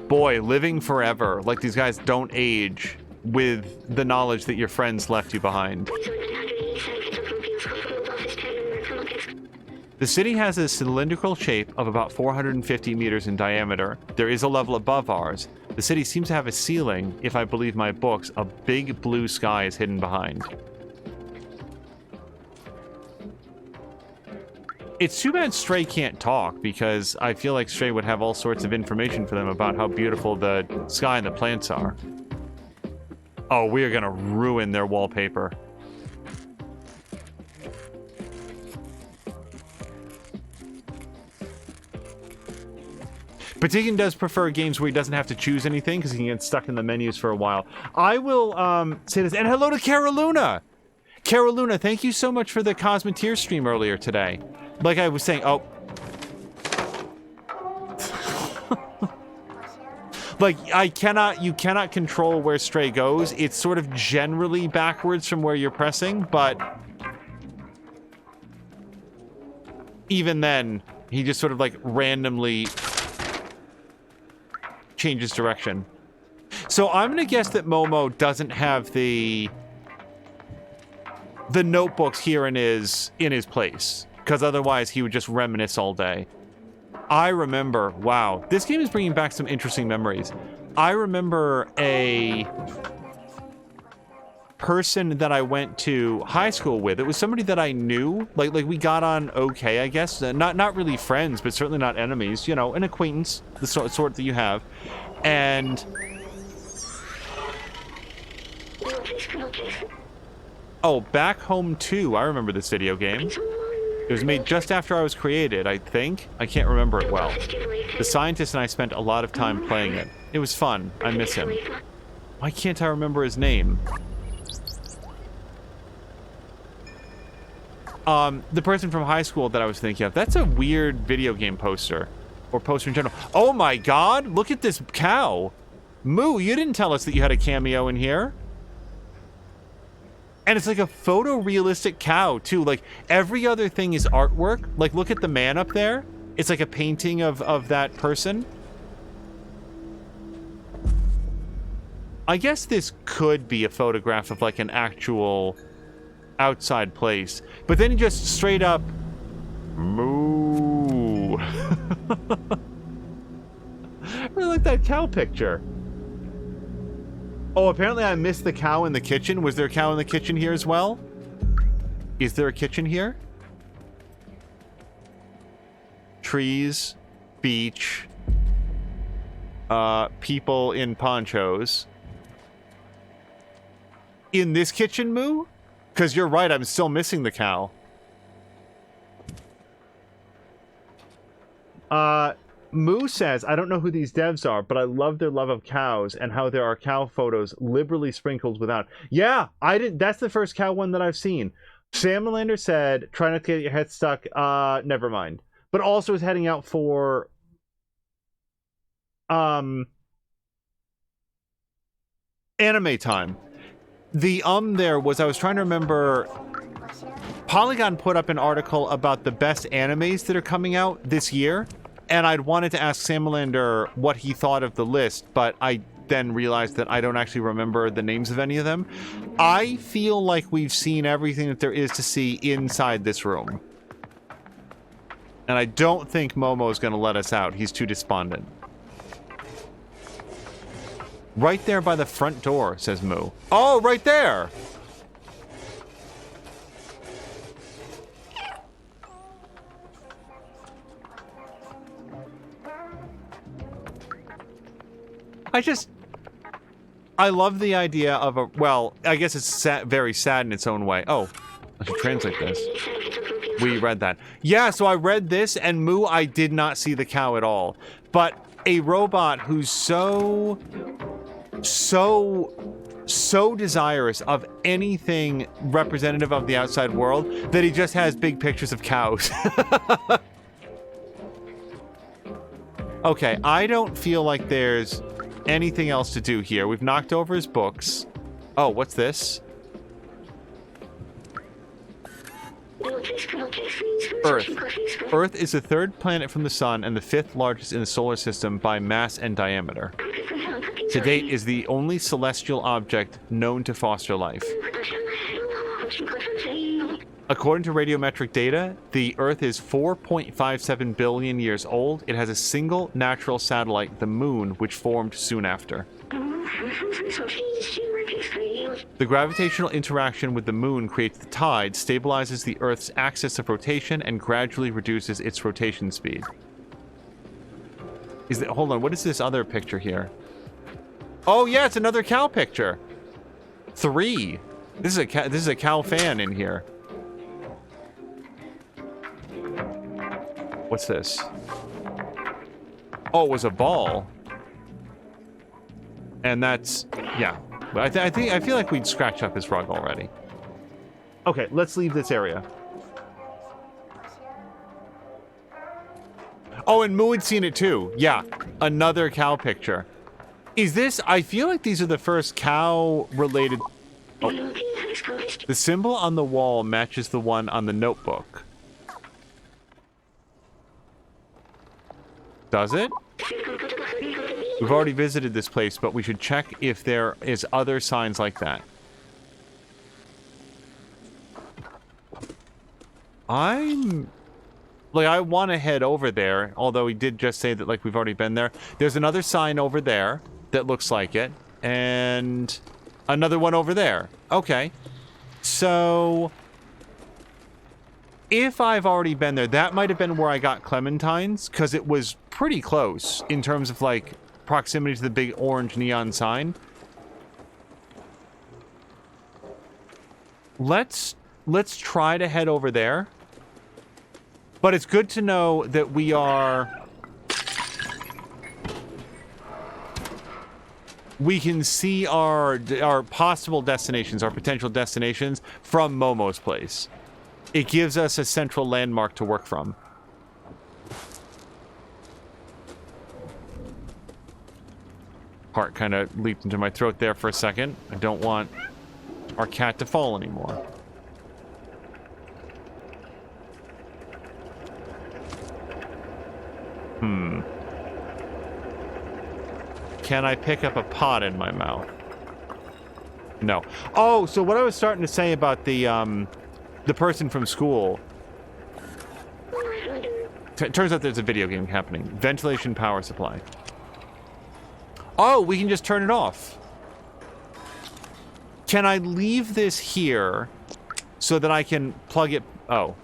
Boy, living forever. Like these guys don't age with the knowledge that your friends left you behind. The city has a cylindrical shape of about 450 meters in diameter. There is a level above ours. The city seems to have a ceiling. If I believe my books, a big blue sky is hidden behind. It's too bad Stray can't talk, because I feel like Stray would have all sorts of information for them about how beautiful the sky and the plants are. Oh, we are gonna ruin their wallpaper. Patigan does prefer games where he doesn't have to choose anything because he can get stuck in the menus for a while. I will say this. And hello to Caroluna! Caroluna, thank you so much for the Cosmeteer stream earlier today. Like I was saying, oh. Like, you cannot control where Stray goes. It's sort of generally backwards from where you're pressing, but even then, he just sort of like randomly changes direction. So I'm gonna guess that Momo doesn't have the notebooks here in his place, because otherwise he would just reminisce all day. I remember, wow, this game is bringing back some interesting memories. I remember a person that I went to high school with. It was somebody that I knew, like we got on okay, I guess. Not really friends, but certainly not enemies. You know, an acquaintance, the sort that you have. And oh, Back Home 2. I remember this video game. It was made just after I was created, I think. I can't remember it well. The scientist and I spent a lot of time playing it. It was fun. I miss him. Why can't I remember his name? The person from high school that I was thinking of. That's a weird video game poster. Or poster in general. Oh my god! Look at this cow! Moo, you didn't tell us that you had a cameo in here. And it's like a photorealistic cow, too. Like, every other thing is artwork. Like, look at the man up there. It's like a painting of that person. I guess this could be a photograph of, like, an actual outside place. But then just straight up... Moo. I really like that cow picture. Oh, apparently I missed the cow in the kitchen. Was there a cow in the kitchen here as well? Is there a kitchen here? Trees, beach, people in ponchos. In this kitchen, Moo? Because you're right, I'm still missing the cow. Moo says, I don't know who these devs are, but I love their love of cows and how there are cow photos liberally sprinkled without. Yeah, that's the first cow one that I've seen. Salamander said, try not to get your head stuck. Never mind. But also is heading out for anime time. The there was, I was trying to remember, Polygon put up an article about the best animes that are coming out this year. And I'd wanted to ask Salamander what he thought of the list, but I then realized that I don't actually remember the names of any of them. I feel like we've seen everything that there is to see inside this room. And I don't think Momo's going to let us out. He's too despondent. Right there by the front door, says Moo. Oh, right there! I love the idea of a, well, I guess it's very sad in its own way. Oh, I should translate this. We read that. Yeah, so I read this, and Moo, I did not see the cow at all. But a robot who's so desirous of anything representative of the outside world that he just has big pictures of cows. Okay, I don't feel like there's anything else to do here. We've knocked over his books. Oh, what's this? Earth. Earth is the third planet from the sun and the fifth largest in the solar system by mass and diameter. To date is the only celestial object known to foster life. According to radiometric data, the Earth is 4.57 billion years old. It has a single natural satellite, the Moon, which formed soon after. The gravitational interaction with the Moon creates the tide, stabilizes the Earth's axis of rotation, and gradually reduces its rotation speed. Hold on, what is this other picture here? Oh yeah, it's another cow picture. 3. This is a cow fan in here. What's this? Oh, it was a ball. And that's, yeah. But I feel like we'd scratch up his rug already. Okay, let's leave this area. Oh, and Moo had seen it too. Yeah, another cow picture. Is this, I feel like these are the first cow-related... Oh. The symbol on the wall matches the one on the notebook. Does it? We've already visited this place, but we should check if there is other signs like that. I want to head over there, although he did just say that, like, we've already been there. There's another sign over there that looks like it, and another one over there. Okay. So... if I've already been there, that might have been where I got clementines, because it was pretty close in terms of, like, proximity to the big orange neon sign. Let's try to head over there. But it's good to know that we can see our possible destinations, our potential destinations from Momo's place. It gives us a central landmark to work from. Heart kind of leaped into my throat there for a second. I don't want our cat to fall anymore. Can I pick up a pot in my mouth? No. Oh, so what I was starting to say about the person from school. Turns out there's a video game happening. Ventilation power supply. Oh, we can just turn it off. Can I leave this here so that I can plug it? Oh.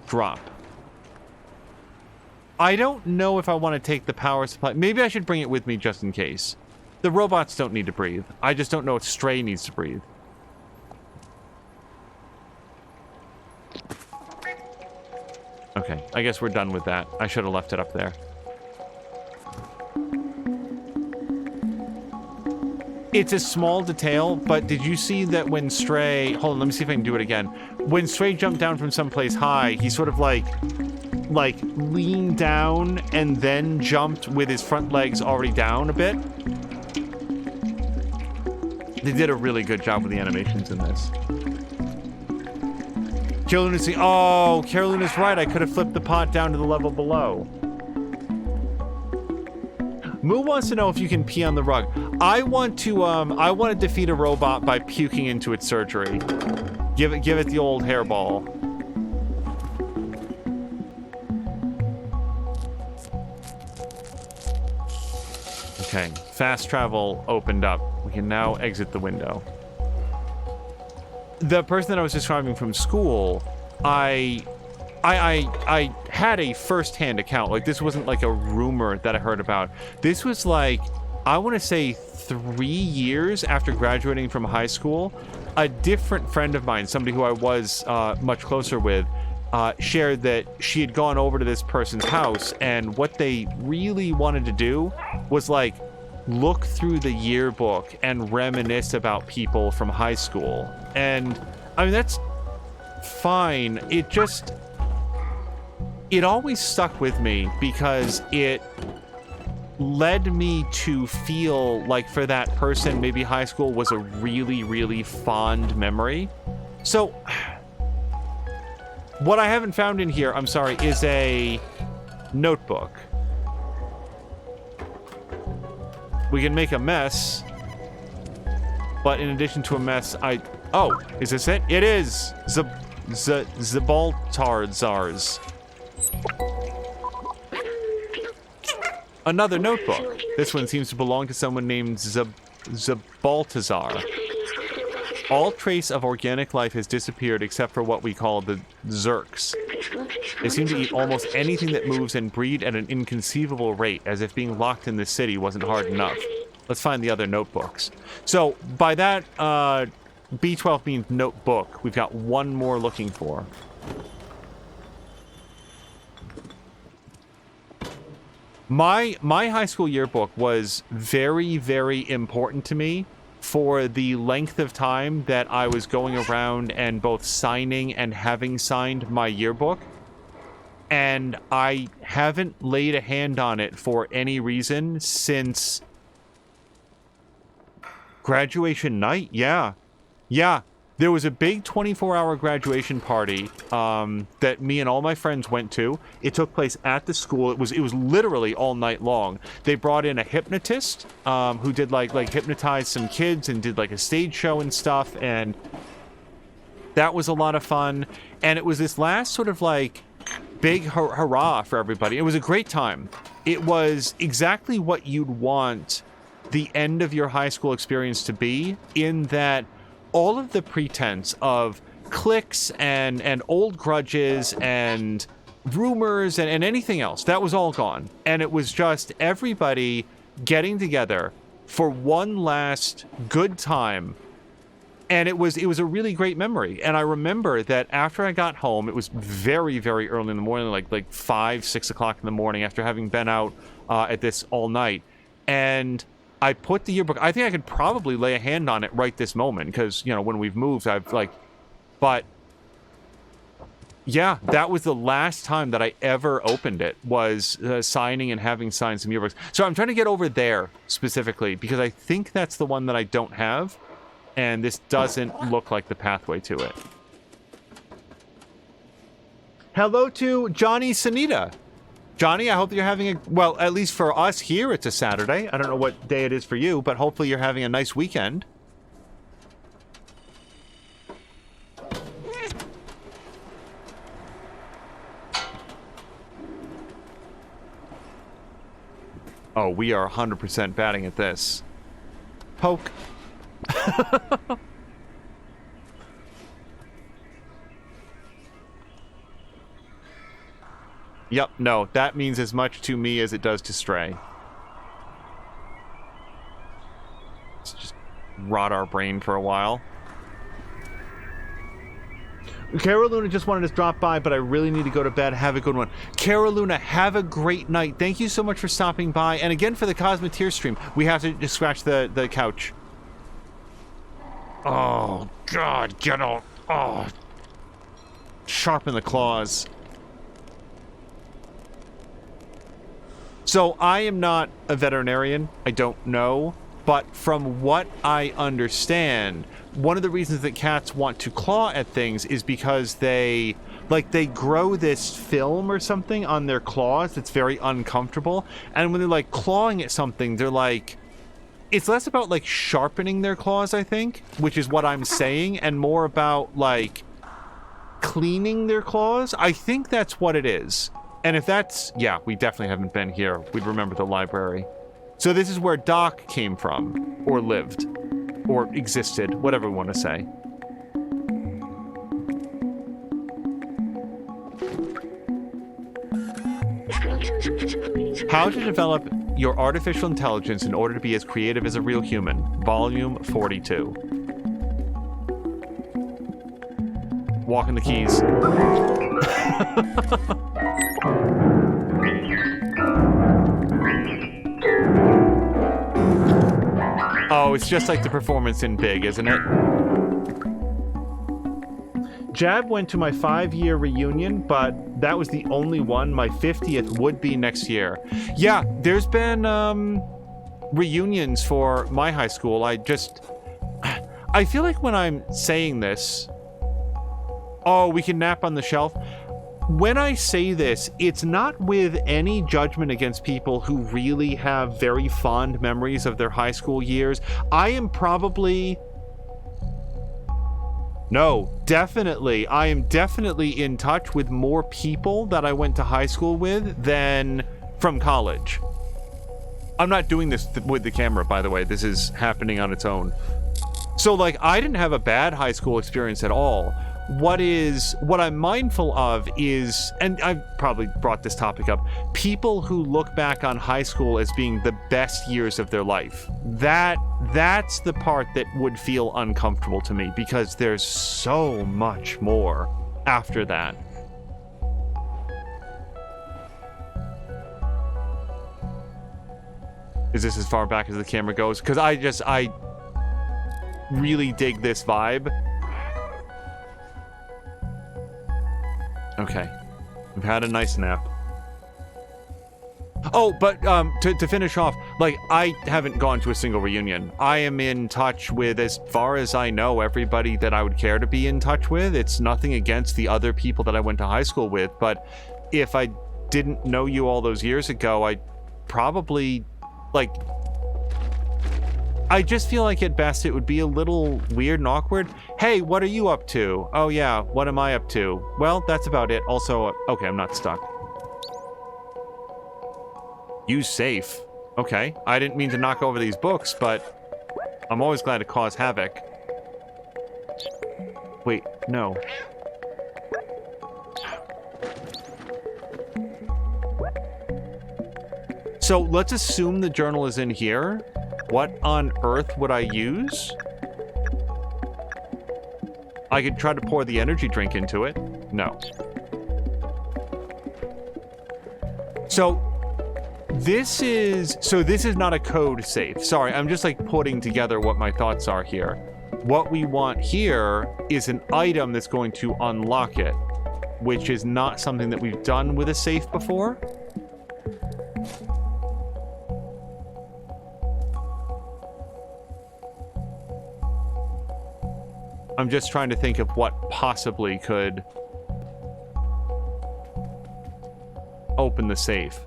Drop. I don't know if I want to take the power supply. Maybe I should bring it with me just in case. The robots don't need to breathe. I just don't know if Stray needs to breathe. Okay, I guess we're done with that. I should have left it up there. It's a small detail, but did you see that when Stray... Hold on, let me see if I can do it again. When Stray jumped down from someplace high, he sort of like leaned down and then jumped with his front legs already down a bit. They did a really good job with the animations in this. Caroluna's saying, oh, Caroluna's right. I could have flipped the pot down to the level below. Moo wants to know if you can pee on the rug. I want to defeat a robot by puking into its surgery. Give it the old hairball. Okay, fast travel opened up. We can now exit the window. The person that I was describing from school, I had a first-hand account. Like, this wasn't like a rumor that I heard about. This was like, I want to say 3 years after graduating from high school, a different friend of mine, somebody who I was much closer with, shared that she had gone over to this person's house, and what they really wanted to do was like look through the yearbook and reminisce about people from high school. And I mean, that's fine. It always stuck with me because it led me to feel like for that person, maybe high school was a really, really fond memory. So what I haven't found in here, I'm sorry, is a notebook. We can make a mess, but in addition to a mess, oh, is this it? It is! Zabaltarzars. Another notebook. This one seems to belong to someone named Zabaltazar. All trace of organic life has disappeared except for what we call the Zerks. They seem to eat almost anything that moves and breed at an inconceivable rate, as if being locked in this city wasn't hard enough. Let's find the other notebooks. So, by that, B12 means notebook. We've got one more looking for. My high school yearbook was very, very important to me for the length of time that I was going around and both signing and having signed my yearbook. And I haven't laid a hand on it for any reason since graduation night. Yeah. There was a big 24-hour graduation party that me and all my friends went to. It took place at the school. It was literally all night long. They brought in a hypnotist who did like hypnotize some kids and did like a stage show and stuff, and that was a lot of fun. And it was this last sort of like big hurrah for everybody. It was a great time. It was exactly what you'd want the end of your high school experience to be, in that all of the pretense of cliques and old grudges and rumors and anything else, that was all gone. And it was just everybody getting together for one last good time. And it was a really great memory. And I remember that after I got home, it was very, very early in the morning, like 5, 6 o'clock in the morning, after having been out at this all night. And I put the yearbook, I think I could probably lay a hand on it right this moment, because, you know, when we've moved, but yeah, that was the last time that I ever opened it, was signing and having signed some yearbooks. So I'm trying to get over there specifically, because I think that's the one that I don't have, and this doesn't look like the pathway to it. Hello to Johnny Sanita. Johnny, I hope you're having a, well, at least for us here, it's a Saturday. I don't know what day it is for you, but hopefully you're having a nice weekend. Oh, we are 100% batting at this. Poke. Yep, no, that means as much to me as it does to Stray. Let's just rot our brain for a while. Caroluna just wanted to drop by, but I really need to go to bed. Have a good one. Caroluna, have a great night. Thank you so much for stopping by. And again, for the Cosmeteer stream, we have to just scratch the couch. Oh, God, get out. Oh. Sharpen the claws. So I am not a veterinarian. I don't know. but from what I understand, one of the reasons that cats want to claw at things is because they grow this film or something on their claws that's very uncomfortable, and when they're like clawing at something, they're like, it's less about like sharpening their claws, I think, which is what I'm saying, and more about like cleaning their claws. I think that's what it is. And if that's, yeah, we definitely haven't been here. We'd remember the library. So this is where Doc came from, or lived, or existed, whatever we want to say. How to develop your artificial intelligence in order to be as creative as a real human. Volume 42. Walking the keys. Oh, it's just like the performance in Big, isn't it? Jab went to my 5-year reunion, but that was the only one. My 50th would be next year. Yeah, there's been reunions for my high school. I feel like when I'm saying this, oh, we can nap on the shelf. When I say this, it's not with any judgment against people who really have very fond memories of their high school years. I am definitely in touch with more people that I went to high school with than from college. I'm not doing this with the camera, by the way. This is happening on its own. So, like, I didn't have a bad high school experience at all. What I'm mindful of is, and I've probably brought this topic up, people who look back on high school as being the best years of their life. That's the part that would feel uncomfortable to me, because there's so much more after that. Is this as far back as the camera goes? Because I really dig this vibe. Okay, we've had a nice nap. Oh, but to finish off, like, I haven't gone to a single reunion. I am in touch with, as far as I know, everybody that I would care to be in touch with. It's nothing against the other people that I went to high school with, but if I didn't know you all those years ago, I'd probably, like, I just feel like at best it would be a little weird and awkward. Hey, what are you up to? Oh yeah, what am I up to? Well, that's about it. Also, okay, I'm not stuck. Use safe. Okay, I didn't mean to knock over these books, but I'm always glad to cause havoc. Wait, no. So let's assume the journal is in here. What on earth would I use? I could try to pour the energy drink into it. No. So this is not a code safe. Sorry, I'm just like putting together what my thoughts are here. What we want here is an item that's going to unlock it, which is not something that we've done with a safe before. I'm just trying to think of what possibly could open the safe.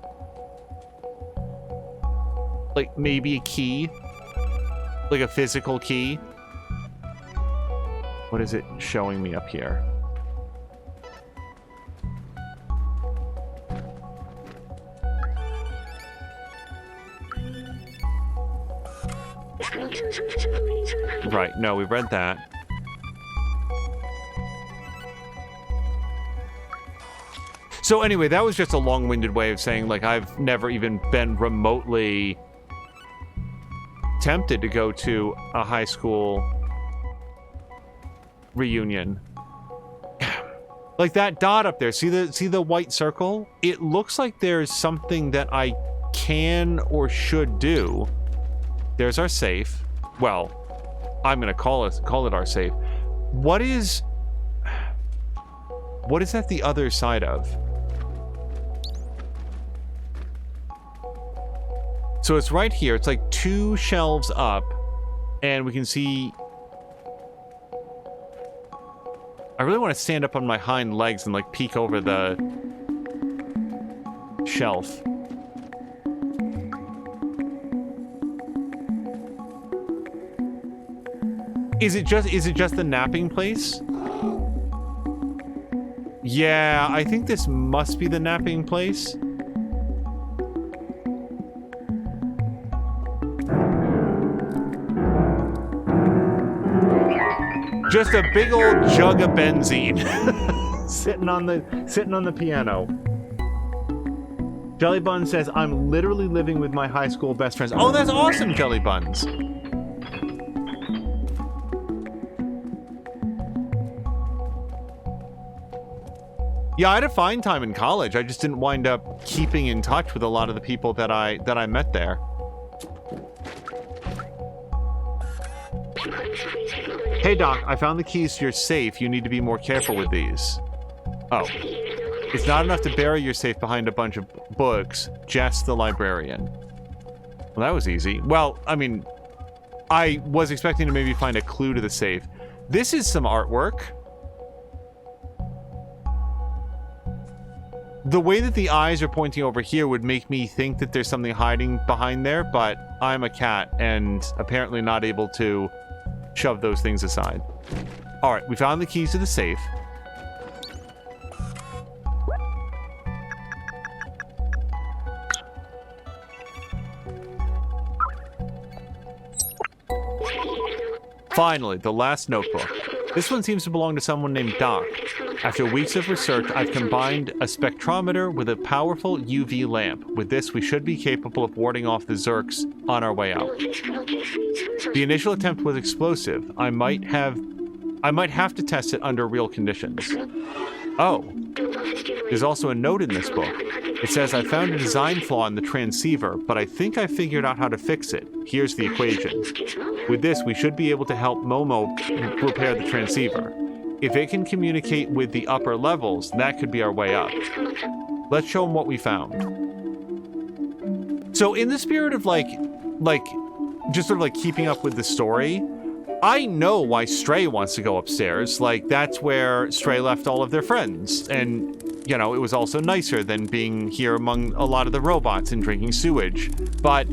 Like maybe a key? Like a physical key? What is it showing me up here? Right, no, we've read that. So anyway, that was just a long-winded way of saying, like, I've never even been remotely tempted to go to a high school reunion. Like that dot up there, see the white circle? It looks like there's something that I can or should do. There's our safe. Well, I'm gonna call it our safe. What is that the other side of? So it's right here. It's like 2 shelves up, and we can see... I really want to stand up on my hind legs and, like, peek over the shelf. Is it just the napping place? Yeah, I think this must be the napping place. Just a big old jug of benzene sitting on the piano. Jelly Buns says, "I'm literally living with my high school best friends." Oh, that's awesome, Jelly Buns. Yeah, I had a fine time in college. I just didn't wind up keeping in touch with a lot of the people that I met there. Hey Doc, I found the keys to your safe. You need to be more careful with these. Oh. It's not enough to bury your safe behind a bunch of books. Jess the librarian. Well, that was easy. Well, I mean, I was expecting to maybe find a clue to the safe. This is some artwork. The way that the eyes are pointing over here would make me think that there's something hiding behind there, but I'm a cat and apparently not able to shove those things aside. All right, we found the keys to the safe. Finally, the last notebook. This one seems to belong to someone named Doc. After weeks of research, I've combined a spectrometer with a powerful UV lamp. With this, we should be capable of warding off the Zerks on our way out. The initial attempt was explosive. I might have to test it under real conditions. Oh. There's also a note in this book. It says, I found a design flaw in the transceiver, but I think I figured out how to fix it. Here's the equation. With this, we should be able to help Momo repair the transceiver. If it can communicate with the upper levels, that could be our way up. Let's show them what we found. So in the spirit of just sort of like keeping up with the story, I know why Stray wants to go upstairs. Like, that's where Stray left all of their friends. And, you know, it was also nicer than being here among a lot of the robots and drinking sewage. But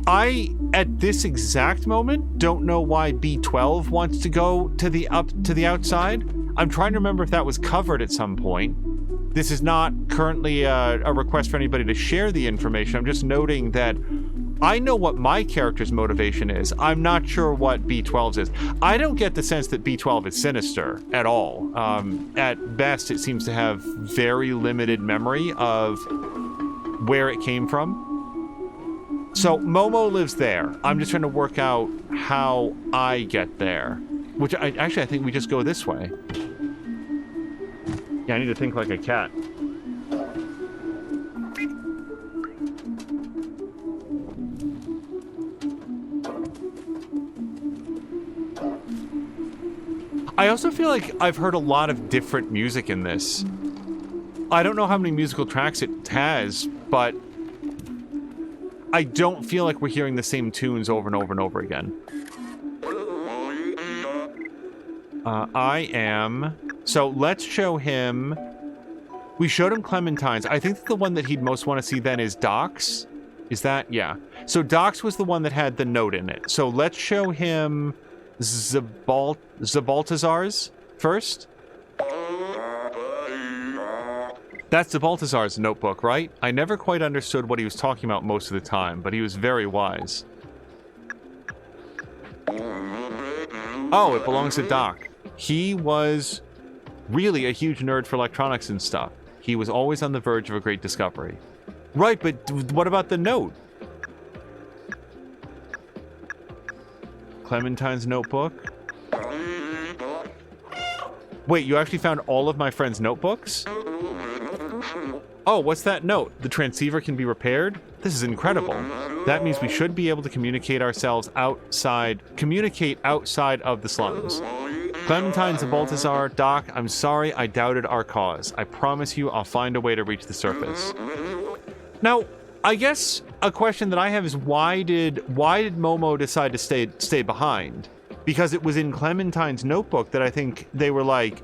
I, at this exact moment, don't know why B12 wants to go to the outside. I'm trying to remember if that was covered at some point. This is not currently a request for anybody to share the information. I'm just noting that I know what my character's motivation is. I'm not sure what B12's is. I don't get the sense that B12 is sinister at all. At best, it seems to have very limited memory of where it came from. So Momo lives there. I'm just trying to work out how I get there. Which I think we just go this way. Yeah, I need to think like a cat. I also feel like I've heard a lot of different music in this. I don't know how many musical tracks it has, but I don't feel like we're hearing the same tunes over and over and over again. I am... So let's show him... We showed him Clementine's. I think that the one that he'd most want to see then is Doc's. Is that? Yeah. So Doc's was the one that had the note in it. So let's show him... Zabaltazar's first? That's Zabaltazar's notebook, right? I never quite understood what he was talking about most of the time, but he was very wise. Oh, it belongs to Doc. He was really a huge nerd for electronics and stuff. He was always on the verge of a great discovery. Right, but what about the note? Clementine's notebook. Wait, you actually found all of my friends' notebooks? Oh, what's that note? The transceiver can be repaired? This is incredible. That means we should be able to communicate outside of the slums. Clementine's and Baltazar, Doc, I'm sorry I doubted our cause. I promise you I'll find a way to reach the surface. Now, I guess a question that I have is why did Momo decide to stay behind? Because it was in Clementine's notebook that I think they were like,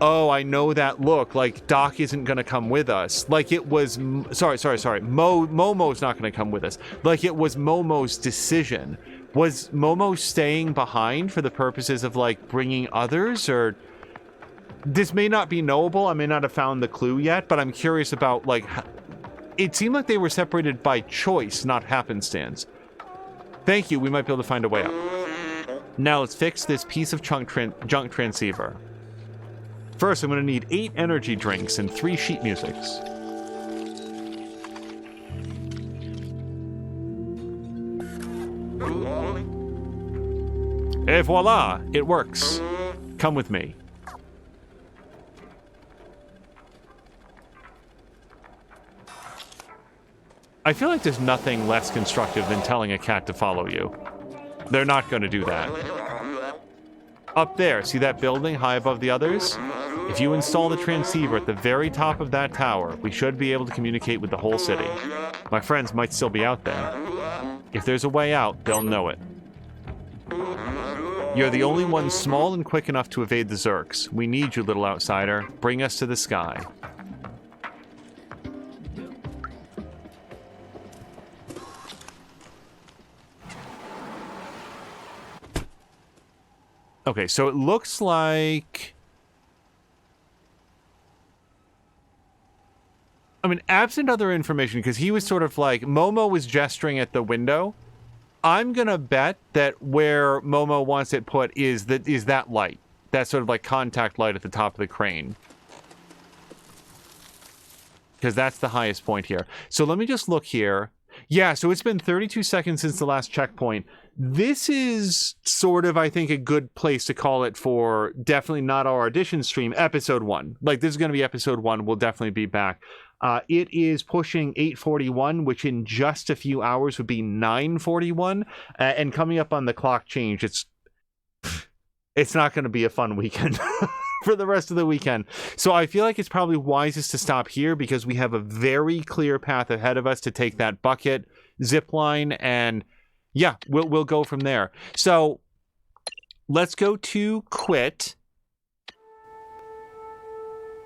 oh, I know that look, like Doc isn't going to come with us. Like it was, sorry. Momo's not going to come with us. Like it was Momo's decision. Was Momo staying behind for the purposes of like bringing others, or this may not be knowable. I may not have found the clue yet, but I'm curious about like, it seemed like they were separated by choice, not happenstance. Thank you. We might be able to find a way up. Now let's fix this piece of junk transceiver. First, I'm going to need 8 energy drinks and 3 sheet musics. Et voila! It works. Come with me. I feel like there's nothing less constructive than telling a cat to follow you. They're not going to do that. Up there, see that building high above the others? If you install the transceiver at the very top of that tower, we should be able to communicate with the whole city. My friends might still be out there. If there's a way out, they'll know it. You're the only one small and quick enough to evade the Zerks. We need you, little outsider. Bring us to the sky. Okay, so it looks like... I mean, absent other information, because he was sort of like... Momo was gesturing at the window. I'm going to bet that where Momo wants it put is that light. That sort of like contact light at the top of the crane. Because that's the highest point here. So let me just look here. Yeah, so it's been 32 seconds since the last checkpoint. This is sort of, I think, a good place to call it for definitely not our audition stream, episode 1. Like, this is going to be episode 1. We'll definitely be back. It is pushing 8:41, which in just a few hours would be 9:41. And coming up on the clock change, it's not going to be a fun weekend for the rest of the weekend. So I feel like it's probably wisest to stop here because we have a very clear path ahead of us to take that bucket zip line, and yeah, we'll go from there. So let's go to quit.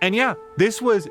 And yeah, this was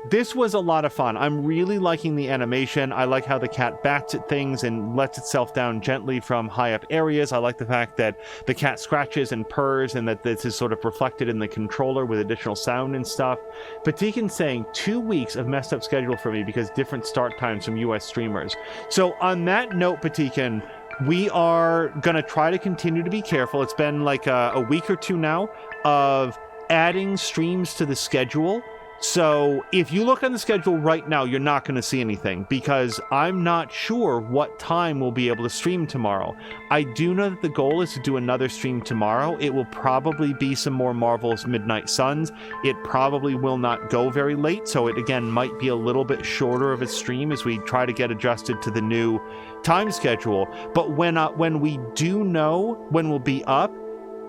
a lot of fun. I'm really liking the animation. I like how the cat bats at things and lets itself down gently from high up areas. I like the fact that the cat scratches and purrs and that this is sort of reflected in the controller with additional sound and stuff. Patikin's saying 2 weeks of messed up schedule for me because different start times from US streamers. So on that note, Patikin, we are going to try to continue to be careful. It's been like a week or two now of adding streams to the schedule. So if you look on the schedule right now, you're not going to see anything because I'm not sure what time we'll be able to stream tomorrow. I do know that the goal is to do another stream tomorrow. It will probably be some more Marvel's Midnight Suns. It probably will not go very late, so it again might be a little bit shorter of a stream as we try to get adjusted to the new time schedule. But when we do know when we'll be up,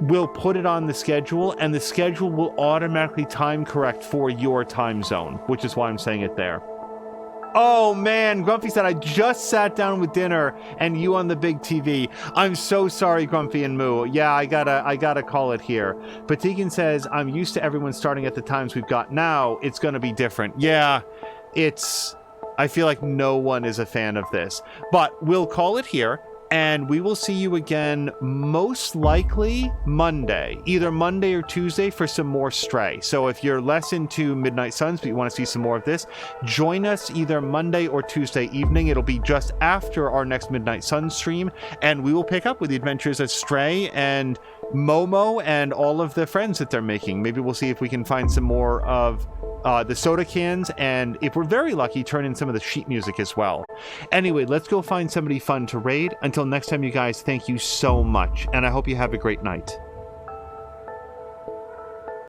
we'll put it on the schedule, and the schedule will automatically time correct for your time zone, which is why I'm saying it there. Oh man, Grumpy said, I just sat down with dinner and you on the big TV. I'm so sorry, Grumpy and Moo. Yeah, I gotta call it here. Patikin says, I'm used to everyone starting at the times we've got now. It's gonna be different. Yeah, I feel like no one is a fan of this. But we'll call it here. And we will see you again most likely Monday, either Monday or Tuesday for some more Stray. So if you're less into Midnight Suns, but you want to see some more of this, join us either Monday or Tuesday evening. It'll be just after our next Midnight Suns stream, and we will pick up with the adventures of Stray and Momo and all of the friends that they're making. Maybe we'll see if we can find some more of the soda cans, and if we're very lucky, turn in some of the sheet music as well. Anyway, let's go find somebody fun to raid. Until next time, you guys, thank you so much, and I hope you have a great night.